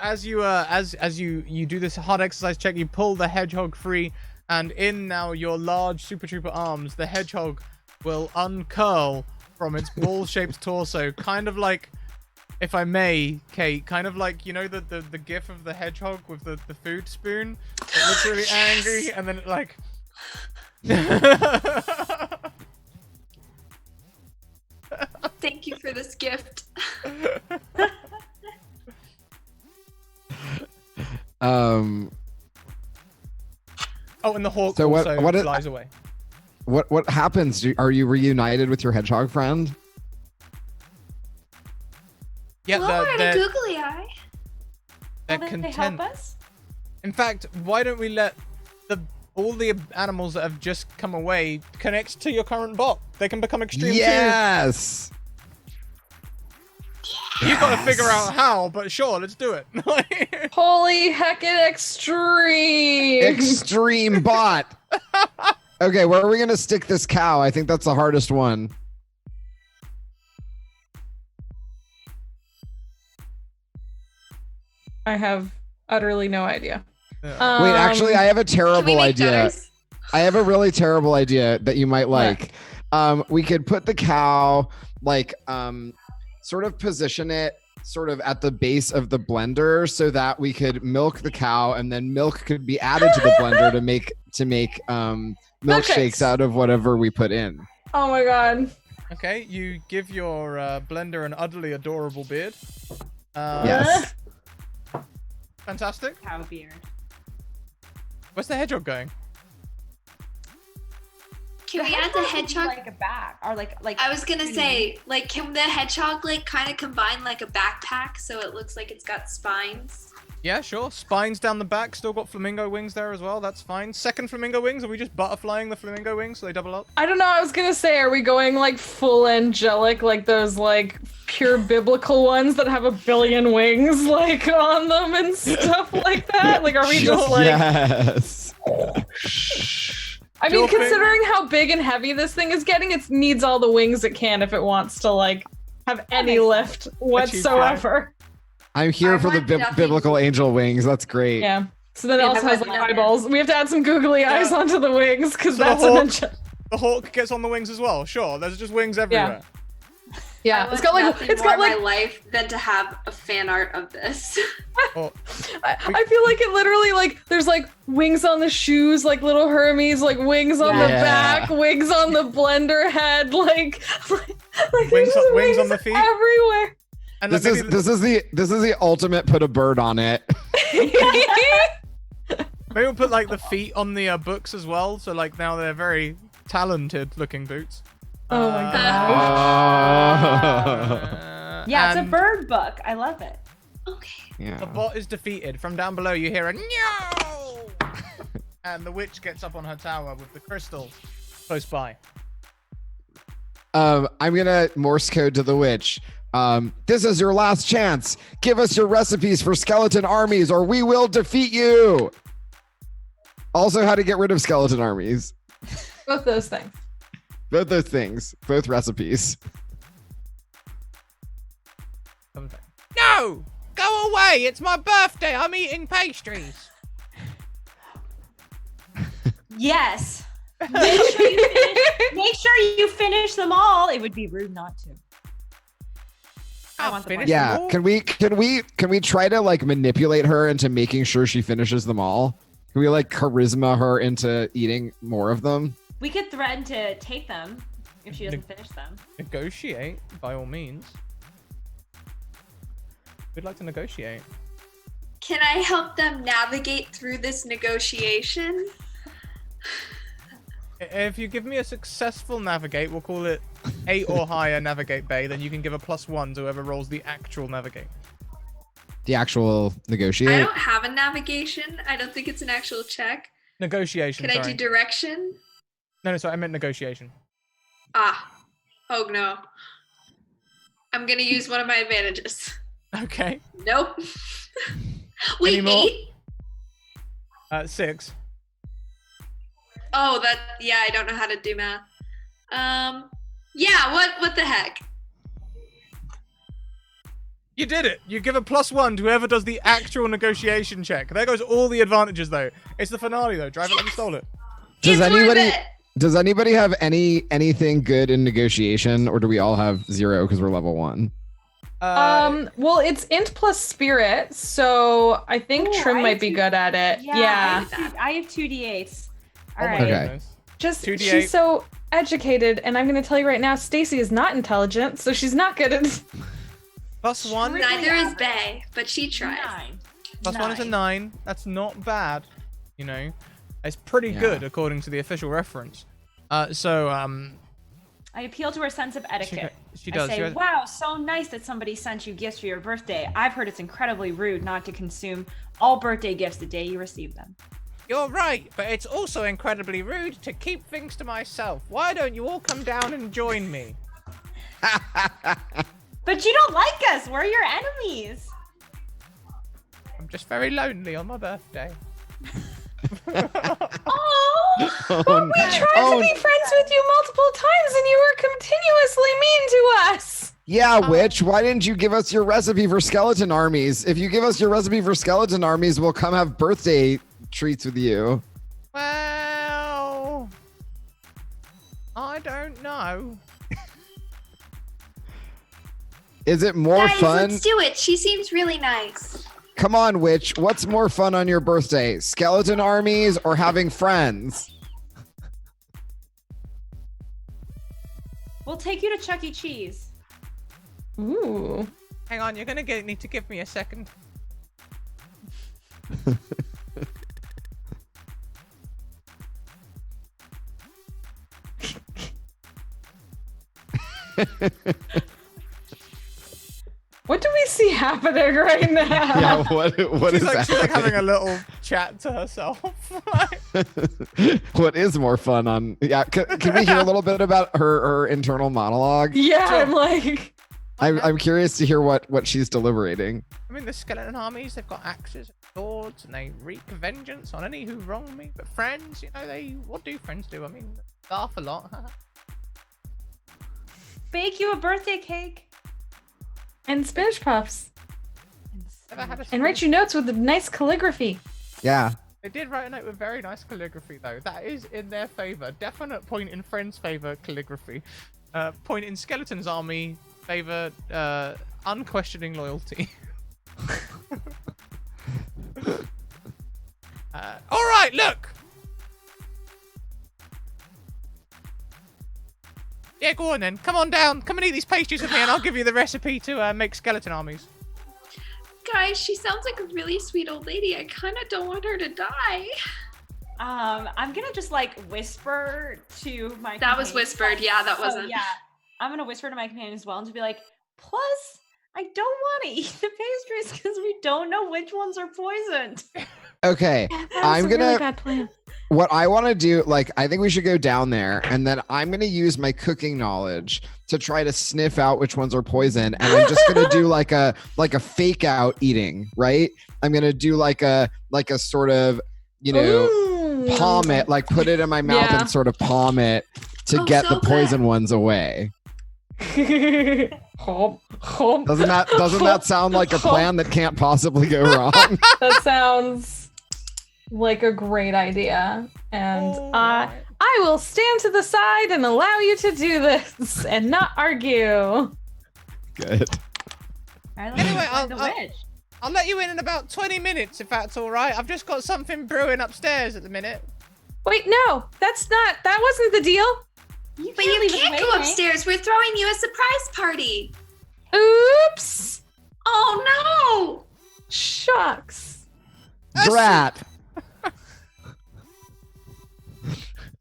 as you do this hard exercise check, you pull the hedgehog free, and in now your large Super Trooper arms, the hedgehog will uncurl from its ball-shaped torso, kind of like, if I may, Kate, kind of like, the gif of the hedgehog with the food spoon. It looks really angry, and then it like... Thank you for this gift. Oh, and the hawk So also what flies away. What happens? Are you reunited with your hedgehog friend? Yeah, Lord, they're googly eye. they're Will they content. help us? In fact, why don't we let all the animals that have just come away connect to your current bot? They can become extreme Yes. too. You gotta figure out how, but sure, let's do it. Holy heckin' extreme! Extreme bot. Okay, where are we gonna stick this cow? I think that's the hardest one. I have utterly no idea. Yeah. Wait, actually, I have a Can we terrible make idea. those? I have a really terrible idea that you might like. We could put the cow, sort of position it sort of at the base of the blender so that we could milk the cow, and then milk could be added to the blender to make milkshakes out of whatever we put in. Oh my god. Okay, you give your blender an utterly adorable beard. Yes. Fantastic. Cow beard. Where's the hedgehog going? Can we add the hedgehog? Like a back, or like. I was gonna say, can the hedgehog kind of combine like a backpack so it looks like it's got spines? Yeah, sure. Spines down the back. Still got flamingo wings there as well. That's fine. Second flamingo wings. Are we just butterflying the flamingo wings so they double up? I don't know, I was gonna say, are we going full angelic, like those pure biblical ones that have a billion wings on them and stuff like that? Are we just Yes. I mean, Sure thing. considering how big and heavy this thing is getting, it needs all the wings it can if it wants to have any makes lift whatsoever. I'm here I for the want nothing. biblical angel wings. That's great. Yeah. So then it Yeah, also I has want like nothing. eyeballs. We have to add some googly eyes onto the wings because So the that's an hawk- engine. The hawk gets on the wings as well. Sure, there's just wings everywhere. Yeah, I it's got want like nothing it's more got in like my life than to have a fan art of this. Oh, I feel like it literally like there's like wings on the shoes, like little Hermes, like wings on the Yeah. back, wings on the blender head, like Wings there's just on- wings on the feet? everywhere. and This like, is maybe this is the ultimate put a bird on it. maybe we'll put like the feet on the books as well. So like now they're very talented looking boots. Oh my gosh. Yeah, it's a and bird book. I love it. Okay. The Yeah. bot is defeated. From down below, you hear a no, and the witch gets up on her tower with the crystal close by. I'm gonna Morse code to the witch. This is your last chance. Give us your recipes for skeleton armies, or we will defeat you. Also, how to get rid of skeleton armies. Both those things. Both those things. Both recipes. No, go away! It's my birthday. I'm eating pastries. Yes. Make sure you finish them all. It would be rude not to. I want the Finish point. them Yeah. all? Can we try to like manipulate her into making sure she finishes them all? Can we like charisma her into eating more of them? We could threaten to take them if she doesn't finish them. Negotiate, by all means. We'd like to negotiate. Can I help them navigate through this negotiation? If you give me a successful navigate, we'll call it 8 or higher navigate bay, then you can give a +1 to whoever rolls the actual navigate. The actual I negotiate. don't have a navigation. I don't think it's an actual check. Negotiation, Can I sorry. do direction? No, sorry, I meant negotiation. Ah. Oh no. I'm gonna use one of my advantages. Okay. Nope. Wait, Any more? 8? 6. Oh, yeah, I don't know how to do math. Yeah, what the heck? You did it! You give a +1 to whoever does the actual negotiation check. There goes all the advantages, though. It's the finale, though. Drive it like you stole it. Does It's worth anybody it. does anybody have anything good in negotiation, or do we all have 0 because we're level 1? Well, it's int plus spirit, so I think Ooh, Trim I might have be two- good at it. Yeah. I have 2d8s. Oh All my right. Okay. goodness. Just 2d8. she's so educated, and I'm gonna tell you right now, Stacy is not intelligent, so she's not good at +1. Really Neither is average. Bay, but she tries. 9. +1 is a 9. That's not bad. You know, it's pretty Yeah. good according to the official reference. I appeal to her sense of etiquette. She does. I say, She has- wow, so nice that somebody sent you gifts for your birthday. I've heard it's incredibly rude not to consume all birthday gifts the day you receive them. You're right, but it's also incredibly rude to keep things to myself. Why don't you all come down and join me? But you don't like us. We're your enemies. I'm just very lonely on my birthday. Oh, Oh, but we tried to be friends with you multiple times, and you were continuously mean to us. Yeah, witch, why didn't you give us your recipe for skeleton armies? If you give us your recipe for skeleton armies, we'll come have birthday treats with you. Well, I don't know. Is it more Guys, fun? let's do it. She seems really nice. Come on, witch. What's more fun on your birthday? Skeleton armies or having friends? We'll take you to Chuck E. Cheese. Ooh. Hang on, you're gonna need to give me a second. What do we see happening right now? Yeah, what is She's like that? having a little chat to herself. What is more fun on? Yeah, can we hear a little bit about her internal monologue? Yeah, Sure. I'm like, I'm curious to hear what she's deliberating. I mean, the skeleton armies, they've got axes and swords, and they wreak vengeance on any who wrong me. But friends, you know, what do friends do? I mean, laugh a lot. Bake you a birthday cake. And spinach puffs. Never had a And write your notes with the nice calligraphy. Yeah. They did write a note with very nice calligraphy, though. That is in their favor. Definite point in Friends' favor calligraphy. Point in Skeleton's army favor unquestioning loyalty. All right, look. Yeah, go on then. Come on down. Come and eat these pastries with me, and I'll give you the recipe to make skeleton armies. Guys, she sounds like a really sweet old lady. I kind of don't want her to die. I'm gonna just like whisper to my. That was companions. whispered. Yeah, that wasn't. Yeah, I'm gonna whisper to my companion as well and just be like, plus, I don't want to eat the pastries because we don't know which ones are poisoned. Okay. That was I'm a gonna. really bad plan. What I want to do, like, I think we should go down there, and then I'm gonna use my cooking knowledge to try to sniff out which ones are poison, and I'm just gonna do like a fake out eating, right? I'm gonna do like a sort of, you know, Ooh. palm it, like put it in my mouth Yeah. and sort of palm it to Oh, get so the poison ones away. Hop, hop. Doesn't that sound like a plan that can't possibly go wrong? That sounds like a great idea. And I will stand to the side and allow you to do this and not argue. Good. All right, Anyway, find the witch. I'll let you in about 20 minutes if that's all right. I've just got something brewing upstairs at the minute. Wait, no, that wasn't the deal. But you can't go upstairs. We're throwing you a surprise party. Oops. Oh no! Shucks. Drat.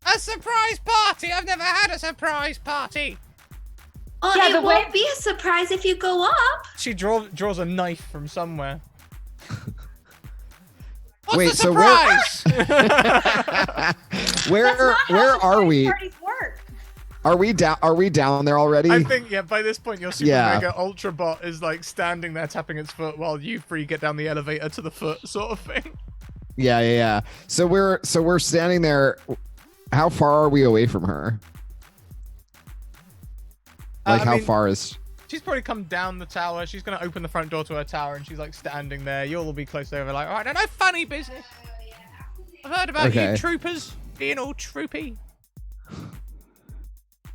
A surprise party! I've never had a surprise party! Well, Yeah, it the way- won't be a surprise if you go up. She draws a knife from somewhere. What's Wait, the so where- surprise? where are we? Parties work. Are we down there already? I think, yeah, by this point your Super Yeah. Mega Ultra Bot is like standing there tapping its foot while you three get down the elevator to the foot, sort of thing. Yeah. So we're standing there. How far are we away from her? Like, I how mean, far is? She's probably come down the tower. She's going to open the front door to her tower, and she's like standing there. You'll all be close over, like, all right, no funny business. I've heard about Okay. you troopers being all troopy.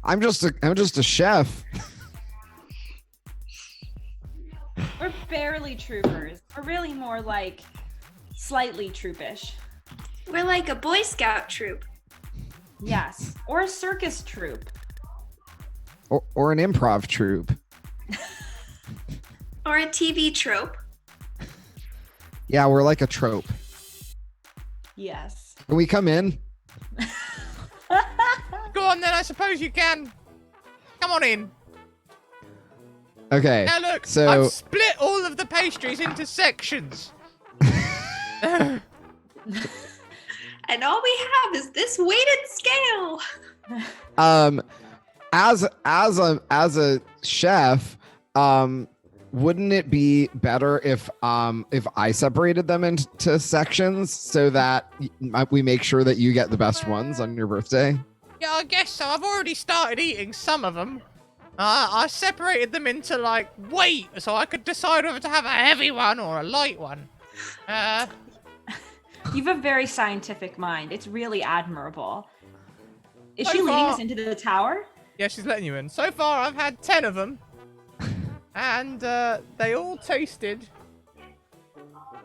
I'm just a chef. We're barely troopers. We're really more like slightly troopish. We're like a Boy Scout troop. Yes, or a circus troupe. Or an improv troupe. Or a TV trope. Yeah, we're like a trope. Yes. Can we come in? Go on then, I suppose you can. Come on in. Okay. Now look, so I've split all of the pastries into sections. And all we have is this weighted scale. as a chef, wouldn't it be better if I separated them into sections so that we make sure that you get the best ones on your birthday? Yeah, I guess so. I've already started eating some of them. I separated them into, like, weight, so I could decide whether to have a heavy one or a light one. You have a very scientific mind. It's really admirable. Is So she leading far- us into the tower? Yeah, she's letting you in. So far, I've had 10 of them. And they all tasted...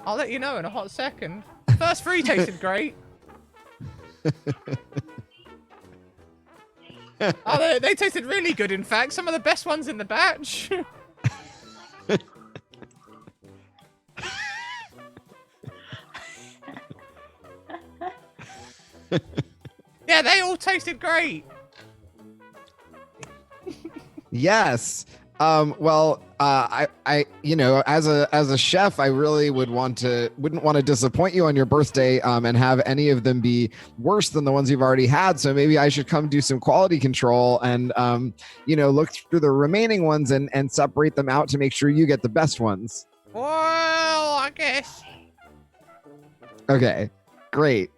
I'll let you know in a hot second. First 3 tasted great. Oh, they tasted really good, in fact. Some of the best ones in the batch. Yeah, they all tasted great. Yes. Well, I, you know, as a chef, I really wouldn't want to disappoint you on your birthday, and have any of them be worse than the ones you've already had. So maybe I should come do some quality control and, you know, look through the remaining ones and separate them out to make sure you get the best ones. Well, I guess. Okay, great.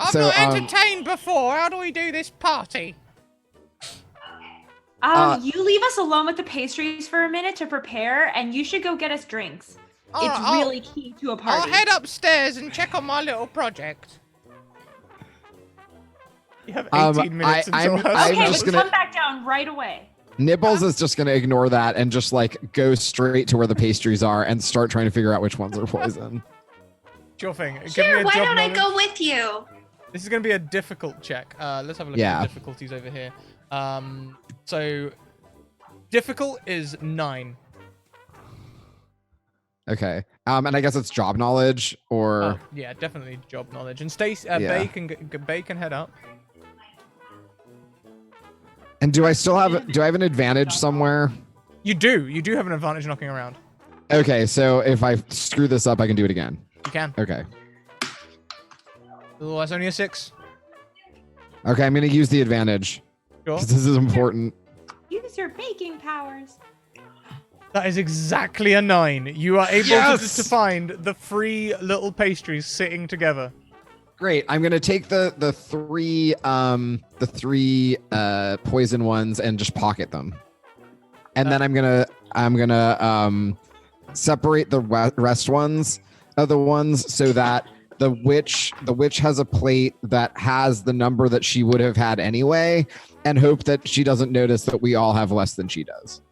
I've So, not entertained before. How do we do this party? You leave us alone with the pastries for a minute to prepare, and you should go get us drinks. It's really key to a party. I'll head upstairs and check on my little project. You have 18 minutes until I'm okay, just but gonna... come back down right away. Nibbles is just gonna ignore that and just like go straight to where the pastries are and start trying to figure out which ones are poison. Sure thing. Sure, why don't I go with you? This is going to be a difficult check. Let's have a look at the difficulties over here. So, difficult is 9. Okay. And I guess it's job knowledge or... yeah, definitely job knowledge. And Bay can head up. And do I have an advantage somewhere? You do. You do have an advantage knocking around. Okay, so if I screw this up, I can do it again. You can. Okay. Oh, that's only a 6. Okay, I'm going to use the advantage. Sure. This is important. Use your baking powers. That is exactly a 9. You are able to find the 3 little pastries sitting together. Great. I'm gonna take the three poison ones and just pocket them, and then I'm gonna separate the rest ones of the ones so that the witch has a plate that has the number that she would have had anyway, and hope that she doesn't notice that we all have less than she does.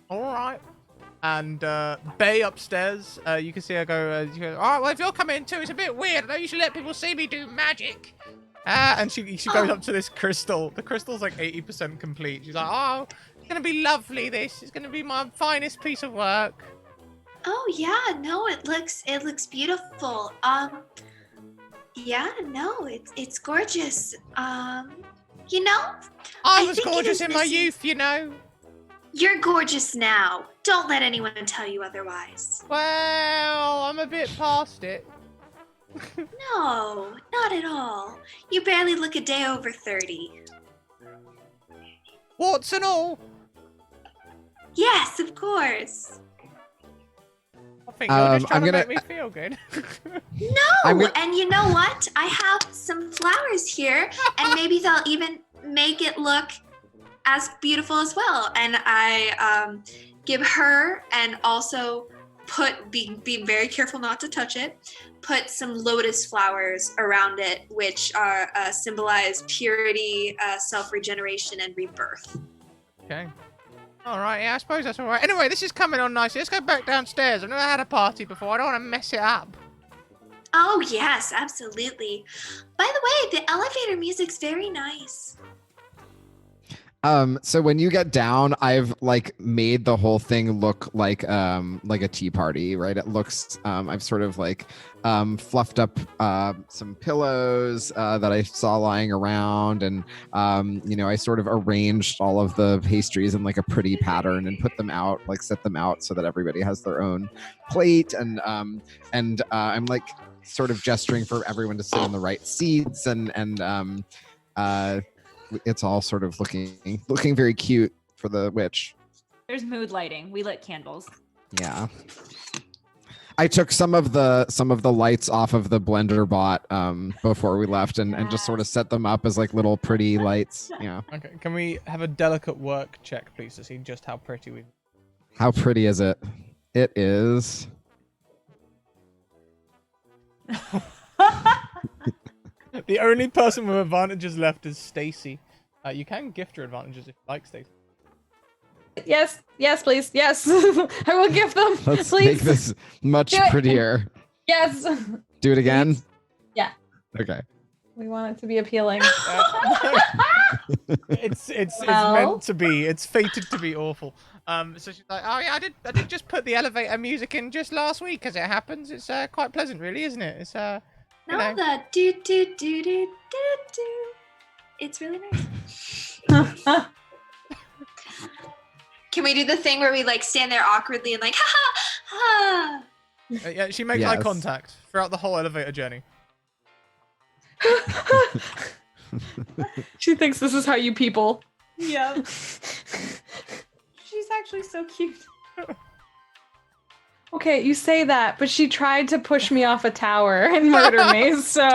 All right. And Bay upstairs, you can see her go, all right, well, if you're coming too, it's a bit weird. I don't usually let people see me do magic. And she goes up to this crystal. The crystal's like 80% complete. She's like, oh, it's going to be lovely, this. It's going to be my finest piece of work. Oh, yeah, no, it looks beautiful. Yeah, no, it's gorgeous. You know? I was gorgeous in my youth, you know. You're gorgeous now. Don't let anyone tell you otherwise. Well, I'm a bit past it. No, not at all. You barely look a day over 30. Warts and all? Yes, of course. I think you're just trying to make me feel good. No, and you know what? I have some flowers here, and maybe they'll even make it look as beautiful as well. And I give her, and also being very careful not to touch it, put some lotus flowers around it, which are symbolize purity, self-regeneration, and rebirth. Okay. All right, yeah, I suppose that's all right. Anyway, this is coming on nicely. Let's go back downstairs. I've never had a party before. I don't want to mess it up. Oh, yes, absolutely. By the way, the elevator music's very nice. So when you get down, I've like made the whole thing look like a tea party, right? It looks, I've sort of like fluffed up some pillows that I saw lying around, and I sort of arranged all of the pastries in like a pretty pattern and put them out, like set them out so that everybody has their own plate, and I'm like sort of gesturing for everyone to sit in the right seats, and it's all sort of looking very cute for the witch. There's mood lighting. We lit candles. Yeah. I took some of the lights off of the blender bot before we left and just sort of set them up as like little pretty lights. Yeah. Okay. Can we have a delicate work check, please, to see just how pretty we... How pretty is it? It is. The only person with advantages left is Stacy. You can gift your advantages if you like, Stacy. Yes, please. Yes. I will gift them. Let's please. make this much prettier. Yes. Do it again? Yeah. Okay. We want it to be appealing. It's meant to be. It's fated to be awful. So she's like, oh yeah, I did just put the elevator music in just last week, as it happens. It's quite pleasant, really, isn't it? It's the do do do do do do. It's really nice. Can we do the thing where we like stand there awkwardly and like ha ha ha? Yeah, she makes eye contact throughout the whole elevator journey. She thinks this is how you people. Yeah. She's actually so cute. Okay, you say that, but she tried to push me off a tower and murder me, so...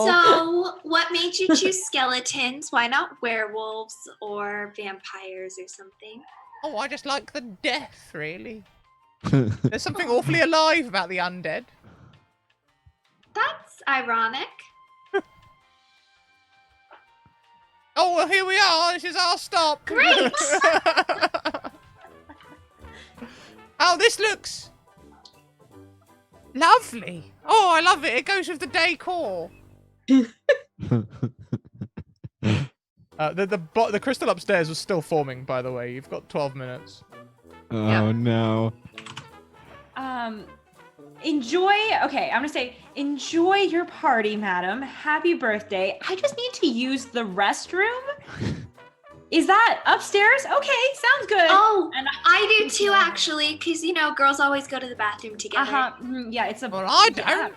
So, what made you choose skeletons? Why not werewolves or vampires or something? Oh, I just like the death, really. There's something awfully alive about the undead. That's ironic. Oh, well, here we are. This is our stop. Great! Oh, this looks lovely. Oh, I love it. It goes with the decor. The crystal upstairs was still forming, by the way. You've got 12 minutes. Oh no. Enjoy. Okay, I'm gonna say enjoy your party, madam. Happy birthday. I just need to use the restroom. Is that upstairs? Okay, sounds good. Oh, And I do too, actually, because, girls always go to the bathroom together. Yeah, it's a. Well, I yeah. don't.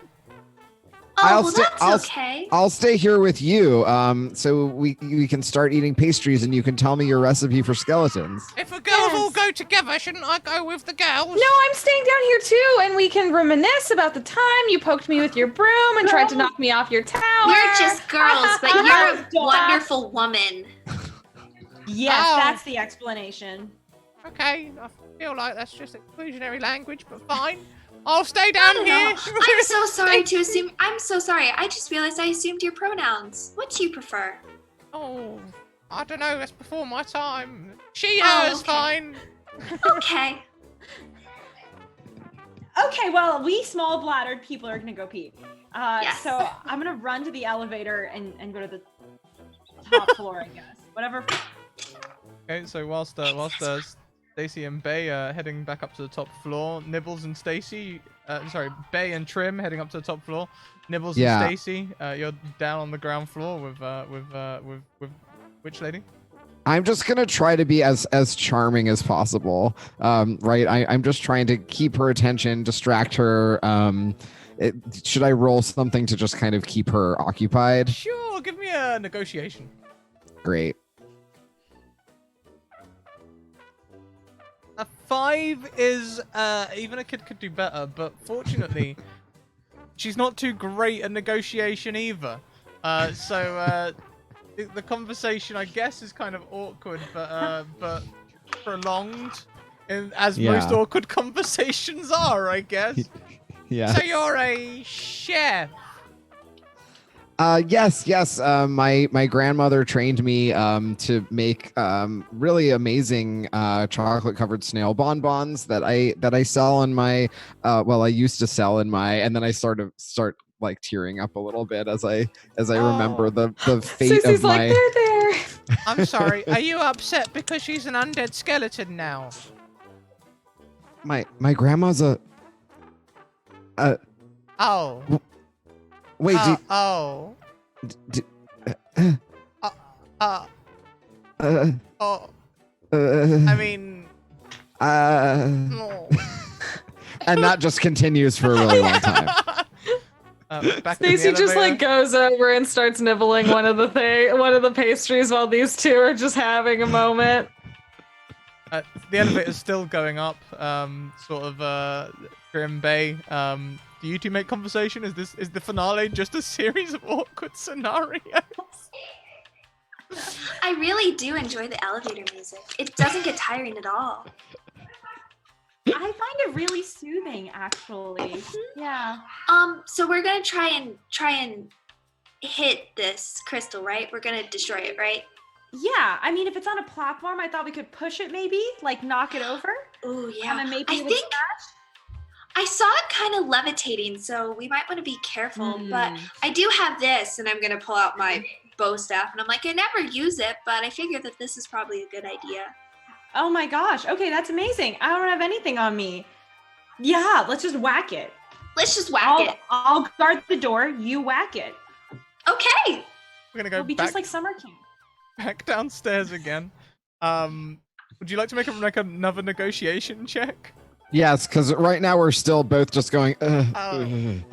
Oh, that's okay. I'll stay here with you. So we can start eating pastries, and you can tell me your recipe for skeletons. If the girls all go together, shouldn't I go with the girls? No, I'm staying down here too, and we can reminisce about the time you poked me with your broom and tried to knock me off your tower. We're just girls, but you're a wonderful woman. Yes, Oh. that's the explanation. Okay, I feel like that's just exclusionary language, but fine. I'll stay down No, here. I'm so sorry to assume. I'm so sorry. I just realized I assumed your pronouns. What do you prefer? Oh, I don't know. That's before my time. She, Oh, her is okay. fine. Okay. Okay, well, we small-bladdered people are gonna go pee. Yes. So I'm gonna run to the elevator and go to the top floor, I guess. Whatever. Okay, so whilst Stacy and Bay are heading back up to the top floor, Nibbles and Stacy, Bay and Trim heading up to the top floor. Nibbles Yeah. and Stacy, you're down on the ground floor with which lady? I'm just gonna try to be as charming as possible. Right? I'm just trying to keep her attention, distract her. Should I roll something to just kind of keep her occupied? Sure, give me a negotiation. Great. A 5 is even a kid could do better, but fortunately, she's not too great at negotiation either. So the conversation, I guess, is kind of awkward, but prolonged, as most Yeah. awkward conversations are, I guess. Yeah. So you're a chef. Yes. My grandmother trained me to make really amazing chocolate covered snail bonbons that I sell in my I used to sell in my, and then I start like tearing up a little bit as I remember the fate Susie's of like, my they're there. I'm sorry. Are you upset because she's an undead skeleton now? my grandma's a Oh. wait Oh. uh, Oh. uh, I mean. Oh. and that just continues for a really long time. Back in the Stacy just like elevator. goes over and starts nibbling one of the pastries while these two are just having a moment. The elevator's still going up. Grim Bay. Do you two make conversation? Is the finale just a series of awkward scenarios? I really do enjoy the elevator music. It doesn't get tiring at all. I find it really soothing, actually. Yeah. So we're gonna try and hit this crystal, right? We're gonna destroy it, right? Yeah, I mean, if it's on a platform, I thought we could push it maybe, like knock it over. Oh yeah. And then maybe I it would think I saw it kind of levitating, so we might want to be careful. But I do have this, and I'm gonna pull out my bow staff, and I'm like, I never use it, but I figured that this is probably a good idea. Oh my gosh. Okay, that's amazing. I don't have anything on me. Yeah, let's just whack it. Let's just whack it. I'll guard the door. You whack it. Okay. We're gonna go It'll be back, just like summer camp. back downstairs again. Would you like to make another negotiation check? Yes, because right now we're still both just going. Oh.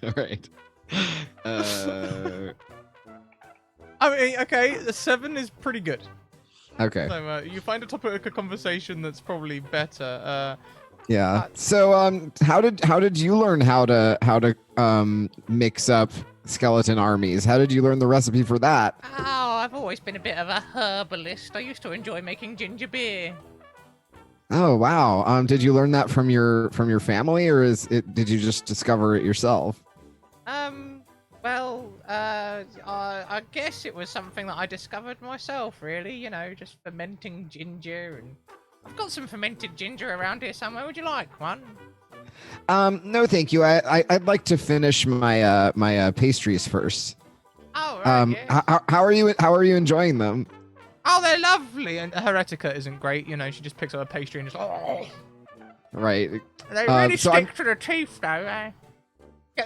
All right. I mean, okay, the 7 is pretty good. Okay. So you find a topic of conversation that's probably better. Yeah. So how did you learn how to mix up skeleton armies? How did you learn the recipe for that? Oh, I've always been a bit of a herbalist. I used to enjoy making ginger beer. Oh wow. Did you learn that from your family, or did you just discover it yourself? Well, I guess it was something that I discovered myself, really. You know, just fermenting ginger, and I've got some fermented ginger around here somewhere. Would you like one? No, thank you. I'd like to finish my my pastries first. Oh, right, yeah. How are you enjoying them? Oh, they're lovely. And Heretica isn't great. You know, she just picks up a pastry and just. Oh. Right. They really so stick to the teeth, though.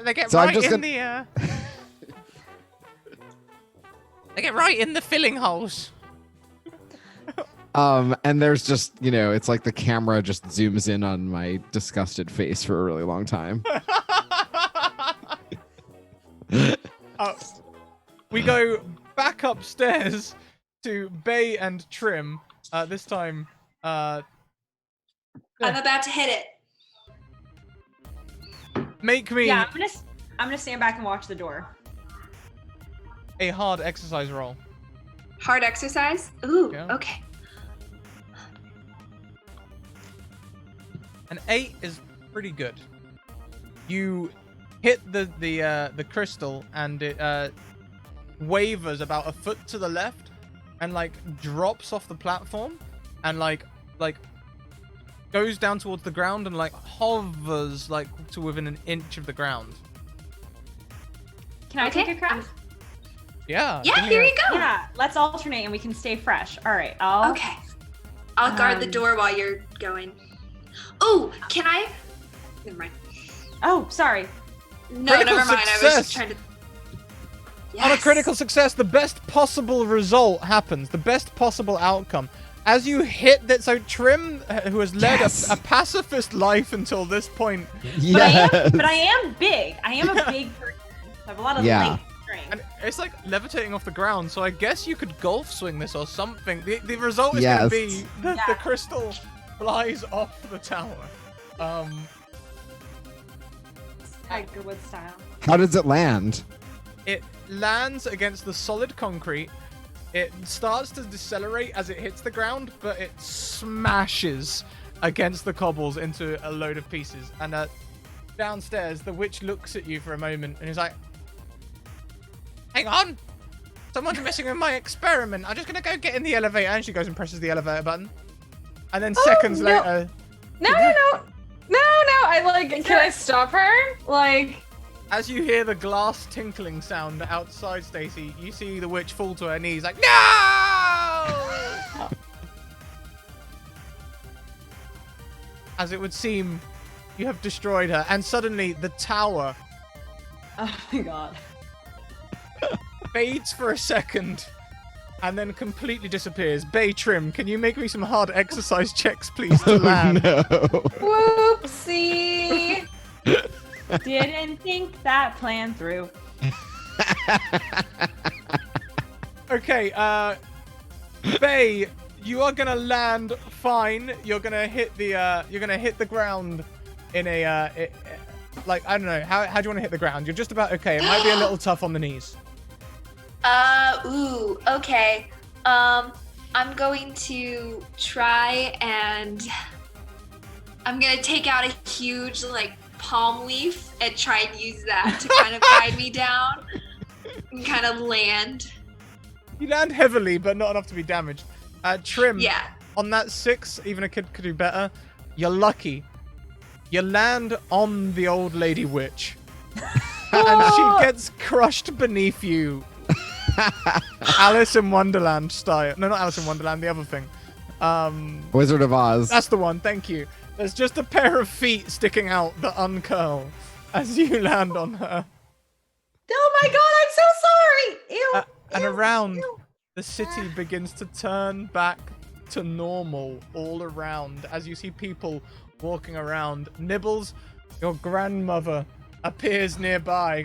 They get So I'm right just in gonna- the. They get right in the filling holes. And there's just, it's like the camera just zooms in on my disgusted face for a really long time. We go back upstairs to Bay and Trim. This time, I'm about to hit it. make me Yeah, I'm gonna stand back and watch the door. a hard exercise roll. Hard exercise? Ooh, Yeah. okay. An 8 is pretty good. You hit the crystal and it wavers about a foot to the left and like drops off the platform and like goes down towards the ground and like hovers like to within an inch of the ground. Can I Okay. take a crack? Yeah. Yeah, give me here a- you go. Yeah, let's alternate and we can stay fresh. All right, Okay. I'll guard the Um, door while you're going. Oh, can I? Never mind. Oh, sorry. No, Critical never mind. I was success. just trying to. On a Yes. critical success, the best possible result happens. The best possible outcome. As you hit that, so Trim, who has led Yes. a pacifist life until this point, But I am big. I am a big person. I have a lot of Yeah. length and strength. and it's like levitating off the ground, so I guess you could golf swing this or something. The result is going to Yes. be that the crystal flies off the tower. Tiger Woods style. How does it land? It lands against the solid concrete. It starts to decelerate as it hits the ground, but it smashes against the cobbles into a load of pieces. And downstairs, the witch looks at you for a moment and is like, "Hang on! Someone's messing with my experiment. I'm just gonna go get in the elevator." And she goes and presses the elevator button. And then seconds no. later, No. Can I stop her? Like, as you hear the glass tinkling sound outside Stacy, you see the witch fall to her knees like, "No!" As it would seem, you have destroyed her, and suddenly the tower Oh my god. fades for a second and then completely disappears. Bay Trim, can you make me some hard exercise checks, please, to land? No. whoopsie. Didn't think that plan through. Okay, Bay, you are gonna land fine. You're gonna hit the ground in a like, I don't know, how do you want to hit the ground? You're just about okay. It might be a little tough on the knees. Ooh, okay. I'm going to try and I'm gonna take out a huge like palm leaf and try and use that to kind of guide me down and kind of land. You land heavily, but not enough to be damaged. Trim, Yeah. on that 6, even a kid could do better. You're lucky. You land on the old lady witch. And she gets crushed beneath you. Alice in Wonderland style. No, not Alice in Wonderland, the other thing. Wizard of Oz. That's the one, thank you. There's just a pair of feet sticking out that uncurl as you land on her. Oh my god, I'm so sorry. Ew. And ew, around, ew. the city begins to turn back to normal all around as you see people walking around. Nibbles, your grandmother, appears nearby.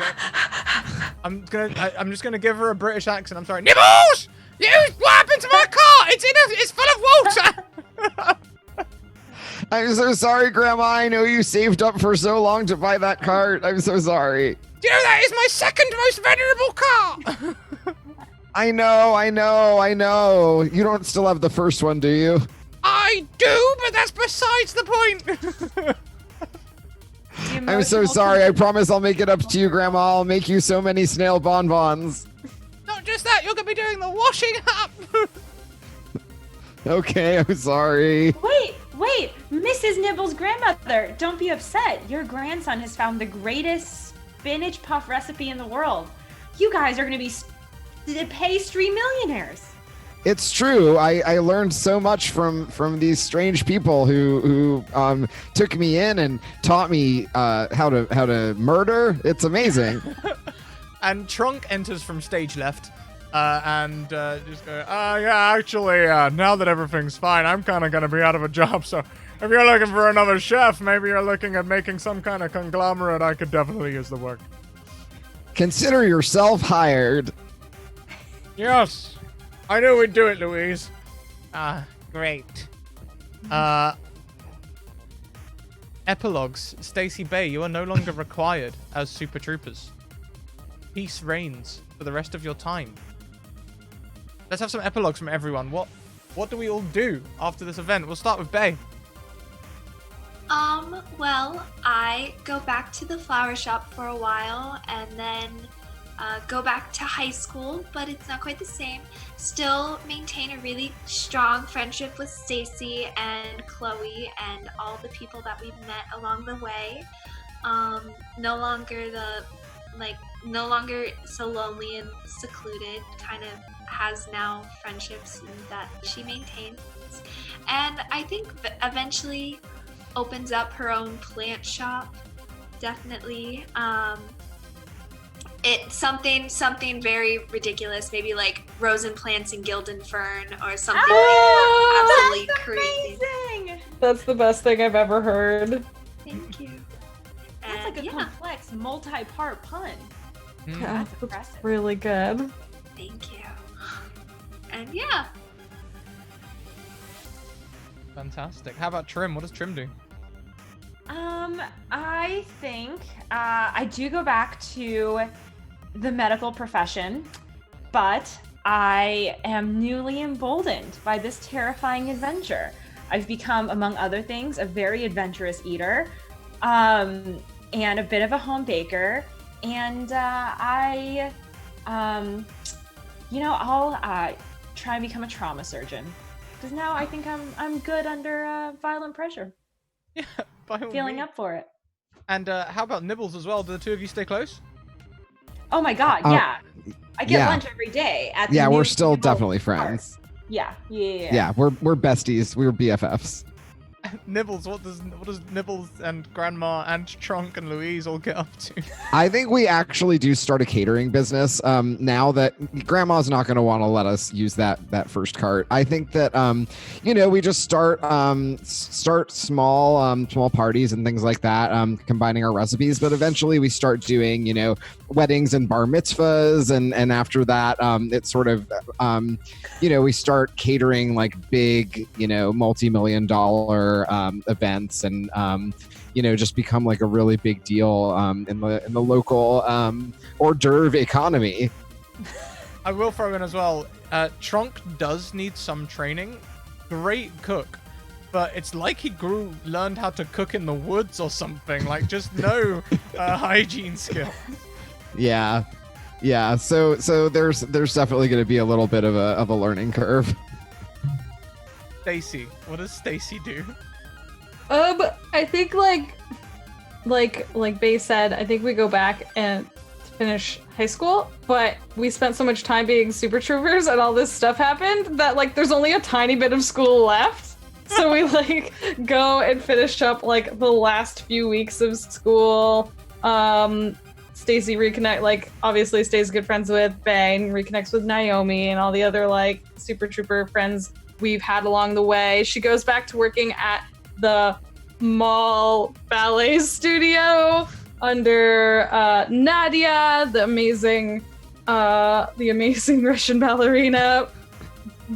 I'm just gonna give her a British accent. I'm sorry. Nibbles! What happened to my car? It's I'm so sorry, Grandma. I know you saved up for so long to buy that cart. I'm so sorry. Do you know that is my second most venerable car? I know. You don't still have the first one, do you? I do, but that's besides the point. I'm so sorry. I promise I'll make it up to you, Grandma. I'll make you so many snail bonbons. Not just that, you're gonna be doing the washing up. Okay, I'm sorry. Wait, Mrs. Nibble's grandmother, don't be upset. Your grandson has found the greatest spinach puff recipe in the world. You guys are gonna be pastry millionaires. It's true. I learned so much from these strange people who took me in and taught me how to murder. It's amazing. And Trunk enters from stage left. And just go, yeah, actually, now that everything's fine, I'm kind of going to be out of a job, so if you're looking for another chef, maybe you're looking at making some kind of conglomerate, I could definitely use the work. Consider yourself hired. Yes, I knew we'd do it, Louise. Great. Epilogues. Stacey Bay, you are no longer required as Super Troopers. Peace reigns for the rest of your time. Let's have some epilogues from everyone. What do we all do after this event? We'll start with Bay. Well, I go back to the flower shop for a while and then go back to high school, but it's not quite the same. Still maintain a really strong friendship with Stacy and Chloe and all the people that we've met along the way. No longer so lonely and secluded, kind of has now friendships that she maintains. And I think eventually opens up her own plant shop, definitely. It's something very ridiculous, maybe like Rosen Plants and Gildan Fern or something absolutely crazy. Amazing! That's the best thing I've ever heard. Thank you. That's like a complex, multi-part pun. Yeah, That's impressive. really good. Thank you. And yeah. Fantastic. How about Trim? What does Trim do? I think I do go back to the medical profession, but I am newly emboldened by this terrifying adventure. I've become, among other things, a very adventurous eater, and a bit of a home baker, and I'll try and become a trauma surgeon. Because now I think I'm good under violent pressure. Yeah, by all Feeling means. up for it. And how about Nibbles as well? Do the two of you stay close? Oh my god, yeah. I get yeah. lunch every day at the Yeah, new we're still Nibbles definitely Park. friends. Yeah. Yeah, we're besties. We're BFFs. Nibbles, what does Nibbles and Grandma and Trunk and Louise all get up to? I think we actually do start a catering business now that Grandma's not going to want to let us use that first cart. I think that we just start small parties and things like that, combining our recipes. But eventually we start doing weddings and bar mitzvahs, and after that it's sort of we start catering like big multi-million-dollar events and just become like a really big deal in the local hors d'oeuvre economy. I will throw in as well, Trunk does need some training. Great cook, but it's like he learned how to cook in the woods or something, like just no hygiene skill. Yeah. So there's definitely going to be a little bit of a learning curve. Stacy, what does Stacy do? I think like Bay said, I think we go back and finish high school, but we spent so much time being super troopers and all this stuff happened that like there's only a tiny bit of school left. So we like go and finish up like the last few weeks of school. Stacy obviously stays good friends with Bay and reconnects with Naomi and all the other like super trooper friends we've had along the way. She goes back to working at the mall ballet studio under Nadia, the amazing Russian ballerina.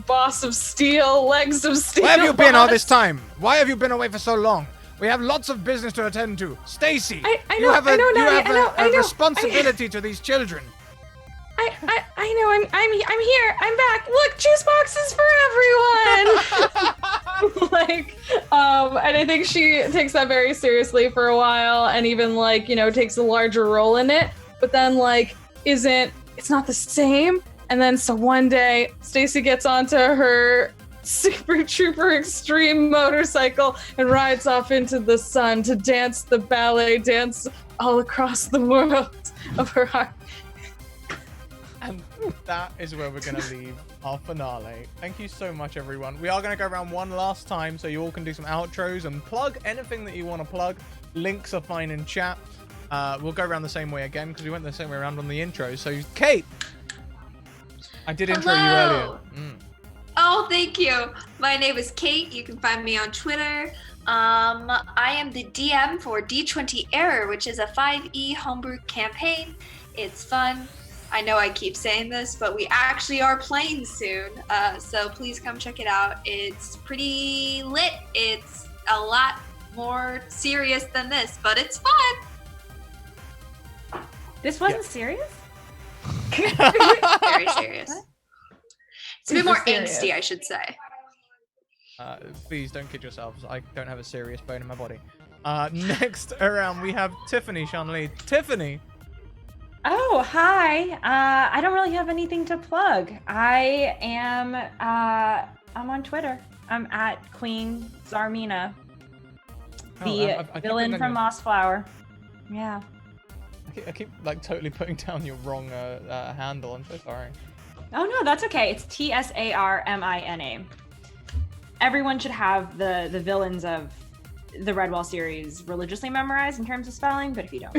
boss of steel, legs of steel. Where have you been all boss. this time? Why have you been away for so long? We have lots of business to attend to. Stacy, I you know, have I know, Nadia, I know. responsibility to these children. I know. I'm here. I'm back. Look, juice boxes for everyone. Like, and I think she takes that very seriously for a while, and even like takes a larger role in it. But then like, it's not the same. And then so one day, Stacy gets onto her Super Trooper Extreme motorcycle and rides off into the sun to dance the ballet dance all across the world of her heart. And that is where we're going to leave our finale. Thank you so much, everyone. We are going to go around one last time so you all can do some outros and plug anything that you want to plug. Links are fine in chat. We'll go around the same way again because we went the same way around on the intro. So, Kate, I did intro you earlier. Oh, thank you. My name is Kate. You can find me on Twitter. I am the DM for D20 Error, which is a 5e homebrew campaign. It's fun. I know I keep saying this, but we actually are playing soon. So please come check it out. It's pretty lit. It's a lot more serious than this, but it's fun. This wasn't serious? Very serious. It's a bit more serious. angsty, I should say. Please don't kid yourselves. I don't have a serious bone in my body. Next around, we have Tiffany Shanley. Tiffany. Oh, hi. I don't really have anything to plug. I'm on Twitter. I'm at Queen Zarmina, the I villain keep from Mossflower. Yeah. I keep like totally putting down your wrong handle. I'm so sorry. Oh no, that's okay. It's Tsarmina. Everyone should have the villains of the Redwall series religiously memorized in terms of spelling, but if you don't.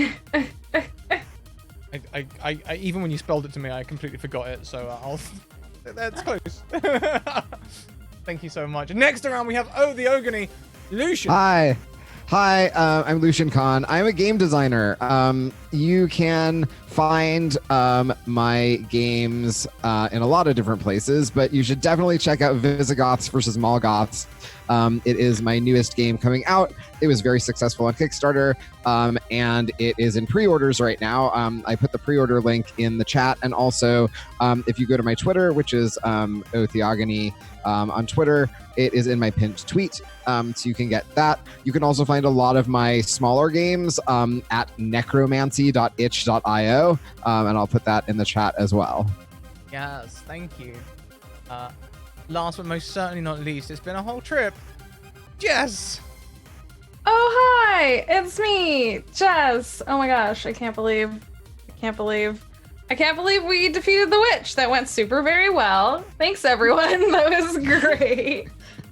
I even when you spelled it to me, I completely forgot it. So I'll. That's close. Thank you so much. Next around, we have the Ogany, Lucian. Hi, I'm Lucian Khan. I'm a game designer. You can find my games in a lot of different places, but you should definitely check out Visigoths versus Molgoths. It is my newest game coming out. It was very successful on Kickstarter, and it is in pre-orders right now. I put the pre-order link in the chat, and also if you go to my Twitter, which is Otheogony on Twitter, it is in my pinned tweet, so you can get that. You can also find a lot of my smaller games at necromancy.itch.io, and I'll put that in the chat as well. Yes, thank you. Last but most certainly not least, it's been a whole trip. Jess! Oh, hi! It's me, Jess. Oh my gosh, I can't believe we defeated the witch. That went super very well. Thanks, everyone. That was great.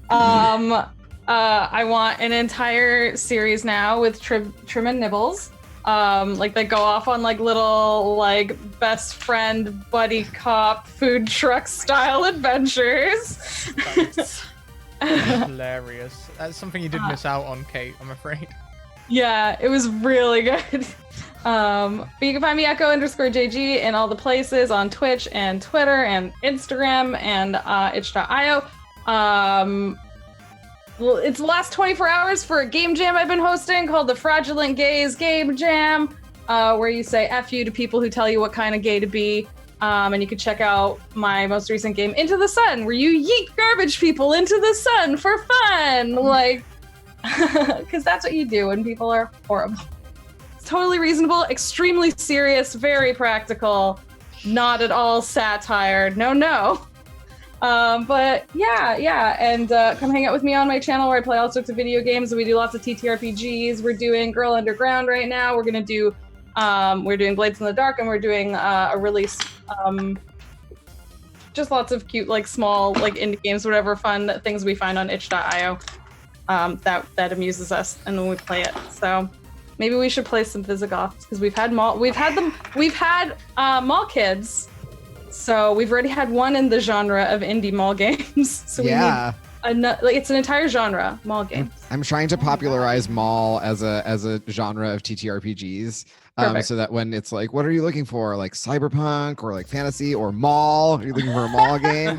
I want an entire series now with Trim and Nibbles. Like they go off on like little like best friend buddy cop food truck style adventures. That's hilarious. That's something you did miss out on, Kate, I'm afraid. Yeah, it was really good. But you can find me Echo_JG in all the places on Twitch and Twitter and Instagram and itch.io. Well, it's the last 24 hours for a game jam I've been hosting called the Fraudulent Gays Game Jam, where you say F you to people who tell you what kind of gay to be. And you can check out my most recent game, Into the Sun, where you yeet garbage people into the sun for fun. Like, because that's what you do when people are horrible. It's totally reasonable, extremely serious, very practical, not at all satire. No. But yeah, and come hang out with me on my channel where I play all sorts of video games. We do lots of TTRPGs. We're doing Girl Underground right now. We're doing Blades in the Dark, and we're doing a release. Just lots of cute, like small, like indie games, whatever fun things we find on itch.io that amuses us, and then we play it. So maybe we should play some Visigoths because we've had mall kids. So we've already had one in the genre of indie mall games. So we need like it's an entire genre, mall game. I'm trying to popularize mall as a genre of TTRPGs. Perfect. So that when it's like, what are you looking for? Like cyberpunk or like fantasy or mall? Are you looking for a mall game?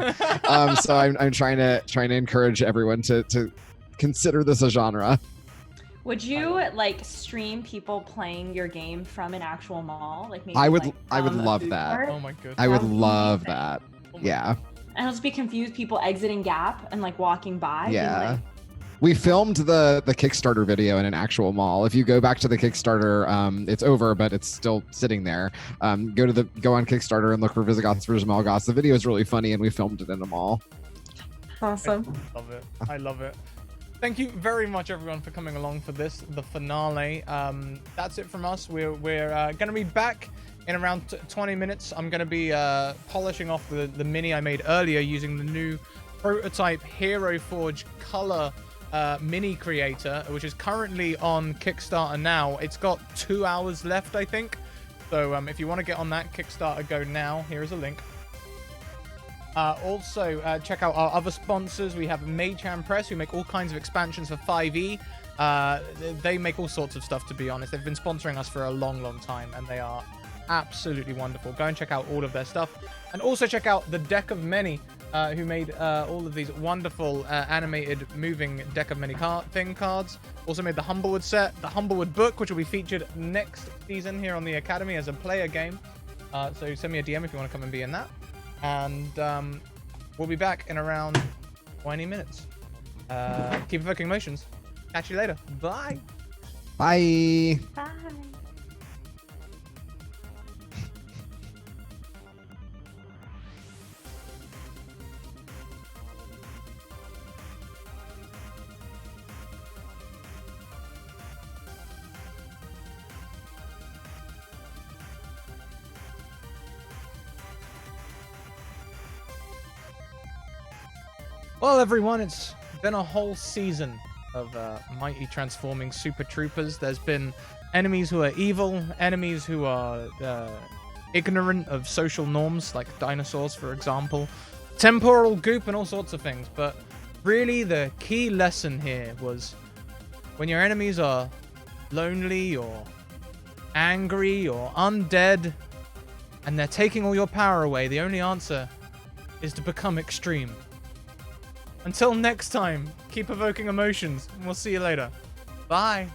So I'm trying to encourage everyone to consider this a genre. Would you like stream people playing your game from an actual mall? Like maybe I would a love food that. court? Oh my goodness. I would That would be love amazing. that. Oh my Yeah. And it'll just be confused people exiting Gap and like walking by. being Yeah. like, We filmed the Kickstarter video in an actual mall. If you go back to the Kickstarter, it's over, but it's still sitting there. Go on Kickstarter and look for Visigoths vs. Malgoths. The video is really funny, and we filmed it in a mall. Awesome. Love it. I love it. Thank you very much, everyone, for coming along for this, the finale. That's it from us. We're going to be back in around 20 minutes. I'm going to be polishing off the mini I made earlier using the new prototype Hero Forge color mini creator, which is currently on Kickstarter now. It's got 2 hours left, I think. So if you want to get on that Kickstarter, go now. Here is a link. Also, check out our other sponsors. We have Maychan Press, who make all kinds of expansions for 5e. They make all sorts of stuff, to be honest. They've been sponsoring us for a long, long time, and they are absolutely wonderful. Go and check out all of their stuff. And also check out the Deck of Many, who made all of these wonderful animated moving Deck of Many cards. Also made the Humblewood set, the Humblewood book, which will be featured next season here on the Academy as a player game. So send me a DM if you want to come and be in that. And we'll be back in around 20 minutes. Keep evoking emotions. Catch you later. Bye. Bye. Bye. Well, everyone, it's been a whole season of Mighty Transforming Super Troopers. There's been enemies who are evil, enemies who are ignorant of social norms, like dinosaurs, for example, temporal goop, and all sorts of things. But really, the key lesson here was when your enemies are lonely or angry or undead, and they're taking all your power away, the only answer is to become extreme. Until next time, keep evoking emotions, and we'll see you later. Bye.